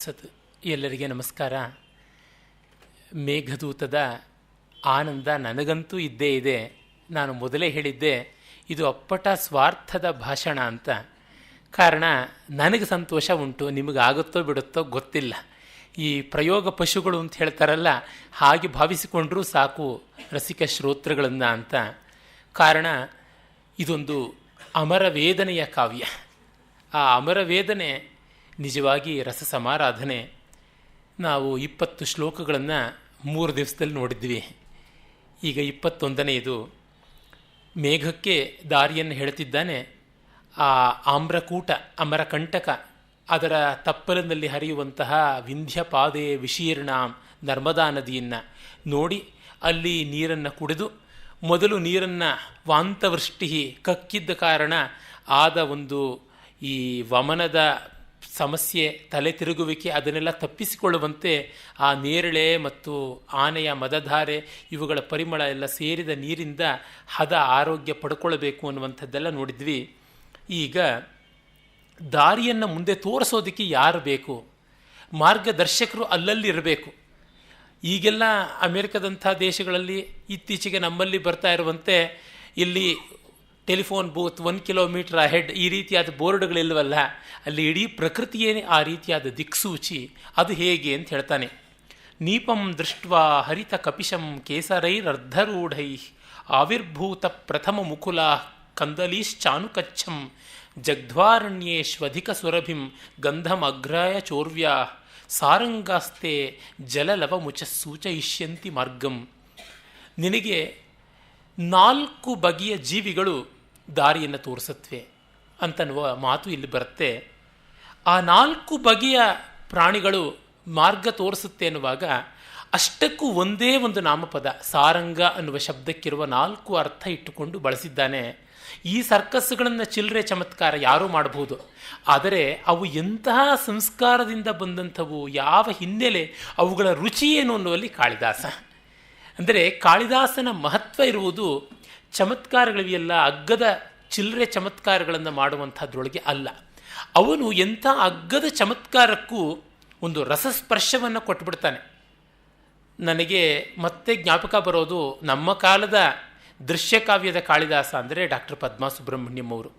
ಸತ್ ಎಲ್ಲರಿಗೆ ನಮಸ್ಕಾರ. ಮೇಘದೂತದ ಆನಂದ ನನಗಂತೂ ಇದ್ದೇ ಇದೆ. ನಾನು ಮೊದಲೇ ಹೇಳಿದ್ದೆ ಇದು ಅಪ್ಪಟ ಸ್ವಾರ್ಥದ ಭಾಷಣ ಅಂತ. ಕಾರಣ ನನಗೆ ಸಂತೋಷ ಉಂಟು, ನಿಮಗಾಗುತ್ತೋ ಬಿಡುತ್ತೋ ಗೊತ್ತಿಲ್ಲ. ಈ ಪ್ರಯೋಗ ಪಶುಗಳು ಅಂತ ಹೇಳ್ತಾರಲ್ಲ, ಹಾಗೆ ಭಾವಿಸಿಕೊಂಡ್ರೂ ಸಾಕು ರಸಿಕ ಶ್ರೋತೃಗಳನ್ನು ಅಂತ. ಕಾರಣ ಇದೊಂದು ಅಮರವೇದನೆಯ ಕಾವ್ಯ. ಆ ಅಮರವೇದನೆ ನಿಜವಾಗಿ ರಸ ಸಮಾರಾಧನೆ. ನಾವು 20 ಶ್ಲೋಕಗಳನ್ನು 3 ದಿವಸದಲ್ಲಿ ನೋಡಿದ್ವಿ. ಈಗ 21ನೇದು. ಮೇಘಕ್ಕೆ ದಾರಿಯನ್ನು ಹೇಳ್ತಿದ್ದಾನೆ. ಆ ಆಮ್ರಕೂಟ, ಅಮರಕಂಟಕ, ಅದರ ತಪ್ಪಲಿನಲ್ಲಿ ಹರಿಯುವಂತಹ ವಿಂಧ್ಯಪಾದೆ ವಿಶೀರ್ಣ ನರ್ಮದಾ ನದಿಯನ್ನು ನೋಡಿ ಅಲ್ಲಿ ನೀರನ್ನು ಕುಡಿದು, ಮೊದಲು ನೀರನ್ನು ವಾಂತವೃಷ್ಟಿ ಕಕ್ಕಿದ್ದ ಕಾರಣ ಆದ ಒಂದು ಈ ವಮನದ ಸಮಸ್ಯೆ, ತಲೆ ತಿರುಗುವಿಕೆ, ಅದನ್ನೆಲ್ಲ ತಪ್ಪಿಸಿಕೊಳ್ಳುವಂತೆ ಆ ನೇರಳೆ ಮತ್ತು ಆನೆಯ ಮದಧಾರೆ ಇವುಗಳ ಪರಿಮಳ ಎಲ್ಲ ಸೇರಿದ ನೀರಿಂದ ಹದ ಆರೋಗ್ಯ ಪಡ್ಕೊಳ್ಬೇಕು ಅನ್ನುವಂಥದ್ದೆಲ್ಲ ನೋಡಿದ್ವಿ. ಈಗ ದಾರಿಯನ್ನು ಮುಂದೆ ತೋರಿಸೋದಕ್ಕೆ ಯಾರು ಬೇಕು? ಮಾರ್ಗದರ್ಶಕರು ಅಲ್ಲಲ್ಲಿ ಇರಬೇಕು. ಈಗೆಲ್ಲ ಅಮೆರಿಕದಂಥ ದೇಶಗಳಲ್ಲಿ ಇತ್ತೀಚೆಗೆ ನಮ್ಮಲ್ಲಿ ಬರ್ತಾ ಇರುವಂತೆ ಇಲ್ಲಿ ಟೆಲಿಫೋನ್ ಬೂತ್ 1 ಕಿಲೋಮೀಟರ್ ಅಹೆಡ್ ಈ ರೀತಿಯಾದ ಬೋರ್ಡ್ಗಳಿಲ್ವಲ್ಲ, ಅಲ್ಲಿ ಇಡೀ ಪ್ರಕೃತಿಯೇ ಆ ರೀತಿಯಾದ ದಿಕ್ಸೂಚಿ. ಅದು ಹೇಗೆ ಅಂತ ಹೇಳ್ತಾನೆ. ನೀಪಂ ದೃಷ್ಟ್ವಾ ಹರಿತ ಕಪಿಶಂ ಕೇಸರೈರರ್ಧರೂಢೈ ಆವಿರ್ಭೂತ ಪ್ರಥಮ ಮುಕುಲಾ ಕಂದಲೀಶ್ಚಾನುಕಚ್ಚಂ ಜಗ್ಧ್ವಾರಣ್ಯೇಶ್ವಧಿಕ ಸುರಭಿಂ ಗಂಧಂ ಅಗ್ರಾಯ ಚೋರ್ವ್ಯಾ ಸಾರಂಗಾಸ್ತೆ ಜಲಲವ ಮುಚ ಸೂಚಯಿಷ್ಯಂತಿ ಮಾರ್ಗಂ. ನಿನಗೆ 4 ಬಗೆಯ ಜೀವಿಗಳು ದಾರಿಯನ್ನು ತೋರಿಸುತ್ತವೆ ಅಂತನ್ನುವ ಮಾತು ಇಲ್ಲಿ ಬರುತ್ತೆ. ಆ 4 ಬಗೆಯ ಪ್ರಾಣಿಗಳು ಮಾರ್ಗ ತೋರಿಸುತ್ತೆ ಎನ್ನುವಾಗ ಅಷ್ಟಕ್ಕೂ ಒಂದೇ ಒಂದು ನಾಮಪದ ಸಾರಂಗ ಅನ್ನುವ ಶಬ್ದಕ್ಕಿರುವ 4 ಅರ್ಥ ಇಟ್ಟುಕೊಂಡು ಬಳಸಿದ್ದಾನೆ. ಈ ಸರ್ಕಸ್ಗಳನ್ನು ಚಿಲ್ಲರೆ ಚಮತ್ಕಾರ ಯಾರೂ ಮಾಡಬಹುದು, ಆದರೆ ಅವು ಎಂತಹ ಸಂಸ್ಕಾರದಿಂದ ಬಂದಂಥವು, ಯಾವ ಹಿನ್ನೆಲೆ, ಅವುಗಳ ರುಚಿ ಏನು ಅನ್ನುವಲ್ಲಿ ಕಾಳಿದಾಸ. ಅಂದರೆ ಕಾಳಿದಾಸನ ಮಹತ್ವ ಇರುವುದು ಚಮತ್ಕಾರಗಳಿವೆಯಲ್ಲ, ಅಗ್ಗದ ಚಿಲ್ಲರೆ ಚಮತ್ಕಾರಗಳನ್ನು ಮಾಡುವಂಥದ್ರೊಳಗೆ ಅಲ್ಲ. ಅವನು ಎಂಥ ಅಗ್ಗದ ಚಮತ್ಕಾರಕ್ಕೂ ಒಂದು ರಸಸ್ಪರ್ಶವನ್ನು ಕೊಟ್ಟುಬಿಡ್ತಾನೆ. ನನಗೆ ಮತ್ತೆ ಜ್ಞಾಪಕ ಬರೋದು ನಮ್ಮ ಕಾಲದ ದೃಶ್ಯಕಾವ್ಯದ ಕಾಳಿದಾಸ ಅಂದರೆ ಡಾಕ್ಟರ್ ಪದ್ಮಾ ಸುಬ್ರಹ್ಮಣ್ಯಂ ಅವರು.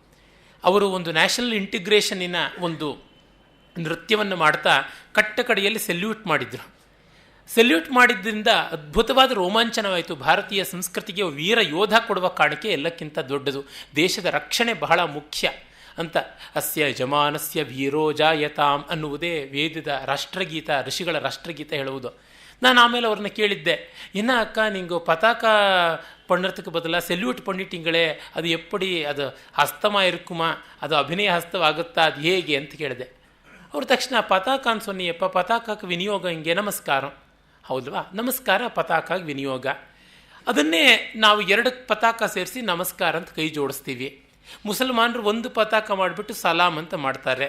ಅವರು ಒಂದು ನ್ಯಾಷನಲ್ ಇಂಟಿಗ್ರೇಷನ್ನಿನ ಒಂದು ನೃತ್ಯವನ್ನು ಮಾಡ್ತಾ ಕಟ್ಟ ಕಡೆಯಲ್ಲಿ ಸೆಲ್ಯೂಟ್ ಮಾಡಿದರು. ಸೆಲ್ಯೂಟ್ ಮಾಡಿದ್ದರಿಂದ ಅದ್ಭುತವಾದ ರೋಮಾಂಚನವಾಯಿತು. ಭಾರತೀಯ ಸಂಸ್ಕೃತಿಗೆ ವೀರ ಯೋಧ ಕೊಡುವ ಕಾಣಿಕೆ ಎಲ್ಲಕ್ಕಿಂತ ದೊಡ್ಡದು, ದೇಶದ ರಕ್ಷಣೆ ಬಹಳ ಮುಖ್ಯ ಅಂತ. ಅಸ್ಯ ಯಜಮಾನಸ್ಯ ವೀರೋ ಜಾಯತಾಂ ಅನ್ನುವುದೇ ವೇದದ ರಾಷ್ಟ್ರಗೀತ, ಋಷಿಗಳ ರಾಷ್ಟ್ರಗೀತ ಹೇಳುವುದು. ನಾನು ಆಮೇಲೆ ಅವ್ರನ್ನ ಕೇಳಿದ್ದೆ, என்ன ಅಕ್ಕ ನಿಂಗು ಪತಾಕ ಪಣ್ಣರத்துக்கு ಬದಲ ಸೆಲ್ಯೂಟ್ ಪಣ್ಣಿಟ್ಟಿಂಗಳೇ, ಅದು ಎಪ್ಪಡಿ, ಅದು ಹಸ್ತಮ ಇರುಕುಮಾ, ಅದು ಅಭಿನಯ ಹಸ್ತವಾಗುತ್ತಾ, ಅದು ಹೇಗೆ ಅಂತ ಕೇಳಿದೆ. ಅವ್ರ ತಕ್ಷಣ ಪತಾಕ ಅಂತ ಸೊನ್ನಿಯಪ್ಪ, ಪತಾಕಕ್ಕೆ ವಿನಿಯೋಗ ಹಿಂಗೆ, ನಮಸ್ಕಾರ. ಹೌದಲ್ವಾ, ನಮಸ್ಕಾರ ಪತಾಕಾಗಿ ವಿನಿಯೋಗ. ಅದನ್ನೇ ನಾವು 2 ಪತಾಕ ಸೇರಿಸಿ ನಮಸ್ಕಾರ ಅಂತ ಕೈ ಜೋಡಿಸ್ತೀವಿ. ಮುಸಲ್ಮಾನರು 1 ಪತಾಕ ಮಾಡಿಬಿಟ್ಟು ಸಲಾಂ ಅಂತ ಮಾಡ್ತಾರೆ.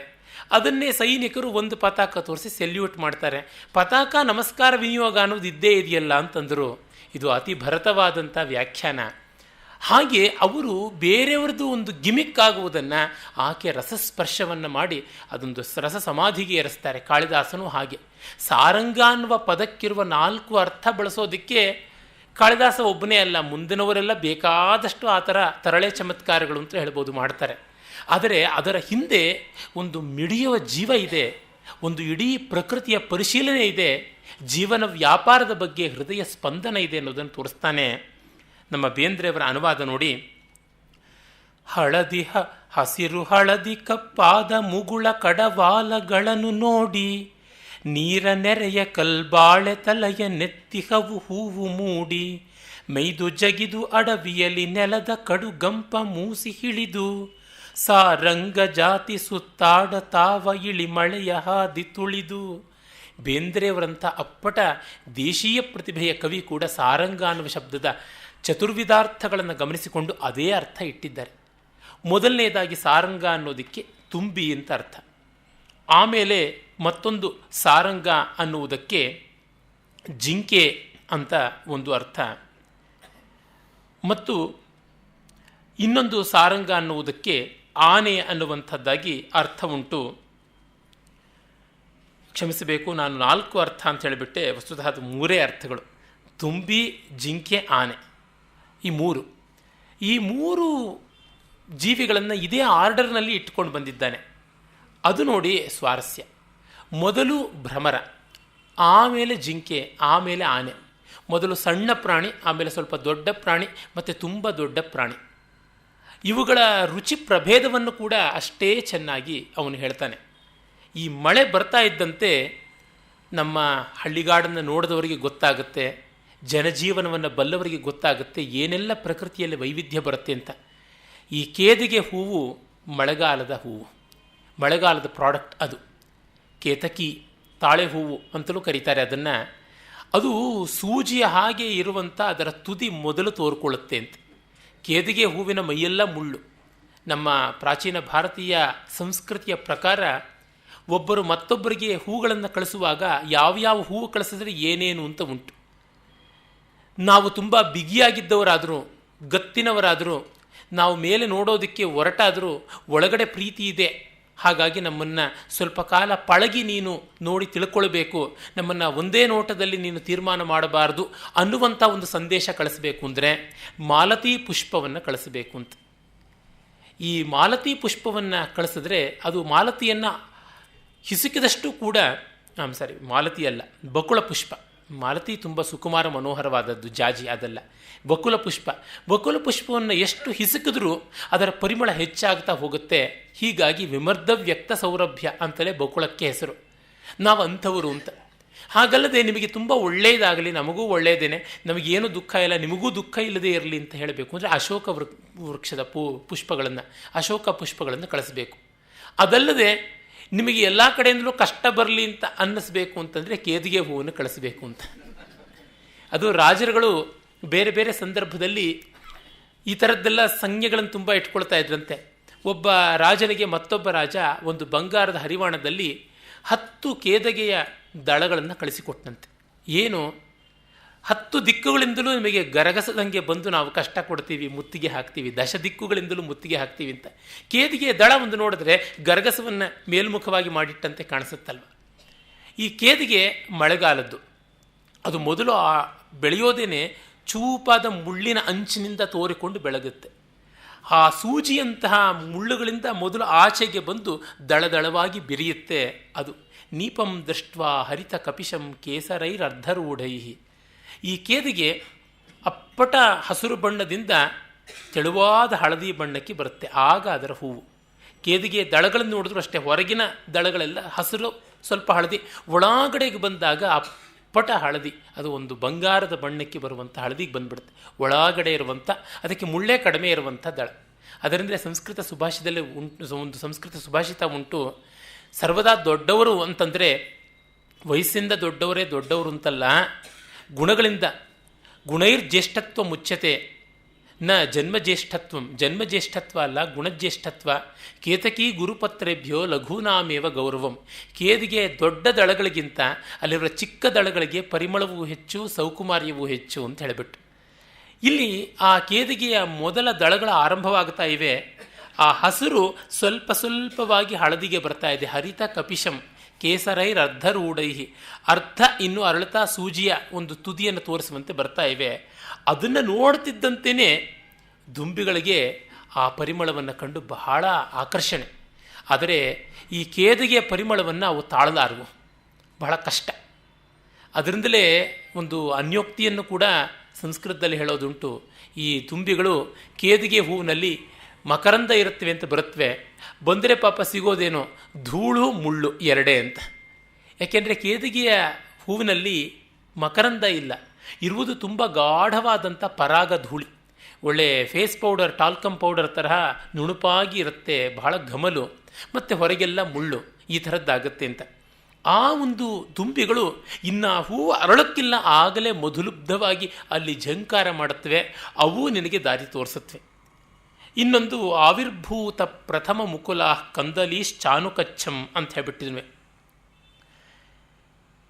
ಅದನ್ನೇ ಸೈನಿಕರು 1 ಪತಾಕ ತೋರಿಸಿ ಸೆಲ್ಯೂಟ್ ಮಾಡ್ತಾರೆ. ಪತಾಕ ನಮಸ್ಕಾರ ವಿನಿಯೋಗ ಅನ್ನೋದು ಇದ್ದೇ ಇದೆಯಲ್ಲ ಅಂತಂದರು. ಇದು ಅತಿ ಭರತವಾದಂಥ ವ್ಯಾಖ್ಯಾನ. ಹಾಗೆ ಅವರು ಬೇರೆಯವ್ರದ್ದು ಒಂದು ಗಿಮಿಕ್ ಆಗುವುದನ್ನು ಆಕೆ ರಸಸ್ಪರ್ಶವನ್ನು ಮಾಡಿ ಅದೊಂದು ರಸ ಸಮಾಧಿಗೆ ಏರಿಸ್ತಾರೆ. ಕಾಳಿದಾಸನು ಹಾಗೆ ಸಾರಂಗ ಅನ್ನುವ ಪದಕ್ಕಿರುವ 4 ಅರ್ಥ ಬಳಸೋದಕ್ಕೆ ಕಾಳಿದಾಸ ಒಬ್ಬನೇ ಅಲ್ಲ, ಮುಂದಿನವರೆಲ್ಲ ಬೇಕಾದಷ್ಟು ಆ ಥರ ತರಳೆ ಚಮತ್ಕಾರಗಳು ಅಂತ ಹೇಳ್ಬೋದು ಮಾಡ್ತಾರೆ. ಆದರೆ ಅದರ ಹಿಂದೆ ಒಂದು ಮಿಡಿಯುವ ಜೀವ ಇದೆ, ಒಂದು ಇಡೀ ಪ್ರಕೃತಿಯ ಪರಿಶೀಲನೆ ಇದೆ, ಜೀವನ ವ್ಯಾಪಾರದ ಬಗ್ಗೆ ಹೃದಯ ಸ್ಪಂದನ ಇದೆ ಅನ್ನೋದನ್ನು ತೋರಿಸ್ತಾನೆ. ನಮ್ಮ ಬೇಂದ್ರೆಯವರ ಅನುವಾದ ನೋಡಿ. ಹಳದಿ ಹಸಿರು ಹಳದಿ ಕಪ್ಪಾದ ಮುಗುಳ ಕಡವಾಲಗಳನ್ನು ನೋಡಿ ನೀರ ನೆರೆಯ ಕಲ್ಬಾಳೆ ತಲೆಯ ನೆತ್ತಿಹವು ಹೂವು ಮೂಡಿ ಮೈದು ಜಗಿದು ಅಡವಿಯಲಿ ನೆಲದ ಕಡು ಗಂಪ ಮೂಸಿ ಹಿಳಿದು ಸಾರಂಗ ಜಾತಿ ಸುತ್ತಾಡ ತಾವ ಇಳಿ ಮಳೆಯ ಹಾದಿ ತುಳಿದು. ಬೇಂದ್ರೆಯವರಂಥ ಅಪ್ಪಟ ದೇಶೀಯ ಪ್ರತಿಭೆಯ ಕವಿ ಕೂಡ ಸಾರಂಗ ಅನ್ನುವ ಶಬ್ದದ ಚತುರ್ವಿಧಾರ್ಥಗಳನ್ನು ಗಮನಿಸಿಕೊಂಡು ಅದೇ ಅರ್ಥ ಇಟ್ಟಿದ್ದಾರೆ. ಮೊದಲನೇದಾಗಿ ಸಾರಂಗ ಅನ್ನೋದಕ್ಕೆ ತುಂಬಿ ಅಂತ ಅರ್ಥ. ಆಮೇಲೆ ಮತ್ತೊಂದು ಸಾರಂಗ ಅನ್ನುವುದಕ್ಕೆ ಜಿಂಕೆ ಅಂತ ಒಂದು ಅರ್ಥ, ಮತ್ತು ಇನ್ನೊಂದು ಸಾರಂಗ ಅನ್ನುವುದಕ್ಕೆ ಆನೆ ಅನ್ನುವಂಥದ್ದಾಗಿ ಅರ್ಥ ಉಂಟು. ಕ್ಷಮಿಸಬೇಕು, ನಾನು 4 ಅರ್ಥ ಅಂತ ಹೇಳಿಬಿಟ್ಟೆ. ವಸ್ತುತಃ ಅದು 3 ಅರ್ಥಗಳು: ತುಂಬಿ, ಜಿಂಕೆ, ಆನೆ. ಈ ಮೂರು ಜೀವಿಗಳನ್ನು ಇದೇ ಆರ್ಡರ್ನಲ್ಲಿ ಇಟ್ಕೊಂಡು ಬಂದಿದ್ದಾನೆ. ಅದು ನೋಡಿ ಸ್ವಾರಸ್ಯ. ಮೊದಲು ಭ್ರಮರ, ಆಮೇಲೆ ಜಿಂಕೆ, ಆಮೇಲೆ ಆನೆ. ಮೊದಲು ಸಣ್ಣ ಪ್ರಾಣಿ, ಆಮೇಲೆ ಸ್ವಲ್ಪ ದೊಡ್ಡ ಪ್ರಾಣಿ, ಮತ್ತು ತುಂಬ ದೊಡ್ಡ ಪ್ರಾಣಿ. ಇವುಗಳ ರುಚಿ ಪ್ರಭೇದವನ್ನು ಕೂಡ ಅಷ್ಟೇ ಚೆನ್ನಾಗಿ ಅವನು ಹೇಳ್ತಾನೆ. ಈ ಮಳೆ ಬರ್ತಾ ಇದ್ದಂತೆ ನಮ್ಮ ಹಳ್ಳಿಗಾಡನ್ನು ನೋಡಿದವರಿಗೆ ಗೊತ್ತಾಗುತ್ತೆ, ಜನಜೀವನವನ್ನು ಬಲ್ಲವರಿಗೆ ಗೊತ್ತಾಗುತ್ತೆ ಏನೆಲ್ಲ ಪ್ರಕೃತಿಯಲ್ಲಿ ವೈವಿಧ್ಯ ಬರುತ್ತೆ ಅಂತ. ಈ ಕೇದಿಗೆ ಹೂವು ಮಳೆಗಾಲದ ಹೂವು, ಮಳೆಗಾಲದ ಪ್ರಾಡಕ್ಟ್ ಅದು. ಕೇತಕಿ, ತಾಳೆ ಹೂವು ಅಂತಲೂ ಕರೀತಾರೆ ಅದನ್ನು. ಅದು ಸೂಜಿಯ ಹಾಗೆ ಇರುವಂಥ ಅದರ ತುದಿ ಮೊದಲು ತೋರ್ಕೊಳ್ಳುತ್ತೆ ಅಂತ. ಕೇದಿಗೆ ಹೂವಿನ ಮೈಯೆಲ್ಲ ಮುಳ್ಳು. ನಮ್ಮ ಪ್ರಾಚೀನ ಭಾರತೀಯ ಸಂಸ್ಕೃತಿಯ ಪ್ರಕಾರ ಒಬ್ಬರು ಮತ್ತೊಬ್ಬರಿಗೆ ಹೂಗಳನ್ನು ಕಳಿಸುವಾಗ ಯಾವ್ಯಾವ ಹೂವು ಕಳಿಸಿದ್ರೆ ಏನೇನು ಅಂತ ಉಂಟು. ನಾವು ತುಂಬ ಬಿಗಿಯಾಗಿದ್ದವರಾದರೂ, ಗತ್ತಿನವರಾದರೂ, ನಾವು ಮೇಲೆ ನೋಡೋದಕ್ಕೆ ಹೊರಟಾದರೂ ಒಳಗಡೆ ಪ್ರೀತಿ ಇದೆ, ಹಾಗಾಗಿ ನಮ್ಮನ್ನು ಸ್ವಲ್ಪ ಕಾಲ ಪಳಗಿ ನೀನು ನೋಡಿ ತಿಳ್ಕೊಳ್ಬೇಕು, ನಮ್ಮನ್ನು ಒಂದೇ ನೋಟದಲ್ಲಿ ನೀನು ತೀರ್ಮಾನ ಮಾಡಬಾರ್ದು ಅನ್ನುವಂಥ ಒಂದು ಸಂದೇಶ ಕಳಿಸಬೇಕು ಅಂದರೆ ಮಾಲತಿ ಪುಷ್ಪವನ್ನು ಕಳಿಸಬೇಕು ಅಂತ. ಈ ಮಾಲತಿ ಪುಷ್ಪವನ್ನು ಕಳಿಸಿದ್ರೆ ಅದು ಮಾಲತಿಯನ್ನು ಹಿಸುಕಿದಷ್ಟು ಕೂಡ ಮಾಲತಿ ಅಲ್ಲ, ಬಕುಳ ಪುಷ್ಪ. ಮಾಲತಿ ತುಂಬ ಸುಕುಮಾರ ಮನೋಹರವಾದದ್ದು, ಜಾಜಿ ಅದಲ್ಲ, ಬಕುಲ ಪುಷ್ಪ. ಬಕುಲ ಪುಷ್ಪವನ್ನು ಎಷ್ಟು ಹಿಸುಕಿದ್ರೂ ಅದರ ಪರಿಮಳ ಹೆಚ್ಚಾಗ್ತಾ ಹೋಗುತ್ತೆ. ಹೀಗಾಗಿ ವಿಮರ್ಧ ವ್ಯಕ್ತ ಸೌರಭ್ಯ ಅಂತಲೇ ಬಕುಳಕ್ಕೆ ಹೆಸರು. ನಾವು ಅಂಥವರು ಅಂತ. ಹಾಗಲ್ಲದೆ ನಿಮಗೆ ತುಂಬ ಒಳ್ಳೆಯದಾಗಲಿ, ನಮಗೂ ಒಳ್ಳೆಯದೇನೆ, ನಮಗೇನು ದುಃಖ ಇಲ್ಲ, ನಿಮಗೂ ದುಃಖ ಇಲ್ಲದೆ ಇರಲಿ ಅಂತ ಹೇಳಬೇಕು ಅಂದರೆ ಅಶೋಕ ವೃಕ್ಷದ ಪುಷ್ಪಗಳನ್ನು, ಅಶೋಕ ಪುಷ್ಪಗಳನ್ನು ಕಳಿಸಬೇಕು. ಅದಲ್ಲದೆ ನಿಮಗೆ ಎಲ್ಲ ಕಡೆಯಿಂದಲೂ ಕಷ್ಟ ಬರಲಿ ಅಂತ ಅನ್ನಿಸ್ಬೇಕು ಅಂತಂದರೆ ಕೇದಿಗೆ ಹೂವನ್ನು ಕಳಿಸಬೇಕು ಅಂತ. ಅದು ರಾಜರುಗಳು ಬೇರೆ ಬೇರೆ ಸಂದರ್ಭದಲ್ಲಿ ಈ ಥರದ್ದೆಲ್ಲ ಸಂಜ್ಞೆಗಳನ್ನು ತುಂಬ ಇಟ್ಕೊಳ್ತಾ ಇದ್ರಂತೆ. ಒಬ್ಬ ರಾಜನಿಗೆ ಮತ್ತೊಬ್ಬ ರಾಜ ಒಂದು ಬಂಗಾರದ ಹರಿವಾಣದಲ್ಲಿ 10 ಕೇದಗೆಯ ದಳಗಳನ್ನು ಕಳಿಸಿಕೊಟ್ಟಂತೆ. ಏನು, 10 ದಿಕ್ಕುಗಳಿಂದಲೂ ನಿಮಗೆ ಗರಗಸದಂಗೆ ಬಂದು ನಾವು ಕಷ್ಟ ಕೊಡ್ತೀವಿ, ಮುತ್ತಿಗೆ ಹಾಕ್ತೀವಿ, 10 ದಿಕ್ಕುಗಳಿಂದಲೂ ಮುತ್ತಿಗೆ ಹಾಕ್ತೀವಿ ಅಂತ. ಕೇದಿಗೆ ದಳ ಒಂದು ನೋಡಿದ್ರೆ ಗರಗಸವನ್ನು ಮೇಲ್ಮುಖವಾಗಿ ಮಾಡಿಟ್ಟಂತೆ ಕಾಣಿಸುತ್ತಲ್ವ. ಈ ಕೇದಿಗೆ ಮಳೆಗಾಲದ್ದು. ಅದು ಮೊದಲು ಬೆಳೆಯೋದೇನೆ ಚೂಪಾದ ಮುಳ್ಳಿನ ಅಂಚಿನಿಂದ ತೋರಿಕೊಂಡು ಬೆಳಗುತ್ತೆ. ಆ ಸೂಜಿಯಂತಹ ಮುಳ್ಳುಗಳಿಂದ ಮೊದಲು ಆಚೆಗೆ ಬಂದು ದಳದಳವಾಗಿ ಬಿರಿಯುತ್ತೆ. ಅದು ನೀಪಂ ದೃಷ್ಟ್ವಾ ಹರಿತ ಕಪಿಶಂ ಕೇಸರೈರರ್ಧರೂಢೈ. ಈ ಕೇದಿಗೆ ಅಪ್ಪಟ ಹಸಿರು ಬಣ್ಣದಿಂದ ತೆಳುವಾದ ಹಳದಿ ಬಣ್ಣಕ್ಕೆ ಬರುತ್ತೆ, ಆಗ ಅದರ ಹೂವು. ಕೇದಿಗೆ ದಳಗಳನ್ನು ನೋಡಿದ್ರು ಅಷ್ಟೇ, ಹೊರಗಿನ ದಳಗಳೆಲ್ಲ ಹಸಿರು, ಸ್ವಲ್ಪ ಹಳದಿ, ಒಳಗಡೆಗೆ ಬಂದಾಗ ಅಪ್ಪಟ ಹಳದಿ, ಅದು ಒಂದು ಬಂಗಾರದ ಬಣ್ಣಕ್ಕೆ ಬರುವಂಥ ಹಳದಿಗೆ ಬಂದ್ಬಿಡುತ್ತೆ. ಒಳಗಡೆ ಇರುವಂಥ, ಅದಕ್ಕೆ ಮುಳ್ಳೇ ಕಡಿಮೆ ಇರುವಂಥ ದಳ. ಅದರಿಂದ ಸಂಸ್ಕೃತ ಸುಭಾಷಿತದಲ್ಲಿ ಒಂದು ಸಂಸ್ಕೃತ ಸುಭಾಷಿತ ಉಂಟು, ಸರ್ವದಾ ದೊಡ್ಡವರು ಅಂತಂದರೆ ವಯಸ್ಸಿಂದ ದೊಡ್ಡವರೇ ದೊಡ್ಡವರು ಅಂತಲ್ಲ, ಗುಣಗಳಿಂದ. ಗುಣೈರ್ಜ್ಯೇಷ್ಠತ್ವ ಮುಚ್ಯತೆ ನ ಜನ್ಮಜ್ಯೇಷ್ಠತ್ವಂ. ಜನ್ಮಜ್ಯೇಷ್ಠತ್ವ ಅಲ್ಲ, ಗುಣಜ್ಯೇಷ್ಠತ್ವ. ಕೇತಕಿ ಗುರುಪತ್ರೇಭ್ಯೋ ಲಘೂನಾಮೇವ ಗೌರವಂ. ಕೇದಿಗೆ ದೊಡ್ಡ ದಳಗಳಿಗಿಂತ ಅಲ್ಲಿರುವ ಚಿಕ್ಕ ದಳಗಳಿಗೆ ಪರಿಮಳವೂ ಹೆಚ್ಚು, ಸೌಕುಮಾರ್ಯವೂ ಹೆಚ್ಚು ಅಂತ ಹೇಳಿಬಿಟ್ಟು ಇಲ್ಲಿ ಆ ಕೇದಿಗೆಯ ಮೊದಲ ದಳಗಳ ಆರಂಭವಾಗ್ತಾ ಇವೆ. ಆ ಹಸಿರು ಸ್ವಲ್ಪ ಸ್ವಲ್ಪವಾಗಿ ಹಳದಿಗೆ ಬರ್ತಾ ಇದೆ. ಹರಿತ ಕಪಿಶಂ ಕೇಸರೈರರ್ಧರೂಢೈಹಿ. ಅರ್ಧ ಇನ್ನು ಅರಳತಾ ಸೂಜಿಯ ಒಂದು ತುದಿಯನ್ನು ತೋರಿಸುವಂತೆ ಬರ್ತಾ ಇವೆ. ಅದನ್ನು ನೋಡ್ತಿದ್ದಂತೆಯೇ ದುಂಬಿಗಳಿಗೆ ಆ ಪರಿಮಳವನ್ನು ಕಂಡು ಬಹಳ ಆಕರ್ಷಣೆ. ಆದರೆ ಈ ಕೇದಿಗೆಯ ಪರಿಮಳವನ್ನು ಅವು ತಾಳಲಾರವು, ಬಹಳ ಕಷ್ಟ. ಅದರಿಂದಲೇ ಒಂದು ಅನ್ಯೋಕ್ತಿಯನ್ನು ಕೂಡ ಸಂಸ್ಕೃತದಲ್ಲಿ ಹೇಳೋದುಂಟು. ಈ ದುಂಬಿಗಳು ಕೇದಿಗೆ ಹೂವಿನಲ್ಲಿ ಮಕರಂದ ಇರುತ್ತವೆ ಅಂತ ಬರುತ್ತವೆ, ಬಂದರೆ ಪಾಪ ಸಿಗೋದೇನೋ ಧೂಳು ಮುಳ್ಳು ಎರಡೇ ಅಂತ. ಯಾಕೆಂದರೆ ಕೇದಿಗೆಯ ಹೂವಿನಲ್ಲಿ ಮಕರಂದ ಇಲ್ಲ, ಇರುವುದು ತುಂಬ ಗಾಢವಾದಂಥ ಪರಾಗ ಧೂಳಿ. ಒಳ್ಳೆ ಫೇಸ್ ಪೌಡರ್, ಟಾಲ್ಕಮ್ ಪೌಡರ್ ತರಹ ನುಣುಪಾಗಿ ಇರುತ್ತೆ, ಬಹಳ ಘಮಲು, ಮತ್ತು ಹೊರಗೆಲ್ಲ ಮುಳ್ಳು, ಈ ಥರದ್ದಾಗತ್ತೆ ಅಂತ. ಆ ಒಂದು ದುಂಬಿಗಳು ಇನ್ನು ಹೂವು ಅರಳಕ್ಕಿಲ್ಲ ಆಗಲೇ ಮಧುಲುಬ್ಧವಾಗಿ ಅಲ್ಲಿ ಝಂಕಾರ ಮಾಡುತ್ತವೆ. ಅವು ನಿನಗೆ ದಾರಿ ತೋರಿಸುತ್ತವೆ. ಇನ್ನೊಂದು ಆವಿರ್ಭೂತ ಪ್ರಥಮ ಮುಕುಲ ಕಂದಲೀಶ್ಚಾನುಕಚ್ಚಂ ಅಂತ ಹೇಳ್ಬಿಟ್ಟಿದ್ವಿ.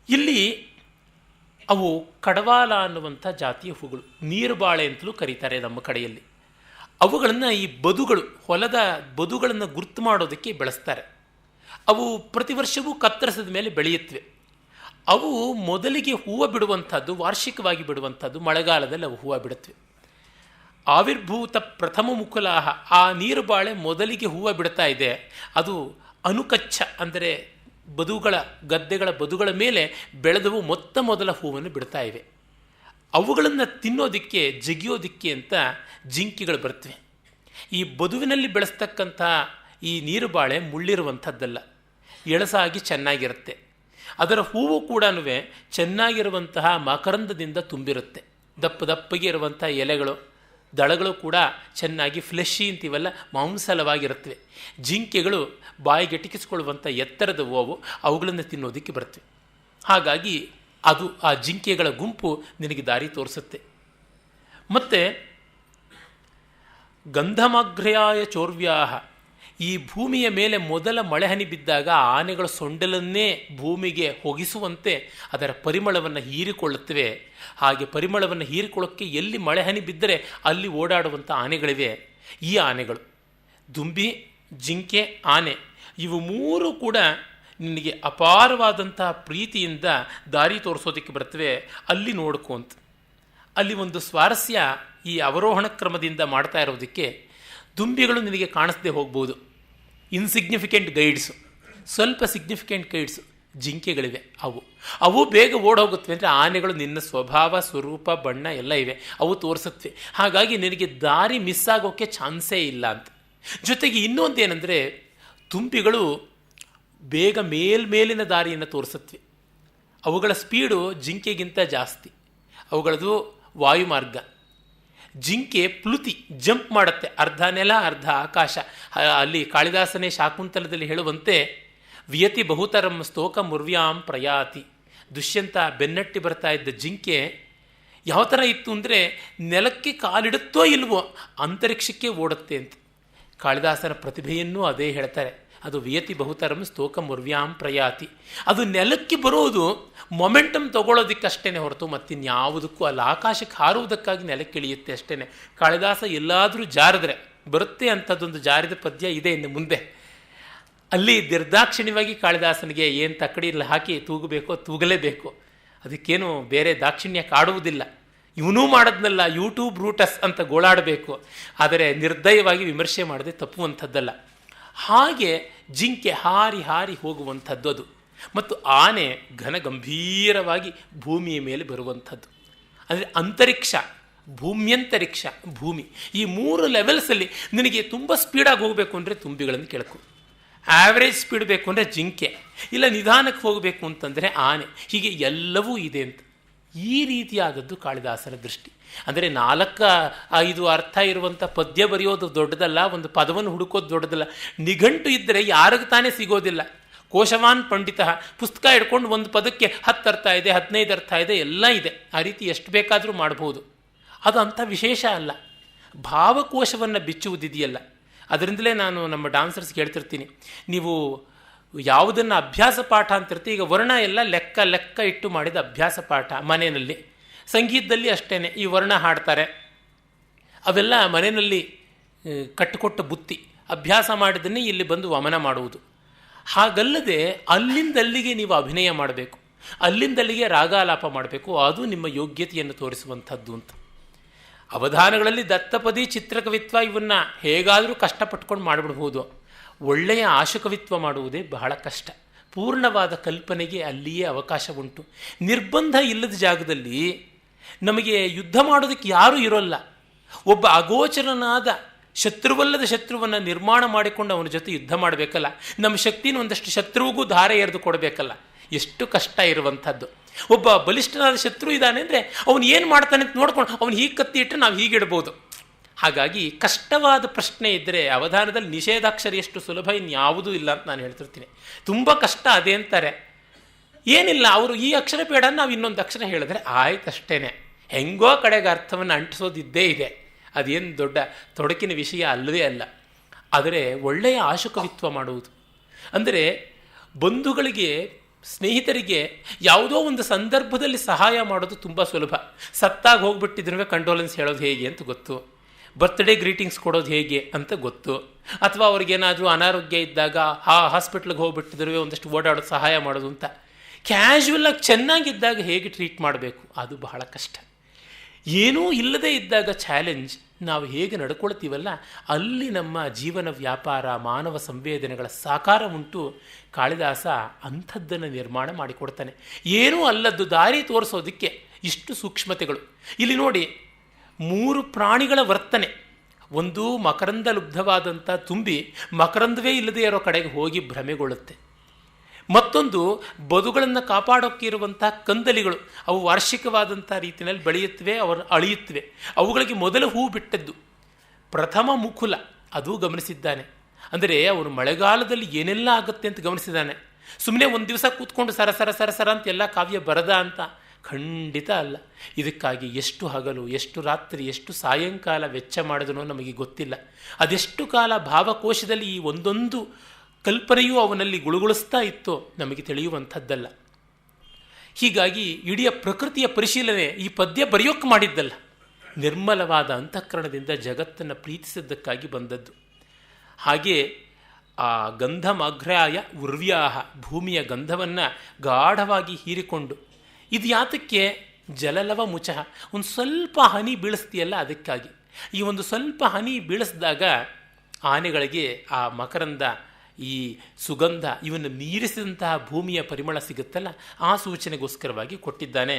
ಇಲ್ಲಿ ಅವು ಕಡವಾಲ ಅನ್ನುವಂಥ ಜಾತಿಯ ಹೂಗಳು, ನೀರುಬಾಳೆ ಅಂತಲೂ ಕರೀತಾರೆ ನಮ್ಮ ಕಡೆಯಲ್ಲಿ. ಅವುಗಳನ್ನು ಈ ಬದುಗಳು, ಹೊಲದ ಬದುಗಳನ್ನು ಗುರ್ತು ಮಾಡೋದಕ್ಕೆ ಬೆಳೆಸ್ತಾರೆ. ಅವು ಪ್ರತಿ ವರ್ಷವೂ ಕತ್ತರಿಸಿದ ಮೇಲೆ ಬೆಳೆಯುತ್ತವೆ. ಅವು ಮೊದಲಿಗೆ ಹೂವು ಬಿಡುವಂಥದ್ದು, ವಾರ್ಷಿಕವಾಗಿ ಬಿಡುವಂಥದ್ದು, ಮಳೆಗಾಲದಲ್ಲಿ ಅವು ಹೂವು ಬಿಡುತ್ತವೆ. ಆವಿರ್ಭೂತ ಪ್ರಥಮ ಮುಕುಲಾಹ, ಆ ನೀರು ಬಾಳೆ ಮೊದಲಿಗೆ ಹೂವು ಬಿಡ್ತಾ ಇದೆ. ಅದು ಅನುಕಚ್ಚ ಅಂದರೆ ಗದ್ದೆಗಳ ಬದುಗಳ ಮೇಲೆ ಬೆಳೆದವು ಮೊದಲ ಹೂವನ್ನು ಬಿಡ್ತಾ ಇವೆ. ಅವುಗಳನ್ನು ತಿನ್ನೋದಕ್ಕೆ, ಜಗಿಯೋದಕ್ಕೆ ಅಂತ ಜಿಂಕೆಗಳು ಬರ್ತವೆ. ಈ ಬದುವಿನಲ್ಲಿ ಬೆಳೆಸ್ತಕ್ಕಂಥ ಈ ನೀರು ಬಾಳೆ ಮುಳ್ಳಿರುವಂಥದ್ದಲ್ಲ, ಎಳಸಾಗಿ ಚೆನ್ನಾಗಿರುತ್ತೆ. ಅದರ ಹೂವು ಕೂಡ ಚೆನ್ನಾಗಿರುವಂತಹ ಮಕರಂದದಿಂದ ತುಂಬಿರುತ್ತೆ. ದಪ್ಪಗೆ ಇರುವಂಥ ಎಲೆಗಳು, ದಳಗಳು ಕೂಡ ಚೆನ್ನಾಗಿ ಫ್ಲೆಶಿ ಅಂತೀವಲ್ಲ, ಮಾಂಸಲವಾಗಿರುತ್ತವೆ. ಜಿಂಕೆಗಳು ಬಾಯಿಗೆಟಿಕಿಸ್ಕೊಳ್ಳುವಂಥ ಎತ್ತರದವು ಅವುಗಳನ್ನು ತಿನ್ನೋದಕ್ಕೆ ಬರ್ತವೆ. ಹಾಗಾಗಿ ಅದು ಆ ಜಿಂಕೆಗಳ ಗುಂಪು ನಿನಗೆ ದಾರಿ ತೋರಿಸುತ್ತೆ. ಮತ್ತು ಗಂಧಮಗ್ರ್ಯಾಯ ಚೋರ್ವ್ಯಾಹ, ಈ ಭೂಮಿಯ ಮೇಲೆ ಮೊದಲ ಮಳೆಹನಿ ಬಿದ್ದಾಗ ಆನೆಗಳ ಸೊಂಡಲನ್ನೇ ಭೂಮಿಗೆ ಹೊಗಿಸುವಂತೆ ಅದರ ಪರಿಮಳವನ್ನು ಹೀರಿಕೊಳ್ಳುತ್ತವೆ. ಹಾಗೆ ಪರಿಮಳವನ್ನು ಹೀರಿಕೊಳ್ಳೋಕ್ಕೆ ಎಲ್ಲಿ ಮಳೆಹನಿ ಬಿದ್ದರೆ ಅಲ್ಲಿ ಓಡಾಡುವಂಥ ಆನೆಗಳಿವೆ. ಈ ಆನೆಗಳು ದುಂಬಿ, ಜಿಂಕೆ, ಆನೆ ಇವು ಮೂರು ಕೂಡ ನಿನಗೆ ಅಪಾರವಾದಂತಹ ಪ್ರೀತಿಯಿಂದ ದಾರಿ ತೋರಿಸೋದಕ್ಕೆ ಬರ್ತವೆ. ಅಲ್ಲಿ ನೋಡ್ಕೊಂತ ಅಲ್ಲಿ ಒಂದು ಸ್ವಾರಸ್ಯ, ಈ ಅವರೋಹಣ ಕ್ರಮದಿಂದ ಮಾಡ್ತಾ ಇರೋದಕ್ಕೆ ದುಂಬಿಗಳು ನಿನಗೆ ಕಾಣಿಸದೆ ಹೋಗ್ಬೋದು, ಇನ್ಸಿಗ್ನಿಫಿಕೆಂಟ್ ಗೈಡ್ಸು. ಸ್ವಲ್ಪ ಸಿಗ್ನಿಫಿಕೆಂಟ್ ಗೈಡ್ಸು ಜಿಂಕೆಗಳಿವೆ. ಅವು ಬೇಗ ಓಡೋಗುತ್ತವೆ. ಅಂದರೆ ಆನೆಗಳು ನಿನ್ನ ಸ್ವಭಾವ, ಸ್ವರೂಪ, ಬಣ್ಣ ಎಲ್ಲ ಇವೆ, ಅವು ತೋರಿಸುತ್ತವೆ. ಹಾಗಾಗಿ ನಿನಗೆ ದಾರಿ ಮಿಸ್ ಆಗೋಕ್ಕೆ ಚಾನ್ಸೇ ಇಲ್ಲ ಅಂತ. ಜೊತೆಗೆ ಇನ್ನೊಂದೇನೆಂದರೆ, ದುಂಬಿಗಳು ಬೇಗ ಮೇಲ್ಮೇಲಿನ ದಾರಿಯನ್ನು ತೋರಿಸುತ್ತವೆ. ಅವುಗಳ ಸ್ಪೀಡು ಜಿಂಕೆಗಿಂತ ಜಾಸ್ತಿ. ಅವುಗಳದು ವಾಯುಮಾರ್ಗ. ಜಿಂಕೆ ಪ್ಲುತಿ, ಜಂಪ್ ಮಾಡುತ್ತೆ, ಅರ್ಧ ನೆಲ ಅರ್ಧ ಆಕಾಶ. ಅಲ್ಲಿ ಕಾಳಿದಾಸನೇ ಶಾಕುಂತಲದಲ್ಲಿ ಹೇಳುವಂತೆ, ವಿಯತಿ ಬಹುತರಂ ಸ್ತೋಕ ಮುರ್ವ್ಯಾಂ ಪ್ರಯಾತಿ. ದುಷ್ಯಂತ ಬೆನ್ನಟ್ಟಿ ಬರ್ತಾ ಇದ್ದ ಜಿಂಕೆ ಯಾವ ಥರ ಇತ್ತು ಅಂದರೆ, ನೆಲಕ್ಕೆ ಕಾಲಿಡುತ್ತೋ ಇಲ್ವೋ ಅಂತರಿಕ್ಷಕ್ಕೆ ಓಡುತ್ತೆ ಅಂತ. ಕಾಳಿದಾಸನ ಪ್ರತಿಭೆಯನ್ನೂ ಅದೇ ಹೇಳ್ತಾರೆ. ಅದು ವಿಯತಿ ಬಹುತರಂ ಸ್ತೋಕ ಮುರ್ವ್ಯಾಂ ಪ್ರಯಾತಿ. ಅದು ನೆಲಕ್ಕೆ ಬರೋದು ಮೊಮೆಂಟಮ್ ತಗೊಳ್ಳೋದಕ್ಕಷ್ಟೇ ಹೊರತು ಮತ್ತಿನ್ಯಾವುದಕ್ಕೂ ಅಲ್ಲ. ಆಕಾಶಕ್ಕೆ ಹಾರುವುದಕ್ಕಾಗಿ ನೆಲಕ್ಕೆ ಇಳಿಯುತ್ತೆ ಅಷ್ಟೇ. ಕಾಳಿದಾಸ ಎಲ್ಲಾದರೂ ಜಾರಿದ್ರೆ ಬರುತ್ತೆ ಅಂಥದ್ದೊಂದು ಜಾರಿದ ಪದ್ಯ ಇದೆ ಇನ್ನು ಮುಂದೆ. ಅಲ್ಲಿ ನಿರ್ದಾಕ್ಷಿಣ್ಯವಾಗಿ ಕಾಳಿದಾಸನಿಗೆ ಏನು ತಕ್ಕಡಿಯಲ್ಲಿ ಹಾಕಿ ತೂಗಬೇಕೋ ತೂಗಲೇಬೇಕು. ಅದಕ್ಕೇನು ಬೇರೆ ದಾಕ್ಷಿಣ್ಯ ಕಾಡುವುದಿಲ್ಲ. ಇವನೂ ಮಾಡೋದ್ನಲ್ಲ, ಯೂಟ್ಯೂಬ್ ರೂಟಸ್ ಅಂತ ಗೋಳಾಡಬೇಕು. ಆದರೆ ನಿರ್ದಯವಾಗಿ ವಿಮರ್ಶೆ ಮಾಡದೆ ತಪ್ಪುವಂಥದ್ದಲ್ಲ. ಹಾಗೆ ಜಿಂಕೆ ಹಾರಿ ಹಾರಿ ಹೋಗುವಂಥದ್ದು ಅದು. ಮತ್ತು ಆನೆ ಘನ ಗಂಭೀರವಾಗಿ ಭೂಮಿಯ ಮೇಲೆ ಬರುವಂಥದ್ದು. ಅಂದರೆ ಅಂತರಿಕ್ಷ, ಭೂಮ್ಯಂತರಿಕ್ಷ, ಭೂಮಿ, ಈ ಮೂರು ಲೆವೆಲ್ಸಲ್ಲಿ ನಿನಗೆ ತುಂಬ ಸ್ಪೀಡಾಗಿ ಹೋಗಬೇಕು ಅಂದರೆ ತುಂಬಿಗಳನ್ನು ಕೇಳ್ಕೊ. ಆ್ಯಾವ್ರೇಜ್ ಸ್ಪೀಡ್ ಬೇಕು ಅಂದರೆ ಜಿಂಕೆ, ಇಲ್ಲ ನಿಧಾನಕ್ಕೆ ಹೋಗಬೇಕು ಅಂತಂದರೆ ಆನೆ. ಹೀಗೆ ಎಲ್ಲವೂ ಇದೆ ಅಂತ. ಈ ರೀತಿಯಾದದ್ದು ಕಾಳಿದಾಸನ ದೃಷ್ಟಿ. ಅಂದರೆ 4-5 ಅರ್ಥ ಇರುವಂಥ ಪದ್ಯ ಬರೆಯೋದು ದೊಡ್ಡದಲ್ಲ, ಒಂದು ಪದವನ್ನು ಹುಡುಕೋದು ದೊಡ್ಡದಲ್ಲ. ನಿಘಂಟು ಇದ್ದರೆ ಯಾರಿಗೆ ತಾನೇ ಸಿಗೋದಿಲ್ಲ. ಕೋಶವಾನ್ ಪಂಡಿತ ಪುಸ್ತಕ ಹಿಡ್ಕೊಂಡು ಒಂದು ಪದಕ್ಕೆ 10 ಅರ್ಥ ಇದೆ, 15 ಅರ್ಥ ಇದೆ, ಎಲ್ಲ ಇದೆ. ಆ ರೀತಿ ಎಷ್ಟು ಬೇಕಾದರೂ ಮಾಡ್ಬೋದು. ಅದು ಅಂಥ ವಿಶೇಷ ಅಲ್ಲ. ಭಾವಕೋಶವನ್ನು ಬಿಚ್ಚುವುದಿದೆಯಲ್ಲ. ಅದರಿಂದಲೇ ನಾನು ನಮ್ಮ ಡಾನ್ಸರ್ಸ್ಗೆ ಹೇಳ್ತಿರ್ತೀನಿ, ನೀವು ಯಾವುದನ್ನು ಅಭ್ಯಾಸ ಪಾಠ ಅಂತಿರ್ತೀವಿ. ಈಗ ವರ್ಣ ಎಲ್ಲ ಲೆಕ್ಕ ಇಟ್ಟು ಮಾಡಿದ ಅಭ್ಯಾಸ ಪಾಠ ಮನೆಯಲ್ಲಿ. ಸಂಗೀತದಲ್ಲಿ ಅಷ್ಟೇ, ಈ ವರ್ಣ ಹಾಡ್ತಾರೆ, ಅವೆಲ್ಲ ಮನೆಯಲ್ಲಿ ಕಟ್ಟಿಕೊಟ್ಟ ಬುತ್ತಿ. ಅಭ್ಯಾಸ ಮಾಡಿದ್ದನ್ನೇ ಇಲ್ಲಿ ಬಂದು ವಮನ ಮಾಡುವುದು. ಹಾಗಲ್ಲದೆ ಅಲ್ಲಿಂದಲ್ಲಿಗೆ ನೀವು ಅಭಿನಯ ಮಾಡಬೇಕು, ಅಲ್ಲಿಂದಲ್ಲಿಗೆ ರಾಗಾಲಾಪ ಮಾಡಬೇಕು. ಅದು ನಿಮ್ಮ ಯೋಗ್ಯತೆಯನ್ನು ತೋರಿಸುವಂಥದ್ದು ಅಂತ. ಅವಧಾನಗಳಲ್ಲಿ ದತ್ತಪದಿ, ಚಿತ್ರಕವಿತ್ವ ಇವನ್ನ ಹೇಗಾದರೂ ಕಷ್ಟಪಟ್ಕೊಂಡು ಮಾಡಿಬಿಡ್ಬೋದು. ಒಳ್ಳೆಯ ಆಶುಕವಿತ್ವ ಮಾಡುವುದೇ ಬಹಳ ಕಷ್ಟ. ಪೂರ್ಣವಾದ ಕಲ್ಪನೆಗೆ ಅಲ್ಲಿಯೇ ಅವಕಾಶ ಉಂಟು. ನಿರ್ಬಂಧ ಇಲ್ಲದ ಜಾಗದಲ್ಲಿ ನಮಗೆ ಯುದ್ಧ ಮಾಡೋದಕ್ಕೆ ಯಾರೂ ಇರೋಲ್ಲ. ಒಬ್ಬ ಅಗೋಚರನಾದ ಶತ್ರುವಲ್ಲದ ಶತ್ರುವನ್ನು ನಿರ್ಮಾಣ ಮಾಡಿಕೊಂಡು ಅವನ ಜೊತೆ ಯುದ್ಧ ಮಾಡಬೇಕಲ್ಲ. ನಮ್ಮ ಶಕ್ತಿನ ಒಂದಷ್ಟು ಶತ್ರುವಿಗೂ ಧಾರೆ ಎರೆದು ಕೊಡಬೇಕಲ್ಲ. ಎಷ್ಟು ಕಷ್ಟ ಇರುವಂಥದ್ದು. ಒಬ್ಬ ಬಲಿಷ್ಠನಾದ ಶತ್ರು ಇದ್ದಾನೆ ಅಂದರೆ ಅವನು ಏನು ಮಾಡ್ತಾನೆ ಅಂತ ನೋಡ್ಕೊಂಡು ಅವನು ಹೀಗೆ ಕತ್ತಿ ಇಟ್ಟರೆ ನಾವು ಹೀಗಿಡ್ಬೋದು. ಹಾಗಾಗಿ ಕಷ್ಟವಾದ ಪ್ರಶ್ನೆ ಇದ್ದರೆ ಅವಧಾನದಲ್ಲಿ ನಿಷೇಧಾಕ್ಷರಿಯಷ್ಟು ಸುಲಭ ಇನ್ಯಾವುದೂ ಇಲ್ಲ ಅಂತ ನಾನು ಹೇಳ್ತಿರ್ತೀನಿ. ತುಂಬ ಕಷ್ಟ ಅದೇ ಅಂತಾರೆ. ಏನಿಲ್ಲ, ಅವರು ಈ ಅಕ್ಷರ ಬೇಡ, ನಾವು ಇನ್ನೊಂದು ಅಕ್ಷರ ಹೇಳಿದ್ರೆ ಆಯ್ತಷ್ಟೇ. ಹೆಂಗೋ ಕಡೆಗೆ ಅರ್ಥವನ್ನು ಅಂಟಿಸೋದಿದ್ದೇ ಇದೆ. ಅದೇನು ದೊಡ್ಡ ತೊಡಕಿನ ವಿಷಯ ಅಲ್ಲವೇ ಅಲ್ಲ. ಆದರೆ ಒಳ್ಳೆಯ ಆಶುಕವಿತ್ವ ಮಾಡುವುದು ಅಂದರೆ ಬಂಧುಗಳಿಗೆ, ಸ್ನೇಹಿತರಿಗೆ ಯಾವುದೋ ಒಂದು ಸಂದರ್ಭದಲ್ಲಿ ಸಹಾಯ ಮಾಡೋದು ತುಂಬ ಸುಲಭ. ಸತ್ತಾಗಿ ಹೋಗ್ಬಿಟ್ಟಿದ್ರೆ ಕಂಡೋಲೆನ್ಸ್ ಹೇಳೋದು ಹೇಗೆ ಅಂತ ಗೊತ್ತು. ಬರ್ತ್ಡೇ ಗ್ರೀಟಿಂಗ್ಸ್ ಕೊಡೋದು ಹೇಗೆ ಅಂತ ಗೊತ್ತು, ಅಥವಾ ಅವ್ರಿಗೇನಾದರೂ ಅನಾರೋಗ್ಯ ಇದ್ದಾಗ ಹಾಸ್ಪಿಟ್ಲಿಗೆ ಹೋಗ್ಬಿಟ್ಟಿದ್ರೆ ಒಂದಷ್ಟು ಓಡಾಡೋದು ಸಹಾಯ ಮಾಡೋದು ಅಂತ. ಕ್ಯಾಶುವಲಾಗಿ ಚೆನ್ನಾಗಿದ್ದಾಗ ಹೇಗೆ ಟ್ರೀಟ್ ಮಾಡಬೇಕು ಅದು ಬಹಳ ಕಷ್ಟ. ಏನೂ ಇಲ್ಲದೇ ಇದ್ದಾಗ ಚಾಲೆಂಜ್. ನಾವು ಹೇಗೆ ನಡ್ಕೊಳ್ತೀವಲ್ಲ ಅಲ್ಲಿ ನಮ್ಮ ಜೀವನ ವ್ಯಾಪಾರ ಮಾನವ ಸಂವೇದನೆಗಳ ಸಾಕಾರ ಉಂಟು. ಕಾಳಿದಾಸ ಅಂಥದ್ದನ್ನು ನಿರ್ಮಾಣ ಮಾಡಿಕೊಡ್ತಾನೆ. ಏನೂ ಅಲ್ಲದ್ದು ದಾರಿ ತೋರಿಸೋದಕ್ಕೆ ಇಷ್ಟು ಸೂಕ್ಷ್ಮತೆಗಳು. ಇಲ್ಲಿ ನೋಡಿ, 3 ಪ್ರಾಣಿಗಳ ವರ್ತನೆ. ಒಂದು ಮಕರಂದ ಲುಬ್ಧವಾದಂಥ ತುಂಬಿ ಮಕರಂದವೇ ಇಲ್ಲದೇ ಇರೋ ಕಡೆಗೆ ಹೋಗಿ ಭ್ರಮೆಗೊಳ್ಳುತ್ತೆ. ಮತ್ತೊಂದು ಬದುಗಳನ್ನು ಕಾಪಾಡೋಕ್ಕೆ ಇರುವಂಥ ಕಂದಲಿಗಳು. ಅವು ವಾರ್ಷಿಕವಾದಂಥ ರೀತಿಯಲ್ಲಿ ಬೆಳೆಯುತ್ತವೆ, ಅವರು ಅಳಿಯುತ್ತವೆ. ಅವುಗಳಿಗೆ ಮೊದಲು ಹೂ ಬಿಟ್ಟದ್ದು ಪ್ರಥಮ ಮುಕುಲ, ಅದು ಗಮನಿಸಿದ್ದಾನೆ. ಅಂದರೆ ಅವನು ಮಳೆಗಾಲದಲ್ಲಿ ಏನೆಲ್ಲ ಆಗುತ್ತೆ ಅಂತ ಗಮನಿಸಿದ್ದಾನೆ. ಸುಮ್ಮನೆ ಒಂದು ದಿವಸ ಕೂತ್ಕೊಂಡು ಸರ ಸರ ಸರ ಸರ ಅಂತ ಎಲ್ಲ ಕಾವ್ಯ ಬರದ ಅಂತ ಖಂಡಿತ ಅಲ್ಲ. ಇದಕ್ಕಾಗಿ ಎಷ್ಟು ಹಗಲು, ಎಷ್ಟು ರಾತ್ರಿ, ಎಷ್ಟು ಸಾಯಂಕಾಲ ವೆಚ್ಚ ಮಾಡಿದನೋ ನಮಗೆ ಗೊತ್ತಿಲ್ಲ. ಅದೆಷ್ಟು ಕಾಲ ಭಾವಕೋಶದಲ್ಲಿ ಈ ಒಂದೊಂದು ಕಲ್ಪನೆಯೂ ಅವನಲ್ಲಿ ಗುಳುಗುಳಿಸ್ತಾ ಇತ್ತೋ ನಮಗೆ ತಿಳಿಯುವಂಥದ್ದಲ್ಲ. ಹೀಗಾಗಿ ಇಡೀ ಪ್ರಕೃತಿಯ ಪರಿಶೀಲನೆ ಈ ಪದ್ಯ ಬರೆಯೋಕ್ಕೆ ಮಾಡಿದ್ದಲ್ಲ, ನಿರ್ಮಲವಾದ ಅಂತಃಕರಣದಿಂದ ಜಗತ್ತನ್ನು ಪ್ರೀತಿಸಿದ್ದಕ್ಕಾಗಿ ಬಂದದ್ದು. ಹಾಗೆ ಆ ಗಂಧಮಾಘ್ರಾಯ ಉರ್ವ್ಯಾಹ, ಭೂಮಿಯ ಗಂಧವನ್ನು ಗಾಢವಾಗಿ ಹೀರಿಕೊಂಡು, ಇದು ಯಾತಕ್ಕೆ ಜಲಲವ ಮುಚಃ, ಒಂದು ಸ್ವಲ್ಪ ಹನಿ ಬೀಳಿಸ್ತೀಯಲ್ಲ ಅದಕ್ಕಾಗಿ. ಈ ಒಂದು ಸ್ವಲ್ಪ ಹನಿ ಬೀಳಿಸಿದಾಗ ಆನೆಗಳಿಗೆ ಆ ಮಕರಂದ, ಈ ಸುಗಂಧ ಇವನ್ನು ಮೀರಿಸಿದಂತಹ ಭೂಮಿಯ ಪರಿಮಳ ಸಿಗುತ್ತಲ್ಲ, ಆ ಸೂಚನೆಗೋಸ್ಕರವಾಗಿ ಕೊಟ್ಟಿದ್ದಾನೆ.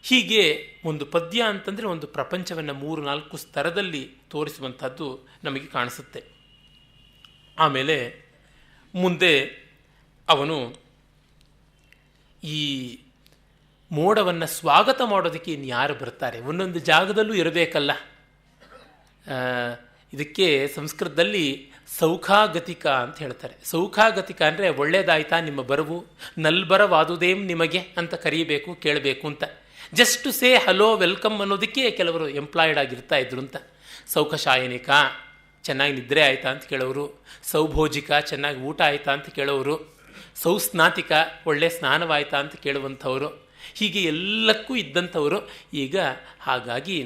ಹೀಗೆ ಒಂದು ಪದ್ಯ ಅಂತಂದರೆ ಒಂದು ಪ್ರಪಂಚವನ್ನು 3-4 ಸ್ತರದಲ್ಲಿ ತೋರಿಸುವಂಥದ್ದು ನಮಗೆ ಕಾಣಿಸುತ್ತೆ. ಆಮೇಲೆ ಮುಂದೆ ಅವನು ಈ ಮೋಡವನ್ನು ಸ್ವಾಗತ ಮಾಡೋದಕ್ಕೆ ಇನ್ಯಾರು ಬರ್ತಾರೆ, ಒಂದೊಂದು ಜಾಗದಲ್ಲೂ ಇರಬೇಕಲ್ಲ. ಇದಕ್ಕೆ ಸಂಸ್ಕೃತದಲ್ಲಿ ಸೌಖಾಗತಿಕ ಅಂತ ಹೇಳ್ತಾರೆ. ಸೌಖಾಗತಿಕ ಅಂದರೆ ಒಳ್ಳೇದಾಯ್ತಾ ನಿಮ್ಮ ಬರವು, ನಲ್ಬರವಾದುದೇಂ ನಿಮಗೆ ಅಂತ ಕರೀಬೇಕು, ಕೇಳಬೇಕು ಅಂತ. Just to say hello welcome ಅನ್ನೋದಕ್ಕೆ ಕೆಲವರು ಎಂಪ್ಲಾಯ್ಡ್ ಆಗಿರ್ತಾ ಇದ್ರು ಅಂತ. ಸೌಖಶಾಯನಿಕ, ಚೆನ್ನಾಗಿ ನಿದ್ರೆ ಆಯಿತಾ ಅಂತ ಕೇಳೋರು. ಸೌಭೋಜಿಕ, ಚೆನ್ನಾಗಿ ಊಟ ಆಯಿತಾ ಅಂತ ಕೇಳೋರು. ಸೌಸ್ನಾತಿಕ, ಒಳ್ಳೆ ಸ್ನಾನವಾಯಿತಾ ಅಂತ ಕೇಳುವಂಥವರು. ಹೀಗೆ ಎಲ್ಲಕ್ಕೂ ಇದ್ದಂಥವರು ಈಗ ಹಾಗಾಗಿ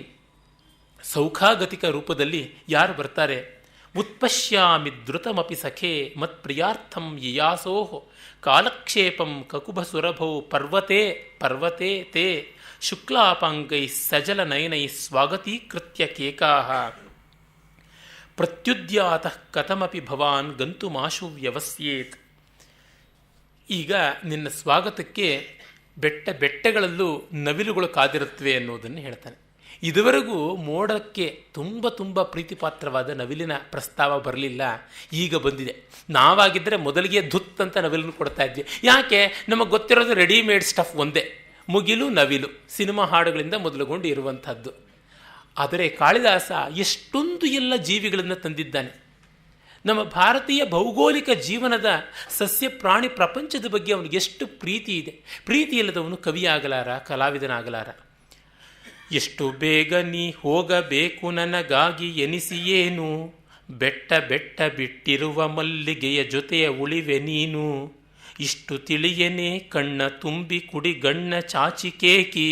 ಸೌಖಾಗತಿಕ ರೂಪದಲ್ಲಿ ಯಾರು ಬರ್ತಾರೆ? ಉತ್ಪಶ್ಯಾಮಿ ಧೃತಮಪಿ ಸಖೇ ಮತ್ಪ್ರಿಯಾರ್ಥಂ ಯಯಾಸೋಹೋ ಕಾಲಕ್ಷೇಪಂ ಕಕುಭಸುರಭೌ ಪರ್ವತೆ ಪರ್ವತೆ ತೇ ಶುಕ್ಲಾಪಾಂಗೈ ಸಜಲ ನಯನೈ ಸ್ವಾಗತೀಕೃತ್ಯ ಕೇಕಾಹ ಪ್ರತ್ಯುದ್ಯಾತಃ ಕಥಮಪಿ ಭವಾನ್ ಗಂತುಮಾಶು ವ್ಯವಸ್ಯೇತ್. ಈಗ ನಿನ್ನ ಸ್ವಾಗತಕ್ಕೆ ಬೆಟ್ಟಗಳಲ್ಲೂ ನವಿಲುಗಳು ಕಾದಿರುತ್ತವೆ ಅನ್ನೋದನ್ನು ಹೇಳ್ತಾನೆ. ಇದುವರೆಗೂ ಮೋಡಕ್ಕೆ ತುಂಬ ತುಂಬ ಪ್ರೀತಿಪಾತ್ರವಾದ ನವಿಲಿನ ಪ್ರಸ್ತಾವ ಬರಲಿಲ್ಲ, ಈಗ ಬಂದಿದೆ. ನಾವಾಗಿದ್ದರೆ ಮೊದಲಿಗೆ ಧುತ್ ಅಂತ ನವಿಲನ್ನು ಕೊಡ್ತಾ ಇದ್ವಿ. ಯಾಕೆ? ನಮಗೆ ಗೊತ್ತಿರೋದು ರೆಡಿಮೇಡ್ ಸ್ಟಫ್ ಒಂದೇ, ಮುಗಿಲು ನವಿಲು, ಸಿನಿಮಾ ಹಾಡುಗಳಿಂದ ಮೊದಲುಗೊಂಡು ಇರುವಂಥದ್ದು. ಆದರೆ ಕಾಳಿದಾಸ ಎಷ್ಟೊಂದು ಎಲ್ಲ ಜೀವಿಗಳನ್ನು ತಂದಿದ್ದಾನೆ. ನಮ್ಮ ಭಾರತೀಯ ಭೌಗೋಳಿಕ ಜೀವನದ ಸಸ್ಯ ಪ್ರಾಣಿ ಪ್ರಪಂಚದ ಬಗ್ಗೆ ಅವನಿಗೆ ಎಷ್ಟು ಪ್ರೀತಿ ಇದೆ. ಪ್ರೀತಿ ಇಲ್ಲದವನು ಕವಿಯಾಗಲಾರ, ಕಲಾವಿದನಾಗಲಾರ. ಎಷ್ಟು ಬೇಗ ನೀ ಹೋಗಬೇಕು ನನಗಾಗಿ ಎನಿಸಿಯೇನು, ಬೆಟ್ಟ ಬೆಟ್ಟ ಬಿಟ್ಟಿರುವ ಮಲ್ಲಿಗೆಯ ಜೊತೆಯ ಉಳಿವೆ ನೀನು, ಇಷ್ಟು ತಿಳಿಯನೆ ಕಣ್ಣ ತುಂಬಿ ಕುಡಿ ಗಣ್ಣ ಚಾಚಿ ಕೇಕಿ,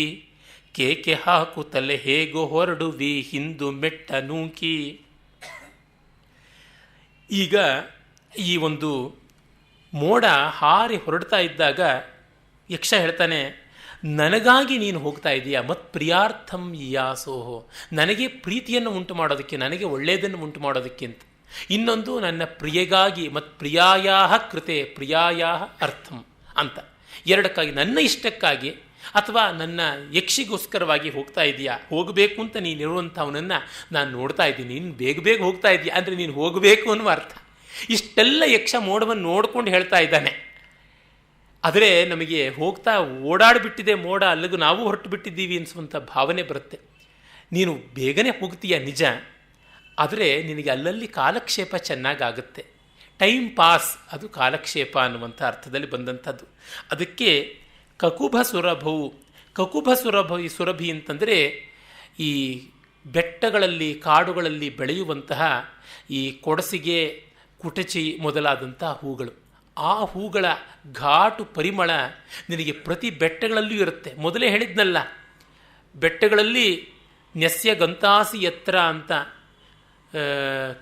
ಕೇಕೆ ಹಾಕು ತಲೆ ಹೇಗೋ ಹೊರಡುವಿ ಹಿಂದು ಮೆಟ್ಟ ನೂಕಿ. ಈಗ ಈ ಒಂದು ಮೋಡ ಹಾರಿ ಹೊರಡ್ತಾ ಇದ್ದಾಗ ಯಕ್ಷ ಹೇಳ್ತಾನೆ, ನನಗಾಗಿ ನೀನು ಹೋಗ್ತಾ ಇದೆಯಾ, ಮತ್ ಪ್ರಿಯಾರ್ಥಂ ಯಾಸೋಹೋ, ನನಗೆ ಪ್ರೀತಿಯನ್ನು ಉಂಟು ಮಾಡೋದಕ್ಕೆ, ನನಗೆ ಒಳ್ಳೆಯದನ್ನು ಉಂಟು ಮಾಡೋದಕ್ಕೆ ಅಂತ. ಇನ್ನೊಂದು ನನ್ನ ಪ್ರಿಯಗಾಗಿ, ಮತ್ ಪ್ರಿಯಾಯಾ ಕೃತೆ ಪ್ರಿಯಾಯಾ ಅರ್ಥಂ ಅಂತ. ಎರಡಕ್ಕಾಗಿ, ನನ್ನ ಇಷ್ಟಕ್ಕಾಗಿ ಅಥವಾ ನನ್ನ ಯಕ್ಷಿಗೋಸ್ಕರವಾಗಿ ಹೋಗ್ತಾ ಇದೆಯಾ, ಹೋಗಬೇಕು ಅಂತ ನೀನಿರುವಂಥವನನ್ನು ನಾನು ನೋಡ್ತಾ ಇದ್ದೀನಿ, ನೀನು ಬೇಗ ಬೇಗ ಹೋಗ್ತಾ ಇದೆಯಾ ಅಂದರೆ ನೀನು ಹೋಗಬೇಕು ಅನ್ನುವ ಅರ್ಥ. ಇಷ್ಟೆಲ್ಲ ಯಕ್ಷ ಮೋಡವನ್ನು ನೋಡ್ಕೊಂಡು ಹೇಳ್ತಾ ಇದ್ದಾನೆ. ಆದರೆ ನಮಗೆ ಹೋಗ್ತಾ ಓಡಾಡಿಬಿಟ್ಟಿದೆ ಮೋಡ, ಅಲ್ಲಿಗೂ ನಾವು ಹೊರಟು ಬಿಟ್ಟಿದ್ದೀವಿ ಅನಿಸುವಂಥ ಭಾವನೆ ಬರುತ್ತೆ. ನೀನು ಬೇಗನೆ ಹೋಗ್ತೀಯ ನಿಜ, ಆದರೆ ನಿನಗೆ ಅಲ್ಲಲ್ಲಿ ಕಾಲಕ್ಷೇಪ ಚೆನ್ನಾಗಾಗುತ್ತೆ, ಟೈಮ್ ಪಾಸ್, ಅದು ಕಾಲಕ್ಷೇಪ ಅನ್ನುವಂಥ ಅರ್ಥದಲ್ಲಿ ಬಂದಂಥದ್ದು. ಅದಕ್ಕೆ ಕಕುಭ ಸುರಭವು, ಕಕುಭ ಸುರಭಿ ಅಂತಂದರೆ ಈ ಬೆಟ್ಟಗಳಲ್ಲಿ ಕಾಡುಗಳಲ್ಲಿ ಬೆಳೆಯುವಂತಹ ಈ ಕೊಡಸಿಗೆ, ಕುಟಚಿ ಮೊದಲಾದಂಥ ಹೂಗಳು. ಆ ಹೂಗಳ ಘಾಟು ಪರಿಮಳ ನಿನಗೆ ಪ್ರತಿ ಬೆಟ್ಟಗಳಲ್ಲೂ ಇರುತ್ತೆ. ಮೊದಲೇ ಹೇಳಿದ್ನಲ್ಲ, ಬೆಟ್ಟಗಳಲ್ಲಿ ನ್ಯಸ್ಯ ಗಂತಾಸಿ ಯತ್ರ ಅಂತ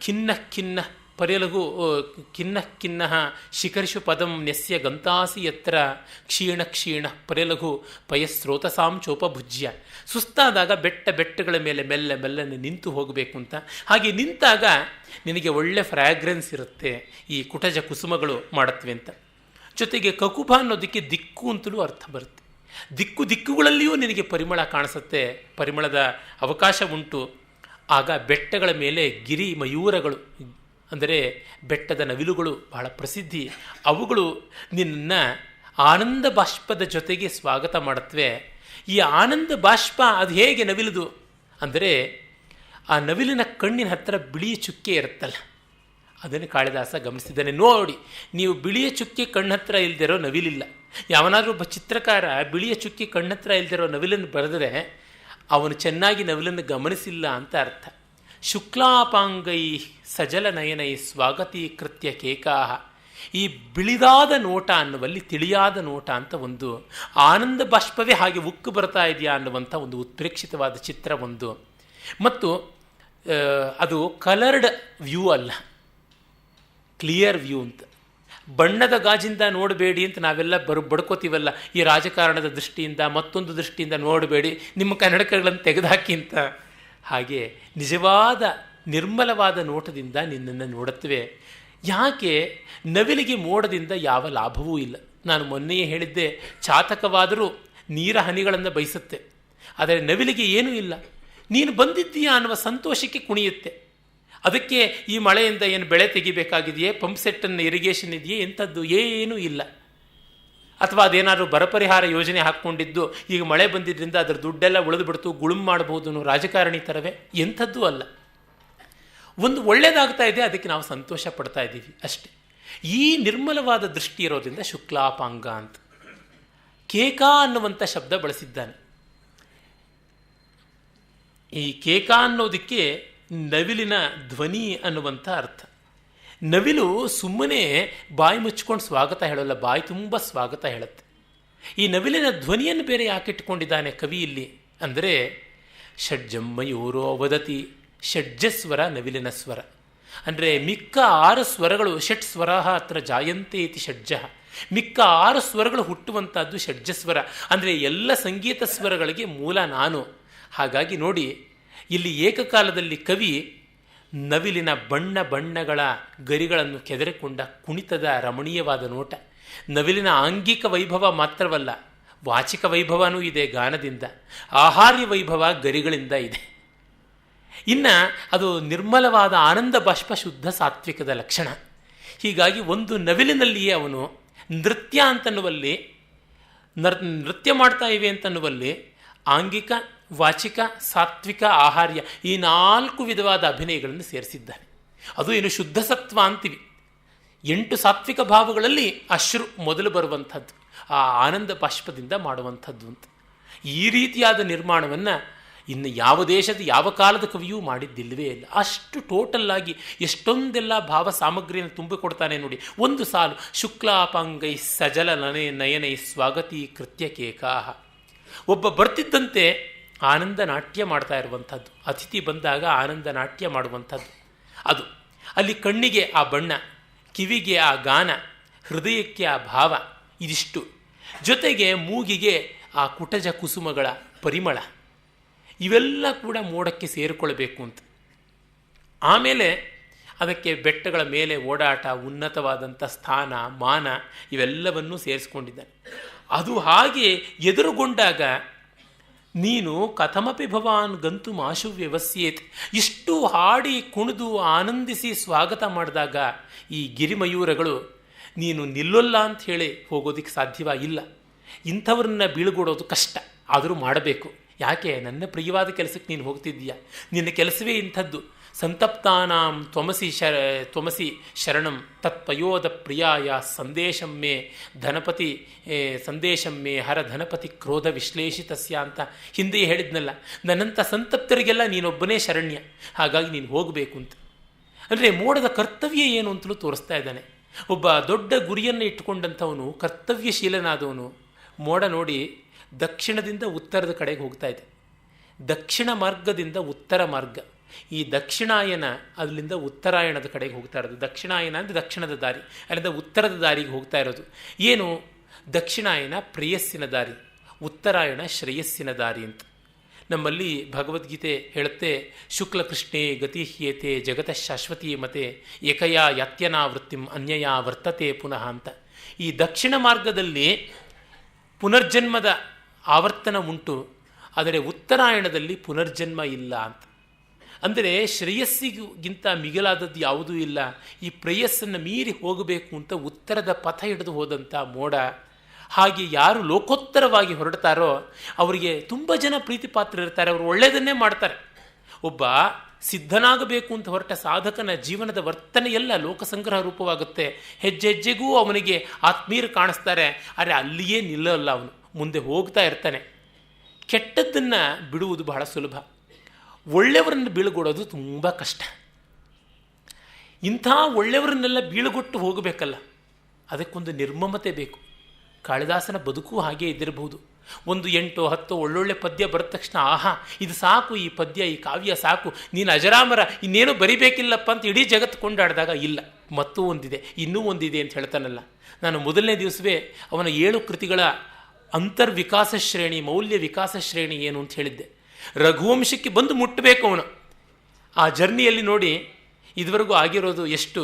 ಖಿನ್ನ ಖಿನ್ನ ಪರ್ಯಲಗು ಖಿನ್ನ ಖಿನ್ನ ಶಿಖರಿಷು ಪದಂ ನ್ಯಸ್ಯ ಗಂತಾಸಿ ಯತ್ರ ಕ್ಷೀಣ ಕ್ಷೀಣ ಪರ್ಯಲಘು ಪಯಸ್ರೋತಸಾಂ ಚೋಪಭುಜ್ಯ. ಸುಸ್ತಾದಾಗ ಬೆಟ್ಟಗಳ ಮೇಲೆ ಮೆಲ್ಲನೆ ನಿಂತು ಹೋಗಬೇಕು ಅಂತ. ಹಾಗೆ ನಿಂತಾಗ ನಿನಗೆ ಒಳ್ಳೆ ಫ್ರ್ಯಾಗ್ರೆನ್ಸ್ ಇರುತ್ತೆ, ಈ ಕುಟಜ ಕುಸುಮಗಳು ಮಾಡುತ್ತವೆ ಅಂತ. ಜೊತೆಗೆ ಕಕುಭ ಅನ್ನೋದಕ್ಕೆ ದಿಕ್ಕು ಅಂತಲೂ ಅರ್ಥ ಬರುತ್ತೆ. ದಿಕ್ಕುಗಳಲ್ಲಿಯೂ ನಿನಗೆ ಪರಿಮಳ ಕಾಣಿಸುತ್ತೆ, ಪರಿಮಳದ ಅವಕಾಶ ಉಂಟು. ಆಗ ಬೆಟ್ಟಗಳ ಮೇಲೆ ಗಿರಿ ಮಯೂರಗಳು ಅಂದರೆ ಬೆಟ್ಟದ ನವಿಲುಗಳು ಬಹಳ ಪ್ರಸಿದ್ಧಿ. ಅವುಗಳು ನಿನ್ನ ಆನಂದ ಬಾಷ್ಪದ ಜೊತೆಗೆ ಸ್ವಾಗತ ಮಾಡುತ್ತವೆ. ಈ ಆನಂದ ಬಾಷ್ಪ ಅದು ಹೇಗೆ ನವಿಲುದು ಅಂದರೆ, ಆ ನವಿಲಿನ ಕಣ್ಣಿನ ಹತ್ತಿರ ಬಿಳಿಯ ಚುಕ್ಕೆ ಇರುತ್ತಲ್ಲ, ಅದನ್ನು ಕಾಳಿದಾಸ ಗಮನಿಸಿದ್ದಾನೆ. ನೋಡಿ, ನೀವು ಬಿಳಿಯ ಚುಕ್ಕೆ ಕಣ್ಣತ್ರ ಇಲ್ದಿರೋ ನವಿಲಿಲ್ಲ. ಯಾವನಾದ್ರೂ ಒಬ್ಬ ಚಿತ್ರಕಾರ ಬಿಳಿಯ ಚುಕ್ಕಿ ಕಣ್ಣತ್ರ ಇಲ್ದಿರೋ ನವಿಲನ್ನು ಬರೆದರೆ ಅವನು ಚೆನ್ನಾಗಿ ನವಿಲನ್ನು ಗಮನಿಸಿಲ್ಲ ಅಂತ ಅರ್ಥ. ಶುಕ್ಲಾಪಾಂಗೈ ಸಜಲ ನಯನೈ ಸ್ವಾಗತೀಕೃತ್ಯ ಕೇಕಾಹ. ಈ ಬಿಳಿದಾದ ನೋಟ ಅನ್ನುವಲ್ಲಿ ತಿಳಿಯಾದ ನೋಟ ಅಂತ ಒಂದು ಆನಂದ ಬಾಷ್ಪವೇ ಹಾಗೆ ಉಕ್ಕು ಬರ್ತಾ ಇದೆಯಾ ಅನ್ನುವಂಥ ಒಂದು ಉತ್ಪ್ರೇಕ್ಷಿತವಾದ ಚಿತ್ರ ಒಂದು. ಮತ್ತು ಅದು ಕಲರ್ಡ್ ವ್ಯೂ ಅಲ್ಲ, ಕ್ಲಿಯರ್ ವ್ಯೂ ಅಂತ. ಬಣ್ಣದ ಗಾಜಿಂದ ನೋಡಬೇಡಿ ಅಂತ ನಾವೆಲ್ಲ ಬಡ್ಕೋತೀವಲ್ಲ, ಈ ರಾಜಕಾರಣದ ದೃಷ್ಟಿಯಿಂದ ಮತ್ತೊಂದು ದೃಷ್ಟಿಯಿಂದ ನೋಡಬೇಡಿ, ನಿಮ್ಮ ಕನ್ನಡಕಗಳನ್ನು ತೆಗೆದುಹಾಕಿ ಅಂತ. ಹಾಗೆ ನಿಜವಾದ ನಿರ್ಮಲವಾದ ನೋಟದಿಂದ ನಿನ್ನನ್ನು ನೋಡುತ್ತವೆ. ಯಾಕೆ? ನವಿಲಿಗೆ ಮೋಡದಿಂದ ಯಾವ ಲಾಭವೂ ಇಲ್ಲ. ನಾನು ಮೊನ್ನೆಯೇ ಹೇಳಿದ್ದೆ, ಚಾತಕವಾದರೂ ನೀರ ಹನಿಗಳನ್ನು ಬಯಸುತ್ತೆ, ಆದರೆ ನವಿಲಿಗೆ ಏನೂ ಇಲ್ಲ. ನೀನು ಬಂದಿದ್ದೀಯಾ ಅನ್ನುವ ಸಂತೋಷಕ್ಕೆ ಕುಣಿಯುತ್ತೆ. ಅದಕ್ಕೆ ಈ ಮಳೆಯಿಂದ ಏನು ಬೆಳೆ ತೆಗಿಬೇಕಾಗಿದೆಯೇ, ಪಂಪ್ ಸೆಟ್ಟನ್ನು ಇರಿಗೇಷನ್ ಇದೆಯೇ, ಎಂಥದ್ದು ಏನೂ ಇಲ್ಲ. ಅಥವಾ ಅದೇನಾದರೂ ಬರಪರಿಹಾರ ಯೋಜನೆ ಹಾಕ್ಕೊಂಡಿದ್ದು ಈಗ ಮಳೆ ಬಂದಿದ್ದರಿಂದ ಅದರ ದುಡ್ಡೆಲ್ಲ ಉಳಿದು ಬಿಡ್ತು, ಗುಳುಂ ಮಾಡಬಹುದು ಅನ್ನೋ ರಾಜಕಾರಣಿ ಥರವೇ, ಎಂಥದ್ದೂ ಅಲ್ಲ. ಒಂದು ಒಳ್ಳೆಯದಾಗ್ತಾ ಇದೆ, ಅದಕ್ಕೆ ನಾವು ಸಂತೋಷ ಪಡ್ತಾ ಇದ್ದೀವಿ ಅಷ್ಟೆ. ಈ ನಿರ್ಮಲವಾದ ದೃಷ್ಟಿ ಇರೋದ್ರಿಂದ ಶುಕ್ಲಾಪಾಂಗ ಅಂತ ಕೇಕ ಅನ್ನುವಂಥ ಶಬ್ದ ಬಳಸಿದ್ದಾನೆ. ಈ ಕೇಕ ಅನ್ನೋದಕ್ಕೆ ನವಿಲಿನ ಧ್ವನಿ ಅನ್ನುವಂಥ ಅರ್ಥ. ನವಿಲು ಸುಮ್ಮನೆ ಬಾಯಿ ಮುಚ್ಕೊಂಡು ಸ್ವಾಗತ ಹೇಳೋಲ್ಲ, ಬಾಯಿ ತುಂಬ ಸ್ವಾಗತ ಹೇಳುತ್ತೆ. ಈ ನವಿಲಿನ ಧ್ವನಿಯನ್ನು ಬೇರೆ ಯಾಕೆ ಇಟ್ಕೊಂಡಿದ್ದಾನೆ ಕವಿ ಇಲ್ಲಿ ಅಂದರೆ, ಷಡ್ಜಮ್ಮಯೂರೋ ವದತಿ, ಷಡ್ಜಸ್ವರ ನವಿಲಿನ ಸ್ವರ ಅಂದರೆ ಮಿಕ್ಕ 6 ಸ್ವರಗಳು, ಷಟ್ ಸ್ವರ ಅತ್ರ ಜಾಯಂತೆ ಇತಿ ಷಡ್ಜ, ಮಿಕ್ಕ 6 ಸ್ವರಗಳು ಹುಟ್ಟುವಂಥದ್ದು ಷಡ್ಜಸ್ವರ ಅಂದರೆ ಎಲ್ಲ ಸಂಗೀತ ಸ್ವರಗಳಿಗೆ ಮೂಲ ನಾನು. ಹಾಗಾಗಿ ನೋಡಿ, ಇಲ್ಲಿ ಏಕಕಾಲದಲ್ಲಿ ಕವಿ ನವಿಲಿನ ಬಣ್ಣಗಳ ಗರಿಗಳನ್ನು ಕೆದರಿಕೊಂಡ ಕುಣಿತದ ರಮಣೀಯವಾದ ನೋಟ. ನವಿಲಿನ ಆಂಗಿಕ ವೈಭವ ಮಾತ್ರವಲ್ಲ, ವಾಚಿಕ ವೈಭವನೂ ಇದೆ ಗಾನದಿಂದ, ಆಹಾರ್ಯ ವೈಭವ ಗರಿಗಳಿಂದ ಇದೆ. ಇನ್ನು ಅದು ನಿರ್ಮಲವಾದ ಆನಂದ ಬಾಷ್ಪ, ಶುದ್ಧ ಸಾತ್ವಿಕದ ಲಕ್ಷಣ. ಹೀಗಾಗಿ ಒಂದು ನವಿಲಿನಲ್ಲಿಯೇ ಅವನು ನೃತ್ಯ ಅಂತನ್ನುವಲ್ಲಿ, ನೃತ್ಯ ಮಾಡ್ತಾ ಇವೆ ಅಂತನ್ನುವಲ್ಲಿ ಆಂಗಿಕ, ವಾಚಿಕ, ಸಾತ್ವಿಕ, ಆಹಾರ್ಯ ಈ 4 ವಿಧವಾದ ಅಭಿನಯಗಳನ್ನು ಸೇರಿಸಿದ್ದಾನೆ. ಅದು ಏನು ಶುದ್ಧ ಸತ್ವ ಅಂತೀವಿ. 8 ಸಾತ್ವಿಕ ಭಾವಗಳಲ್ಲಿ ಅಶ್ರು ಮೊದಲು ಬರುವಂಥದ್ದು, ಆ ಆನಂದ ಬಾಷ್ಪದಿಂದ ಮಾಡುವಂಥದ್ದು ಅಂತ. ಈ ರೀತಿಯಾದ ನಿರ್ಮಾಣವನ್ನು ಇನ್ನು ಯಾವ ದೇಶದ ಯಾವ ಕಾಲದ ಕವಿಯೂ ಮಾಡಿದ್ದಿಲ್ಲವೇ ಇಲ್ಲ. ಅಷ್ಟು ಟೋಟಲ್ಲಾಗಿ ಎಷ್ಟೊಂದೆಲ್ಲ ಭಾವ ಸಾಮಗ್ರಿಯನ್ನು ತುಂಬಿಕೊಡ್ತಾನೆ ನೋಡಿ. ಒಂದು ಸಾಲು, ಶುಕ್ಲಾಪಾಂಗೈ ಸಜಲ ನಯನೈ ಸ್ವಾಗತೀ ಕೃತ್ಯ ಕೇಕಾಹ. ಒಬ್ಬ ಬರ್ತಿದ್ದಂತೆ ಆನಂದ ನಾಟ್ಯ ಮಾಡ್ತಾ ಇರುವಂಥದ್ದು, ಅತಿಥಿ ಬಂದಾಗ ಆನಂದ ನಾಟ್ಯ ಮಾಡುವಂಥದ್ದು ಅದು. ಅಲ್ಲಿ ಕಣ್ಣಿಗೆ ಆ ಬಣ್ಣ, ಕಿವಿಗೆ ಆ ಗಾನ, ಹೃದಯಕ್ಕೆ ಆ ಭಾವ, ಇದಿಷ್ಟು. ಜೊತೆಗೆ ಮೂಗಿಗೆ ಆ ಕುಟಜ ಕುಸುಮಗಳ ಪರಿಮಳ, ಇವೆಲ್ಲ ಕೂಡ ಮೋಡಕ್ಕೆ ಸೇರಿಕೊಳ್ಬೇಕು ಅಂತ. ಆಮೇಲೆ ಅದಕ್ಕೆ ಬೆಟ್ಟಗಳ ಮೇಲೆ ಓಡಾಟ, ಉನ್ನತವಾದಂಥ ಸ್ಥಾನ, ಮಾನ ಇವೆಲ್ಲವನ್ನೂ ಸೇರಿಸ್ಕೊಂಡಿದ್ದಾನೆ. ಅದು ಹಾಗೆ ಎದುರುಗೊಂಡಾಗ ನೀನು ಕಥಮಪಿ ಭವಾನ್ ಗಂತು ಮಾಶು ವ್ಯವಸ್ಯೇತ್, ಇಷ್ಟು ಹಾಡಿ ಕುಣಿದು ಆನಂದಿಸಿ ಸ್ವಾಗತ ಮಾಡಿದಾಗ ಈ ಗಿರಿಮಯೂರಗಳು ನೀನು ನಿಲ್ಲೊಲ್ಲ ಅಂತ ಹೇಳಿ ಹೋಗೋದಕ್ಕೆ ಸಾಧ್ಯವಾಗಿಲ್ಲ. ಇಂಥವ್ರನ್ನ ಬೀಳ್ಗೊಡೋದು ಕಷ್ಟ, ಆದರೂ ಮಾಡಬೇಕು. ಯಾಕೆ? ನನ್ನ ಪ್ರಿಯವಾದ ಕೆಲಸಕ್ಕೆ ನೀನು ಹೋಗ್ತಿದ್ದೀಯಾ, ನಿನ್ನ ಕೆಲಸವೇ ಇಂಥದ್ದು. ಸಂತಪ್ತಾನಾಂ ತ್ವಮಸಿ ಶರಣಂ ತತ್ಪಯೋದ ಪ್ರಿಯಾಯ ಸಂದೇಶಂ ಮೇ ಧನಪತಿ ಸಂದೇಶಂ ಮೇ ಹರ ಧನಪತಿ ಕ್ರೋಧ ವಿಶ್ಲೇಷಿತಸ್ಯ ಅಂತ ಹಿಂದೆ ಹೇಳಿದ್ನಲ್ಲ. ನನ್ನಂಥ ಸಂತಪ್ತರಿಗೆಲ್ಲ ನೀನೊಬ್ಬನೇ ಶರಣ್ಯ, ಹಾಗಾಗಿ ನೀನು ಹೋಗಬೇಕು ಅಂತ. ಅಂದರೆ ಮೋಡದ ಕರ್ತವ್ಯ ಏನು ಅಂತಲೂ ತೋರಿಸ್ತಾ ಇದ್ದಾನೆ. ಒಬ್ಬ ದೊಡ್ಡ ಗುರಿಯನ್ನು ಇಟ್ಟುಕೊಂಡಂಥವನು, ಕರ್ತವ್ಯಶೀಲನಾದವನು. ಮೋಡ ನೋಡಿ ದಕ್ಷಿಣದಿಂದ ಉತ್ತರದ ಕಡೆಗೆ ಹೋಗ್ತಾ ಇದೆ. ದಕ್ಷಿಣ ಮಾರ್ಗದಿಂದ ಉತ್ತರ ಮಾರ್ಗ. ಈ ದಕ್ಷಿಣಾಯನ ಅಲ್ಲಿಂದ ಉತ್ತರಾಯಣದ ಕಡೆಗೆ ಹೋಗ್ತಾ ಇರೋದು. ದಕ್ಷಿಣಾಯನ ಅಂದರೆ ದಕ್ಷಿಣದ ದಾರಿ, ಅಲ್ಲಿಂದ ಉತ್ತರದ ದಾರಿಗೆ ಹೋಗ್ತಾ ಇರೋದು. ಏನು? ದಕ್ಷಿಣಾಯನ ಪ್ರೇಯಸ್ಸಿನ ದಾರಿ, ಉತ್ತರಾಯಣ ಶ್ರೇಯಸ್ಸಿನ ದಾರಿ ಅಂತ. ನಮ್ಮಲ್ಲಿ ಭಗವದ್ಗೀತೆ ಹೇಳುತ್ತೆ, ಶುಕ್ಲಕೃಷ್ಣೇ ಗತಿಹ್ಯೇತೆ ಜಗತಃ ಶಾಶ್ವತೀ ಮತೆ ಏಕಯಾ ಯಾತ್ಯನಾವೃತ್ತಿಂ ಅನ್ಯಯಾ ವರ್ತತೆ ಪುನಃ ಅಂತ. ಈ ದಕ್ಷಿಣ ಮಾರ್ಗದಲ್ಲಿ ಪುನರ್ಜನ್ಮದ ಆವರ್ತನ ಉಂಟು, ಆದರೆ ಉತ್ತರಾಯಣದಲ್ಲಿ ಪುನರ್ಜನ್ಮ ಇಲ್ಲ ಅಂತ. ಅಂದರೆ ಶ್ರೇಯಸ್ಸಿಗಿಂತ ಮಿಗಿಲಾದದ್ದು ಯಾವುದೂ ಇಲ್ಲ. ಈ ಪ್ರೇಯಸ್ಸನ್ನು ಮೀರಿ ಹೋಗಬೇಕು ಅಂತ ಉತ್ತರದ ಪಥ ಹಿಡಿದು ಹೋದಂಥ ಮೋಡ. ಹಾಗೆ ಯಾರು ಲೋಕೋತ್ತರವಾಗಿ ಹೊರಡ್ತಾರೋ ಅವರಿಗೆ ತುಂಬ ಜನ ಪ್ರೀತಿ ಪಾತ್ರ ಇರ್ತಾರೆ, ಅವರು ಒಳ್ಳೆಯದನ್ನೇ ಮಾಡ್ತಾರೆ. ಒಬ್ಬ ಸಿದ್ಧನಾಗಬೇಕು ಅಂತ ಹೊರಟ ಸಾಧಕನ ಜೀವನದ ವರ್ತನೆಯೆಲ್ಲ ಲೋಕಸಂಗ್ರಹ ರೂಪವಾಗುತ್ತೆ. ಹೆಜ್ಜೆ ಹೆಜ್ಜೆಗೂ ಅವನಿಗೆ ಆತ್ಮೀಯರು ಕಾಣಿಸ್ತಾರೆ, ಆದರೆ ಅಲ್ಲಿಯೇ ನಿಲ್ಲಲ್ಲ, ಅವನು ಮುಂದೆ ಹೋಗ್ತಾ ಇರ್ತಾನೆ. ಕೆಟ್ಟದ್ದನ್ನು ಬಿಡುವುದು ಬಹಳ ಸುಲಭ, ಒಳ್ಳೆಯವರನ್ನು ಬೀಳುಗೊಡೋದು ತುಂಬ ಕಷ್ಟ. ಇಂಥ ಒಳ್ಳೆಯವರನ್ನೆಲ್ಲ ಬೀಳುಗೊಟ್ಟು ಹೋಗಬೇಕಲ್ಲ, ಅದಕ್ಕೊಂದು ನಿರ್ಮಮತೆ ಬೇಕು. ಕಾಳಿದಾಸನ ಬದುಕು ಹಾಗೆ ಇದ್ದಿರಬಹುದು. ಒಂದು 8-10 ಒಳ್ಳೊಳ್ಳೆ ಪದ್ಯ ಬರೆದ ತಕ್ಷಣ ಆಹಾ ಇದು ಸಾಕು, ಈ ಪದ್ಯ ಈ ಕಾವ್ಯ ಸಾಕು, ನೀನು ಅಜರಾಮರ, ಇನ್ನೇನು ಬರಿಬೇಕಿಲ್ಲಪ್ಪ ಅಂತ ಇಡೀ ಜಗತ್ತು ಕೊಂಡಾಡಿದಾಗ ಇಲ್ಲ, ಮತ್ತೂ ಒಂದಿದೆ, ಇನ್ನೂ ಒಂದಿದೆ ಅಂತ ಹೇಳ್ತಾನಲ್ಲ. ನಾನು ಮೊದಲನೇ ದಿವಸವೇ ಅವನ 7 ಕೃತಿಗಳ ಅಂತರ್ವಿಕಾಸ ಶ್ರೇಣಿ, ಮೌಲ್ಯ ವಿಕಾಸ ಶ್ರೇಣಿ ಏನು ಅಂತ ಹೇಳಿದ್ದೆ. ರಘುವಂಶಕ್ಕೆ ಬಂದು ಮುಟ್ಟಬೇಕು ಅವನು. ಆ ಜರ್ನಿಯಲ್ಲಿ ನೋಡಿ ಇದುವರೆಗೂ ಆಗಿರೋದು ಎಷ್ಟು?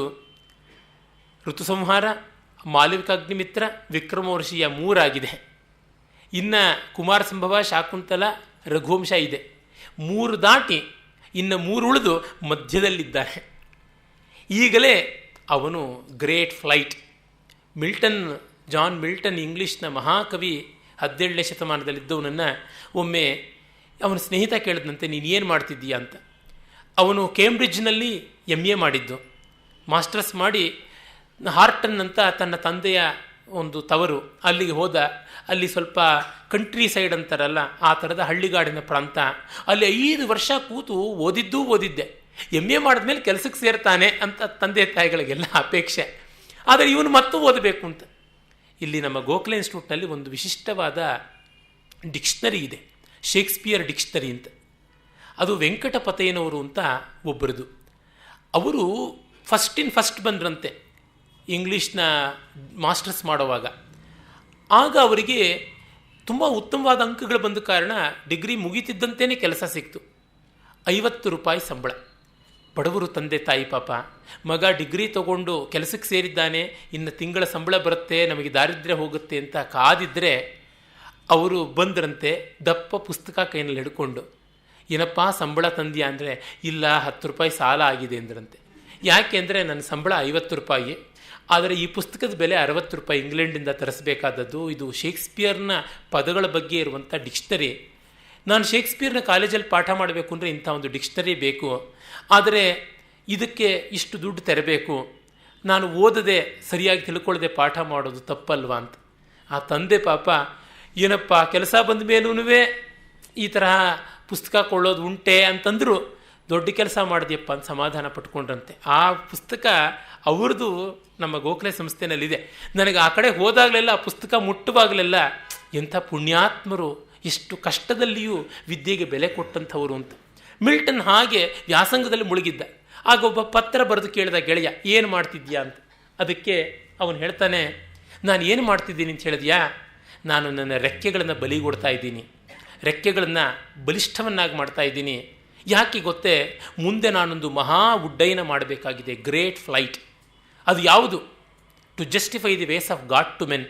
ಋತುಸಂಹಾರ, ಮಾಲವಿಕಾಗ್ನಿಮಿತ್ರ, ವಿಕ್ರಮೋರ್ಷಿಯ 3 ಆಗಿದೆ. ಇನ್ನು ಕುಮಾರ ಸಂಭವ, ಶಾಕುಂತಲ, ರಘುವಂಶ ಇದೆ. 3 ದಾಟಿ ಇನ್ನು 3 ಉಳಿದು ಮಧ್ಯದಲ್ಲಿದ್ದಾನೆ. ಈಗಲೇ ಅವನು ಗ್ರೇಟ್ ಫ್ಲೈಟ್. ಜಾನ್ ಮಿಲ್ಟನ್ ಇಂಗ್ಲೀಷ್ನ ಮಹಾಕವಿ 17ನೇ ಶತಮಾನದಲ್ಲಿದ್ದವನನ್ನು ಒಮ್ಮೆ ಅವನ ಸ್ನೇಹಿತ ಕೇಳಿದಂತೆ, ನೀನು ಏನು ಮಾಡ್ತಿದ್ದೀಯಾ ಅಂತ. ಅವನು ಕೇಂಬ್ರಿಡ್ಜ್ನಲ್ಲಿ MA ಮಾಡಿದ್ದು, ಮಾಸ್ಟರ್ಸ್ ಮಾಡಿ ಹಾರ್ಟನ್ ಅಂತ ತನ್ನ ತಂದೆಯ ಒಂದು ತವರು, ಅಲ್ಲಿಗೆ ಹೋದ. ಅಲ್ಲಿ ಸ್ವಲ್ಪ ಕಂಟ್ರಿ ಸೈಡ್ ಅಂತಾರಲ್ಲ, ಆ ಥರದ ಹಳ್ಳಿಗಾಡಿನ ಪ್ರಾಂತ. ಅಲ್ಲಿ 5 ವರ್ಷ ಕೂತು ಓದಿದ್ದೆ. MA ಮಾಡಿದ್ಮೇಲೆ ಕೆಲಸಕ್ಕೆ ಸೇರ್ತಾನೆ ಅಂತ ತಂದೆ ತಾಯಿಗಳಿಗೆಲ್ಲ ಅಪೇಕ್ಷೆ. ಆದರೆ ಇವನು ಮತ್ತೂ ಓದಬೇಕು ಅಂತ. ಇಲ್ಲಿ ನಮ್ಮ ಗೋಖಲೆ ಇನ್ಸ್ಟಿಟ್ಯೂಟ್ನಲ್ಲಿ ಒಂದು ವಿಶಿಷ್ಟವಾದ ಡಿಕ್ಷನರಿ ಇದೆ, ಶೇಕ್ಸ್ಪಿಯರ್ ಡಿಕ್ಷನರಿ ಅಂತ. ಅದು ವೆಂಕಟಪತಯ್ಯನವರು ಅಂತ ಒಬ್ಬರದು. ಅವರು ಫಸ್ಟ್ ಬಂದ್ರಂತೆ ಇಂಗ್ಲೀಷ್ನ ಮಾಸ್ಟರ್ಸ್ ಮಾಡುವಾಗ. ಆಗ ಅವರಿಗೆ ತುಂಬ ಉತ್ತಮವಾದ ಅಂಕಗಳು ಬಂದ ಕಾರಣ ಡಿಗ್ರಿ ಮುಗಿತಿದ್ದಂತೆಯೇ ಕೆಲಸ ಸಿಕ್ತು. 50 ರೂಪಾಯಿ ಸಂಬಳ. ಬಡವರು ತಂದೆ ತಾಯಿ ಪಾಪ, ಮಗ ಡಿಗ್ರಿ ತಗೊಂಡು ಕೆಲಸಕ್ಕೆ ಸೇರಿದ್ದಾನೆ, ಇನ್ನು ತಿಂಗಳ ಸಂಬಳ ಬರುತ್ತೆ, ನಮಗೆ ದಾರಿದ್ರ್ಯ ಹೋಗುತ್ತೆ ಅಂತ ಕಾದಿದ್ದರೆ ಅವರು ಬಂದ್ರಂತೆ ದಪ್ಪ ಪುಸ್ತಕ ಕೈನಲ್ಲಿ ಹಿಡ್ಕೊಂಡು. ಏನಪ್ಪ ಸಂಬಳ ತಂದ್ಯಾ ಅಂದರೆ, ಇಲ್ಲ 10 ರೂಪಾಯಿ ಸಾಲ ಆಗಿದೆ ಅಂದ್ರಂತೆ. ಯಾಕೆ ಅಂದರೆ ನನ್ನ ಸಂಬಳ 50 ರೂಪಾಯಿ, ಆದರೆ ಈ ಪುಸ್ತಕದ ಬೆಲೆ 60 ರೂಪಾಯಿ, ಇಂಗ್ಲೆಂಡಿಂದ ತರಿಸಬೇಕಾದದ್ದು. ಇದು ಶೇಕ್ಸ್ಪಿಯರ್ನ ಪದಗಳ ಬಗ್ಗೆ ಇರುವಂಥ ಡಿಕ್ಷನರಿ. ನಾನು ಶೇಕ್ಸ್ಪಿಯರ್ನ ಕಾಲೇಜಲ್ಲಿ ಪಾಠ ಮಾಡಬೇಕು ಅಂದರೆ ಇಂಥ ಒಂದು ಡಿಕ್ಷನರಿ ಬೇಕು, ಆದರೆ ಇದಕ್ಕೆ ಇಷ್ಟು ದುಡ್ಡು ತೆರಬೇಕು, ನಾನು ಓದದೆ ಸರಿಯಾಗಿ ತಿಳ್ಕೊಳ್ಳದೆ ಪಾಠ ಮಾಡೋದು ತಪ್ಪಲ್ವಾ ಅಂತ. ಆ ತಂದೆ ಪಾಪ, ಏನಪ್ಪ ಕೆಲಸ ಬಂದ ಮೇಲೂ ಈ ತರಹ ಪುಸ್ತಕ ಕೊಳ್ಳೋದು ಉಂಟೆ ಅಂತಂದರು. ದೊಡ್ಡ ಕೆಲಸ ಮಾಡಿದ್ಯಪ್ಪ ಅಂತ ಸಮಾಧಾನ ಪಟ್ಕೊಂಡ್ರಂತೆ. ಆ ಪುಸ್ತಕ ಅವ್ರದ್ದು ನಮ್ಮ ಗೋಖಲೆ ಸಂಸ್ಥೆನಲ್ಲಿದೆ. ನನಗೆ ಆ ಕಡೆ ಹೋದಾಗಲೆಲ್ಲ ಆ ಪುಸ್ತಕ ಮುಟ್ಟುವಾಗಲೆಲ್ಲ ಎಂಥ ಪುಣ್ಯಾತ್ಮರು, ಎಷ್ಟು ಕಷ್ಟದಲ್ಲಿಯೂ ವಿದ್ಯೆಗೆ ಬೆಲೆ ಕೊಟ್ಟಂಥವರು ಅಂತ. ಮಿಲ್ಟನ್ ಹಾಗೆ ವ್ಯಾಸಂಗದಲ್ಲಿ ಮುಳುಗಿದ್ದ. ಆಗ ಒಬ್ಬ ಪತ್ರ ಬರೆದು ಕೇಳಿದ, ಗೆಳೆಯ ಏನು ಮಾಡ್ತಿದ್ಯಾ ಅಂತ. ಅದಕ್ಕೆ ಅವನು ಹೇಳ್ತಾನೆ, ನಾನು ಏನು ಮಾಡ್ತಿದ್ದೀನಿ ಅಂತ ಹೇಳಿದ್ಯಾ, ನಾನು ನನ್ನ ರೆಕ್ಕೆಗಳನ್ನು ಬಲಿಗೊಡ್ತಾ ಇದ್ದೀನಿ, ರೆಕ್ಕೆಗಳನ್ನು ಬಲಿಷ್ಠವನ್ನಾಗಿ ಮಾಡ್ತಾ ಇದ್ದೀನಿ. ಯಾಕೆ ಗೊತ್ತೇ, ಮುಂದೆ ನಾನೊಂದು ಮಹಾ ಉಡ್ಡಯನ ಮಾಡಬೇಕಾಗಿದೆ, ಗ್ರೇಟ್ ಫ್ಲೈಟ್. ಅದು ಯಾವುದು? To justify the ways of God to men.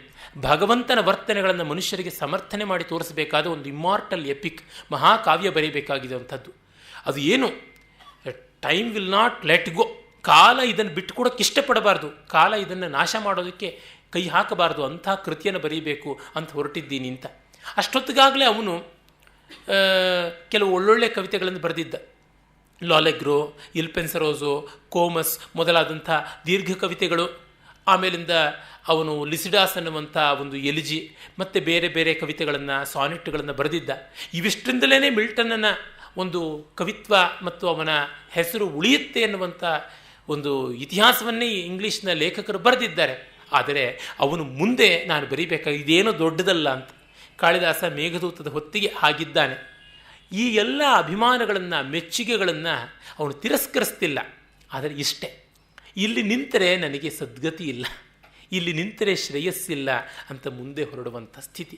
ಭಗವಂತನ ವರ್ತನೆಗಳನ್ನು ಮನುಷ್ಯರಿಗೆ ಸಮರ್ಥನೆ ಮಾಡಿ ತೋರಿಸಬೇಕಾದ ಒಂದು ಇಮ್ಮಾರ್ಟಲ್ ಎಪಿಕ್ ಮಹಾಕಾವ್ಯ ಬರೀಬೇಕಾಗಿದೆ ಅಂಥದ್ದು. ಅದು ಏನು? Time will not let go. ಕಾಲ ಇದನ್ನು ಬಿಟ್ಟುಕೊಡೋಕ್ಕೆ ಇಷ್ಟಪಡಬಾರ್ದು, ಕಾಲ ಇದನ್ನು ನಾಶ ಮಾಡೋದಕ್ಕೆ ಕೈ ಹಾಕಬಾರ್ದು, ಅಂಥ ಕೃತಿಯನ್ನು ಬರೀಬೇಕು ಅಂತ ಹೊರಟಿದ್ದೀನಿ ಅಂತ. ಅಷ್ಟೊತ್ತಿಗಾಗಲೇ ಅವನು ಕೆಲವು ಒಳ್ಳೊಳ್ಳೆ ಕವಿತೆಗಳನ್ನು ಬರೆದಿದ್ದ. ಲಾಲೆಗ್ರೋ, ಇಲ್ ಪೆನ್ಸರೋಸೋ, ಕೋಮಸ್ ಮೊದಲಾದಂಥ ದೀರ್ಘ ಕವಿತೆಗಳು. ಆಮೇಲಿಂದ ಅವನು ಲಿಸಿಡಾಸ್ ಅನ್ನುವಂಥ ಒಂದು ಎಲಿಜಿ ಮತ್ತು ಬೇರೆ ಬೇರೆ ಕವಿತೆಗಳನ್ನು, ಸಾನೆಟ್ಗಳನ್ನು ಬರೆದಿದ್ದ. ಇವಿಷ್ಟರಿಂದಲೇ ಮಿಲ್ಟನ್ನ ಒಂದು ಕವಿತ್ವ ಮತ್ತು ಅವನ ಹೆಸರು ಉಳಿಯುತ್ತೆ ಎನ್ನುವಂಥ ಒಂದು ಇತಿಹಾಸವನ್ನೇ ಇಂಗ್ಲೀಷ್ನ ಲೇಖಕರು ಬರೆದಿದ್ದಾರೆ. ಆದರೆ ಅವನು ಮುಂದೆ ನಾನು ಬರೀಬೇಕಾಗಿ ಇದೇನೋ ದೊಡ್ಡದಲ್ಲ ಅಂತ. ಕಾಳಿದಾಸ ಮೇಘದೂತದ ಹೊತ್ತಿಗೆ ಹಾಗಿದ್ದಾನೆ. ಈ ಎಲ್ಲ ಅಭಿಮಾನಗಳನ್ನು, ಮೆಚ್ಚುಗೆಗಳನ್ನು ಅವನು ತಿರಸ್ಕರಿಸ್ತಿಲ್ಲ. ಆದರೆ ಇಷ್ಟೇ, ಇಲ್ಲಿ ನಿಂತರೆ ನನಗೆ ಸದ್ಗತಿ ಇಲ್ಲ, ಇಲ್ಲಿ ನಿಂತರೆ ಶ್ರೇಯಸ್ಸಿಲ್ಲ ಅಂತ ಮುಂದೆ ಹೊರಡುವಂಥ ಸ್ಥಿತಿ.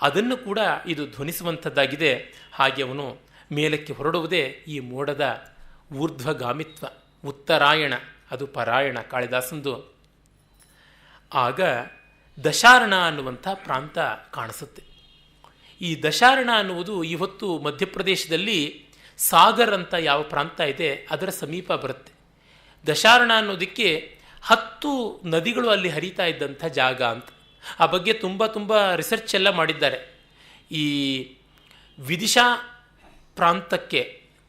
ಅದನ್ನು ಕೂಡ ಇದು ಧ್ವನಿಸುವಂಥದ್ದಾಗಿದೆ. ಹಾಗೆ ಅವನು ಮೇಲಕ್ಕೆ ಹೊರಡುವುದೇ ಈ ಮೋಡದ ಊರ್ಧ್ವಗಾಮಿತ್ವ, ಉತ್ತರಾಯಣ, ಅದು ಪರಾಯಣ ಕಾಳಿದಾಸಂದು. ಆಗ ದಶಾರಣ ಅನ್ನುವಂಥ ಪ್ರಾಂತ ಕಾಣಿಸುತ್ತೆ. ಈ ದಶಾರಣ ಅನ್ನುವುದು ಇವತ್ತು ಮಧ್ಯಪ್ರದೇಶದಲ್ಲಿ ಸಾಗರ್ ಅಂತ ಯಾವ ಪ್ರಾಂತ ಇದೆ ಅದರ ಸಮೀಪ ಬರುತ್ತೆ. ದಶಾರಣ ಅನ್ನೋದಕ್ಕೆ 10 ನದಿಗಳು ಅಲ್ಲಿ ಹರಿತಾ ಇದ್ದಂಥ ಜಾಗ ಅಂತ. ಆ ಬಗ್ಗೆ ತುಂಬ ರಿಸರ್ಚ್ ಎಲ್ಲ ಮಾಡಿದ್ದಾರೆ. ಈ ವಿದಿಶಾ ಪ್ರಾಂತಕ್ಕೆ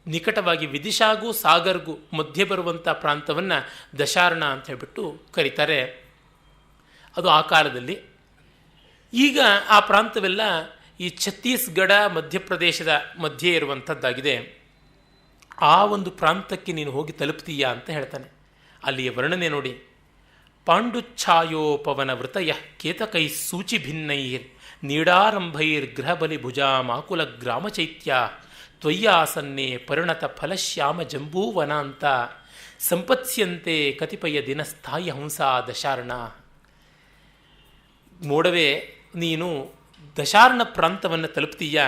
ನಿಕಟವಾಗಿ, ವಿದಿಶಾಗೂ ಸಾಗರ್ಗೂ ಮಧ್ಯೆ ಬರುವಂಥ ಪ್ರಾಂತವನ್ನು ದಶಾರಣ ಅಂತ ಹೇಳ್ಬಿಟ್ಟು ಕರೀತಾರೆ. ಅದು ಆ ಕಾಲದಲ್ಲಿ. ಈಗ ಆ ಪ್ರಾಂತವೆಲ್ಲ ಈ ಛತ್ತೀಸ್ಗಢ ಮಧ್ಯಪ್ರದೇಶದ ಮಧ್ಯೆ ಇರುವಂಥದ್ದಾಗಿದೆ. ಆ ಒಂದು ಪ್ರಾಂತಕ್ಕೆ ನೀನು ಹೋಗಿ ತಲುಪ್ತೀಯಾ ಅಂತ ಹೇಳ್ತಾನೆ. ಅಲ್ಲಿಯ ವರ್ಣನೆ ನೋಡಿ. ಪಾಂಡುಚ್ಛಾಯೋಪವನ ವೃತಯ ಕೇತಕೈ ಸೂಚಿ ಭಿನ್ನೈರ್ ನೀಡಾರಂಭೈರ್ ಗೃಹಬಲಿ ಭುಜಾಮಾಕುಲ ಗ್ರಾಮಚೈತ್ಯ ತ್ವಯ್ಯಾಸನ್ನೇ ಪರಿಣತ ಫಲಶ್ಯಾಮ ಜಂಬೂವನಾಂತ ಸಂಪತ್ಸ್ಯಂತೆ ಕತಿಪಯ ದಿನ ಸ್ಥಾಯಿ ಹಂಸಾ ದಶಾರ್ಣ. ಮೋಡವೇ, ನೀನು ದಶಾರ್ಣ ಪ್ರಾಂತವನ್ನು ತಲುಪ್ತೀಯ.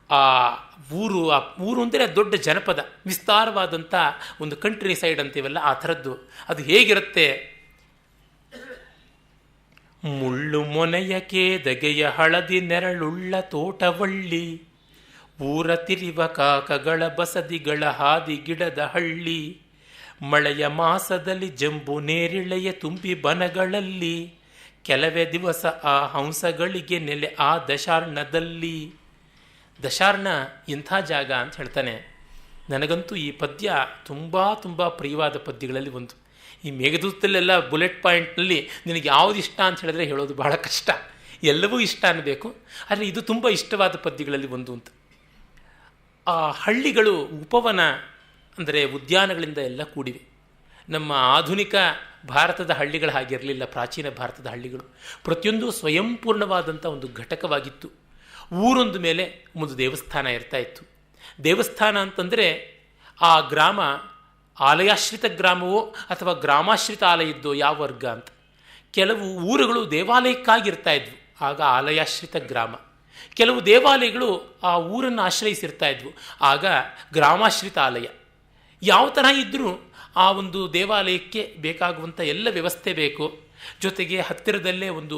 ಆ ಊರು ಅಂದರೆ ದೊಡ್ಡ ಜನಪದ, ವಿಸ್ತಾರವಾದಂಥ ಒಂದು ಕಂಟ್ರಿ ಸೈಡ್ ಅಂತೀವಲ್ಲ, ಆ ಥರದ್ದು. ಅದು ಹೇಗಿರುತ್ತೆ? ಮುಳ್ಳು ಮೊನೆಯ ಕೇದಗೆಯ ಹಳದಿ ನೆರಳುಳ್ಳ ತೋಟವಳ್ಳಿ, ಊರ ತಿರಿವ ಕಾಕಗಳ ಬಸದಿಗಳ ಹಾದಿ ಗಿಡದ ಹಳ್ಳಿ, ಮಳೆಯ ಮಾಸದಲ್ಲಿ ಜಂಬು ನೇರಿಳೆಯ ತುಂಬಿ ಬನಗಳಲ್ಲಿ, ಕೆಲವೇ ದಿವಸ ಆ ಹಂಸಗಳಿಗೆ ನೆಲೆ ಆ ದಶಾರ್ಣದಲ್ಲಿ. ದಶಾರ್ಣ ಇಂಥ ಜಾಗ ಅಂತ ಹೇಳ್ತಾನೆ. ನನಗಂತೂ ಈ ಪದ್ಯ ತುಂಬ ಪ್ರಿಯವಾದ ಪದ್ಯಗಳಲ್ಲಿ ಒಂದು. ಈ ಮೇಘದೂತಲ್ಲೆಲ್ಲ ಬುಲೆಟ್ ಪಾಯಿಂಟ್ನಲ್ಲಿ ನಿನಗೆ ಯಾವುದು ಇಷ್ಟ ಅಂತ ಹೇಳಿದ್ರೆ ಹೇಳೋದು ಬಹಳ ಕಷ್ಟ, ಎಲ್ಲವೂ ಇಷ್ಟ ಅನ್ನಬೇಕು. ಆದರೆ ಇದು ತುಂಬ ಇಷ್ಟವಾದ ಪದ್ಯಗಳಲ್ಲಿ ಒಂದು ಅಂತ. ಆ ಹಳ್ಳಿಗಳು ಉಪವನ ಅಂದರೆ ಉದ್ಯಾನಗಳಿಂದ ಎಲ್ಲ ಕೂಡಿವೆ. ನಮ್ಮ ಆಧುನಿಕ ಭಾರತದ ಹಳ್ಳಿಗಳು ಹಾಗಿರಲಿಲ್ಲ. ಪ್ರಾಚೀನ ಭಾರತದ ಹಳ್ಳಿಗಳು ಪ್ರತಿಯೊಂದು ಸ್ವಯಂಪೂರ್ಣವಾದಂಥ ಒಂದು ಘಟಕವಾಗಿತ್ತು. ಊರೊಂದು ಮೇಲೆ ಒಂದು ದೇವಸ್ಥಾನ ಇರ್ತಾ ಇತ್ತು. ದೇವಸ್ಥಾನ ಅಂತಂದರೆ ಆ ಗ್ರಾಮ ಆಲಯಾಶ್ರಿತ ಗ್ರಾಮವೋ ಅಥವಾ ಗ್ರಾಮಾಶ್ರಿತ ಆಲಯ ಇದ್ದೋ ಯಾವ ವರ್ಗ ಅಂತ. ಕೆಲವು ಊರುಗಳು ದೇವಾಲಯಕ್ಕಾಗಿರ್ತಾ ಇದ್ವು, ಆಗ ಆಲಯಾಶ್ರಿತ ಗ್ರಾಮ. ಕೆಲವು ದೇವಾಲಯಗಳು ಆ ಊರನ್ನು ಆಶ್ರಯಿಸಿರ್ತಾ ಇದ್ವು, ಆಗ ಗ್ರಾಮಾಶ್ರಿತ ಆಲಯ. ಯಾವ ತರಹ ಇದ್ದರೂ ಆ ಒಂದು ದೇವಾಲಯಕ್ಕೆ ಬೇಕಾಗುವಂಥ ಎಲ್ಲ ವ್ಯವಸ್ಥೆ ಬೇಕು. ಜೊತೆಗೆ ಹತ್ತಿರದಲ್ಲೇ ಒಂದು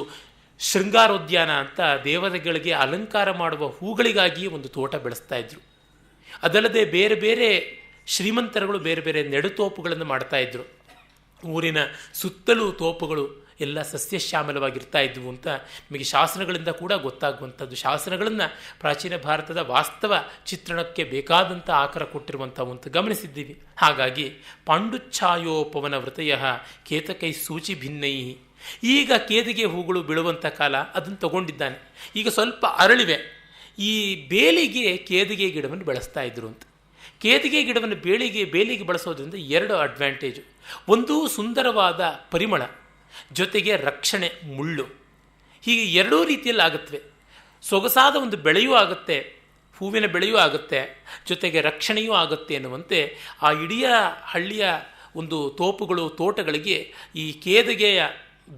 ಶೃಂಗಾರೋದ್ಯಾನ ಅಂತ ದೇವತೆಗಳಿಗೆ ಅಲಂಕಾರ ಮಾಡುವ ಹೂಗಳಿಗಾಗಿಯೇ ಒಂದು ತೋಟ ಬೆಳೆಸ್ತಾ ಇದ್ರು. ಅದಲ್ಲದೆ ಬೇರೆ ಬೇರೆ ಶ್ರೀಮಂತರುಗಳು ಬೇರೆ ಬೇರೆ ನೆಡುತೋಪುಗಳನ್ನು ಮಾಡ್ತಾ ಇದ್ರು. ಊರಿನ ಸುತ್ತಲೂ ತೋಪುಗಳು ಎಲ್ಲ ಸಸ್ಯಶ್ಯಾಮಲವಾಗಿರ್ತಾ ಇದ್ವು ಅಂತ ನಿಮಗೆ ಶಾಸನಗಳಿಂದ ಕೂಡ ಗೊತ್ತಾಗುವಂಥದ್ದು. ಶಾಸನಗಳನ್ನು ಪ್ರಾಚೀನ ಭಾರತದ ವಾಸ್ತವ ಚಿತ್ರಣಕ್ಕೆ ಬೇಕಾದಂಥ ಆಕಾರ ಕೊಟ್ಟಿರುವಂಥವು ಅಂತ ಗಮನಿಸಿದ್ದೀವಿ. ಹಾಗಾಗಿ ಪಾಂಡುಚ್ಛಾಯೋಪವನ ವೃತಯ ಕೇತಕೈ ಸೂಚಿ ಭಿನ್ನೈ. ಈಗ ಕೇದಿಗೆ ಹೂಗಳು ಬೀಳುವಂಥ ಕಾಲ, ಅದನ್ನು ತಗೊಂಡಿದ್ದಾನೆ. ಈಗ ಸ್ವಲ್ಪ ಅರಳಿವೆ. ಈ ಬೇಲಿಗೆ ಕೇದಿಗೆ ಗಿಡವನ್ನು ಬೆಳೆಸ್ತಾ ಇದ್ರು ಅಂತ. ಕೇದಿಗೆ ಗಿಡವನ್ನು ಬೇಲಿಗೆ ಬಳಸೋದ್ರಿಂದ 2 ಅಡ್ವಾಂಟೇಜು. ಒಂದು ಸುಂದರವಾದ ಪರಿಮಳ, ಜೊತೆಗೆ ರಕ್ಷಣೆ, ಮುಳ್ಳು. ಹೀಗೆ 2 ರೀತಿಯಲ್ಲಿ ಆಗುತ್ತವೆ. ಸೊಗಸಾದ ಒಂದು ಬೆಳೆಯೂ ಆಗುತ್ತೆ, ಹೂವಿನ ಬೆಳೆಯೂ ಆಗುತ್ತೆ, ಜೊತೆಗೆ ರಕ್ಷಣೆಯೂ ಆಗುತ್ತೆ ಎನ್ನುವಂತೆ ಆ ಇಡೀ ಹಳ್ಳಿಯ ಒಂದು ತೋಪುಗಳು, ತೋಟಗಳಿಗೆ ಈ ಕೇದಿಗೆಯ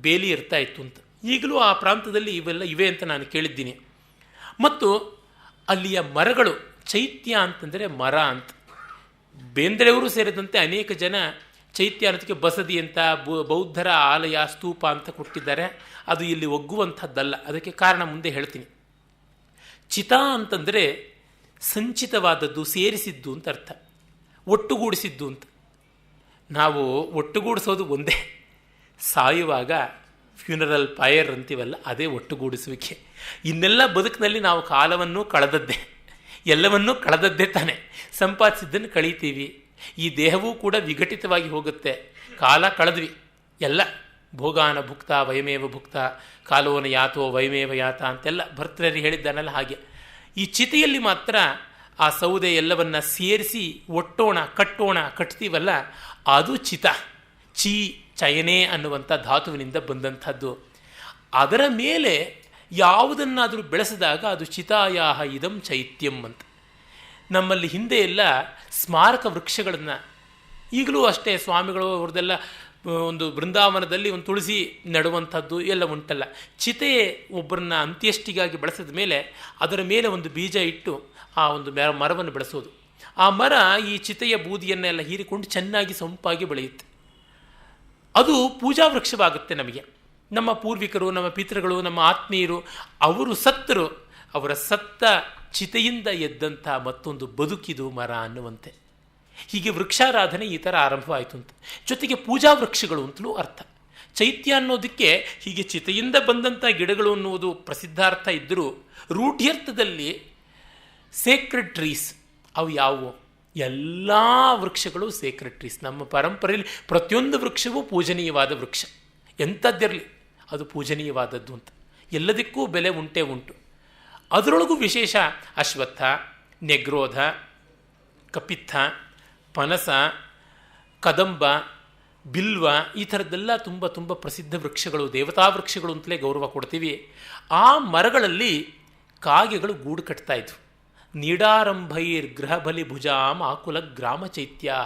ಬೇಲಿ ಇರ್ತಾ ಇತ್ತು ಅಂತ. ಈಗಲೂ ಆ ಪ್ರಾಂತದಲ್ಲಿ ಇವೆಲ್ಲ ಇವೆ ಅಂತ ನಾನು ಕೇಳಿದ್ದೀನಿ. ಮತ್ತು ಅಲ್ಲಿಯ ಮರಗಳು, ಚೈತ್ಯ ಅಂತಂದರೆ ಮರ ಅಂತ. ಬೇಂದ್ರೆಯವರು ಸೇರಿದಂತೆ ಅನೇಕ ಜನ ಚೈತ್ಯ ಅನ್ನೋದಕ್ಕೆ ಬಸದಿ ಅಂತ, ಬೌದ್ಧರ ಆಲಯ, ಸ್ತೂಪ ಅಂತ ಕೊಟ್ಟಿದ್ದಾರೆ. ಅದು ಇಲ್ಲಿ ಒಗ್ಗುವಂಥದ್ದಲ್ಲ. ಅದಕ್ಕೆ ಕಾರಣ ಮುಂದೆ ಹೇಳ್ತೀನಿ. ಚಿತಾ ಅಂತಂದರೆ ಸಂಚಿತವಾದದ್ದು, ಸೇರಿಸಿದ್ದು ಅಂತ ಅರ್ಥ, ಒಟ್ಟುಗೂಡಿಸಿದ್ದು ಅಂತ. ನಾವು ಒಟ್ಟುಗೂಡಿಸೋದು ಒಂದೇ, ಸಾಯುವಾಗ ಫ್ಯೂನರಲ್ ಫೈರ್ ಅಂತೀವಲ್ಲ, ಅದೇ ಒಟ್ಟುಗೂಡಿಸುವಿಕೆ. ಇನ್ನೆಲ್ಲ ಬದುಕಿನಲ್ಲಿ ನಾವು ಕಾಲವನ್ನು ಕಳೆದದ್ದೇ, ಎಲ್ಲವನ್ನೂ ಕಳೆದದ್ದೇ ತಾನೆ. ಸಂಪಾದಿಸಿದ್ದನ್ನು ಕಳೀತೀವಿ. ಈ ದೇಹವೂ ಕೂಡ ವಿಘಟಿತವಾಗಿ ಹೋಗುತ್ತೆ. ಕಾಲ ಕಳೆದ್ವಿ, ಎಲ್ಲ ಭೋಗಾನ ಭುಕ್ತ ವಯಮೇವ ಭುಕ್ತ, ಕಾಲೋನ ಯಾತೋ ವಯಮೇವ ಯಾತ ಅಂತೆಲ್ಲ ಭರ್ತೃಹರಿ ಹೇಳಿದ್ದಾನಲ್ಲ. ಹಾಗೆ ಈ ಚಿತೆಯಲ್ಲಿ ಮಾತ್ರ ಆ ಸೌದೆ ಎಲ್ಲವನ್ನ ಸೇರಿಸಿ ಒಟ್ಟೋಣ, ಕಟ್ತೀವಲ್ಲ, ಅದು ಚಿತ. ಚಯನೆ ಅನ್ನುವಂಥ ಧಾತುವಿನಿಂದ ಬಂದಂಥದ್ದು. ಅದರ ಮೇಲೆ ಯಾವುದನ್ನಾದರೂ ಬೆಳೆಸಿದಾಗ ಅದು ಚಿತಾಯಾಹ ಇದಂ ಚೈತ್ಯಂ ಅಂತ. ನಮ್ಮಲ್ಲಿ ಹಿಂದೆ ಎಲ್ಲ ಸ್ಮಾರಕ ವೃಕ್ಷಗಳನ್ನು, ಈಗಲೂ ಅಷ್ಟೇ ಸ್ವಾಮಿಗಳು ಅವ್ರದ್ದೆಲ್ಲ ಒಂದು ಬೃಂದಾವನದಲ್ಲಿ ಒಂದು ತುಳಸಿ ನೆಡುವಂಥದ್ದು ಎಲ್ಲ ಉಂಟಲ್ಲ. ಚಿತೆ ಒಬ್ಬರನ್ನ ಅಂತ್ಯಷ್ಟಿಗಾಗಿ ಬಳಸಿದ ಮೇಲೆ ಅದರ ಮೇಲೆ ಒಂದು ಬೀಜ ಇಟ್ಟು ಆ ಒಂದು ಮರವನ್ನು ಬೆಳೆಸೋದು. ಆ ಮರ ಈ ಚಿತೆಯ ಬೂದಿಯನ್ನೆಲ್ಲ ಹೀರಿಕೊಂಡು ಚೆನ್ನಾಗಿ ಸೊಂಪಾಗಿ ಬೆಳೆಯುತ್ತೆ. ಅದು ಪೂಜಾ ವೃಕ್ಷವಾಗುತ್ತೆ ನಮಗೆ. ನಮ್ಮ ಪೂರ್ವಿಕರು, ನಮ್ಮ ಪಿತೃಗಳು, ನಮ್ಮ ಆತ್ಮೀಯರು ಅವರು ಸತ್ತರು, ಅವರ ಸತ್ತ ಚಿತೆಯಿಂದ ಎದ್ದಂಥ ಮತ್ತೊಂದು ಬದುಕಿದು ಮರ ಅನ್ನುವಂತೆ. ಹೀಗೆ ವೃಕ್ಷಾರಾಧನೆ ಈ ಥರ ಆರಂಭವಾಯಿತು ಅಂತ. ಜೊತೆಗೆ ಪೂಜಾ ವೃಕ್ಷಗಳು ಅಂತಲೂ ಅರ್ಥ. ಚೈತ್ಯ ಅನ್ನೋದಕ್ಕೆ ಹೀಗೆ ಚಿತೆಯಿಂದ ಬಂದಂಥ ಗಿಡಗಳು ಅನ್ನುವುದು ಪ್ರಸಿದ್ಧಾರ್ಥ ಇದ್ದರೂ ರೂಢ್ಯರ್ಥದಲ್ಲಿ ಸೇಕ್ರೆಡ್ ಟ್ರೀಸ್ ಅವು ಯಾವುವು? ಎಲ್ಲ ವೃಕ್ಷಗಳು ಸೇಕ್ರೆಡ್ ಟ್ರೀಸ್. ನಮ್ಮ ಪರಂಪರೆಯಲ್ಲಿ ಪ್ರತಿಯೊಂದು ವೃಕ್ಷವೂ ಪೂಜನೀಯವಾದ ವೃಕ್ಷ. ಎಂಥದ್ದಿರಲಿ ಅದು ಪೂಜನೀಯವಾದದ್ದು ಅಂತ. ಎಲ್ಲದಕ್ಕೂ ಬೆಲೆ ಉಂಟೇ ಉಂಟು. ಅದರೊಳಗೂ ವಿಶೇಷ ಅಶ್ವತ್ಥ, ನೆಗ್ರೋಧ, ಕಪಿತ್ಥ, ಪನಸ, ಕದಂಬ, ಬಿಲ್ವ ಈ ಥರದ್ದೆಲ್ಲ ತುಂಬ ತುಂಬ ಪ್ರಸಿದ್ಧ ವೃಕ್ಷಗಳು, ದೇವತಾ ವೃಕ್ಷಗಳು ಅಂತಲೇ ಗೌರವ ಕೊಡ್ತೀವಿ. ಆ ಮರಗಳಲ್ಲಿ ಕಾಗೆಗಳು ಗೂಡು ಕಟ್ತಾ ಇದ್ವು. ನೀಡಾರಂಭೈರ್ ಗೃಹಬಲಿ ಭುಜಾಂ ಆಕುಲ ಗ್ರಾಮ ಚೈತ್ಯಾ.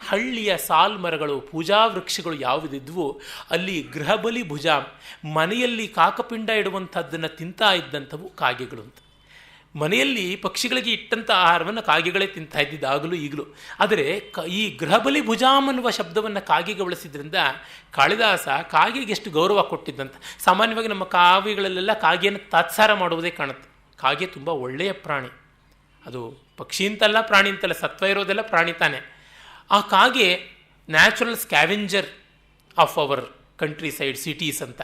ಹಳ್ಳಿಯ ಸಾಲ್ಮರಗಳು, ಪೂಜಾ ವೃಕ್ಷಗಳು ಯಾವುದಿದ್ವು ಅಲ್ಲಿ ಗೃಹಬಲಿ ಭುಜಾಂ, ಮನೆಯಲ್ಲಿ ಕಾಕಪಿಂಡ ಇಡುವಂಥದ್ದನ್ನು ತಿಂತಾ ಇದ್ದಂಥವು ಕಾಗೆಗಳು ಅಂತ. ಮನೆಯಲ್ಲಿ ಪಕ್ಷಿಗಳಿಗೆ ಇಟ್ಟಂಥ ಆಹಾರವನ್ನು ಕಾಗೆಗಳೇ ತಿಂತಾ ಇದ್ದಿದ್ದಾಗಲೂ ಈಗಲೂ. ಆದರೆ ಈ ಗೃಹಬಲಿ ಭುಜಾಂ ಅನ್ನುವ ಶಬ್ದವನ್ನು ಕಾಗೆಗೆ ಬಳಸಿದ್ರಿಂದ ಕಾಳಿದಾಸ ಕಾಗೆಗೆ ಎಷ್ಟು ಗೌರವ ಕೊಟ್ಟಿದ್ದಂತ. ಸಾಮಾನ್ಯವಾಗಿ ನಮ್ಮ ಕಾವ್ಯಗಳಲ್ಲೆಲ್ಲ ಕಾಗೆಯನ್ನು ತಾತ್ಸಾರ ಮಾಡುವುದೇ ಕಾಣುತ್ತೆ. ಕಾಗೆ ತುಂಬ ಒಳ್ಳೆಯ ಪ್ರಾಣಿ. ಅದು ಪಕ್ಷಿ ಅಂತಲ್ಲ, ಪ್ರಾಣಿ ಅಂತಲ್ಲ, ಸತ್ವ ಇರೋದೆಲ್ಲ ಪ್ರಾಣಿ ತಾನೆ. ಆ ಕಾಗೆ natural scavenger of our country side cities ಅಂತ.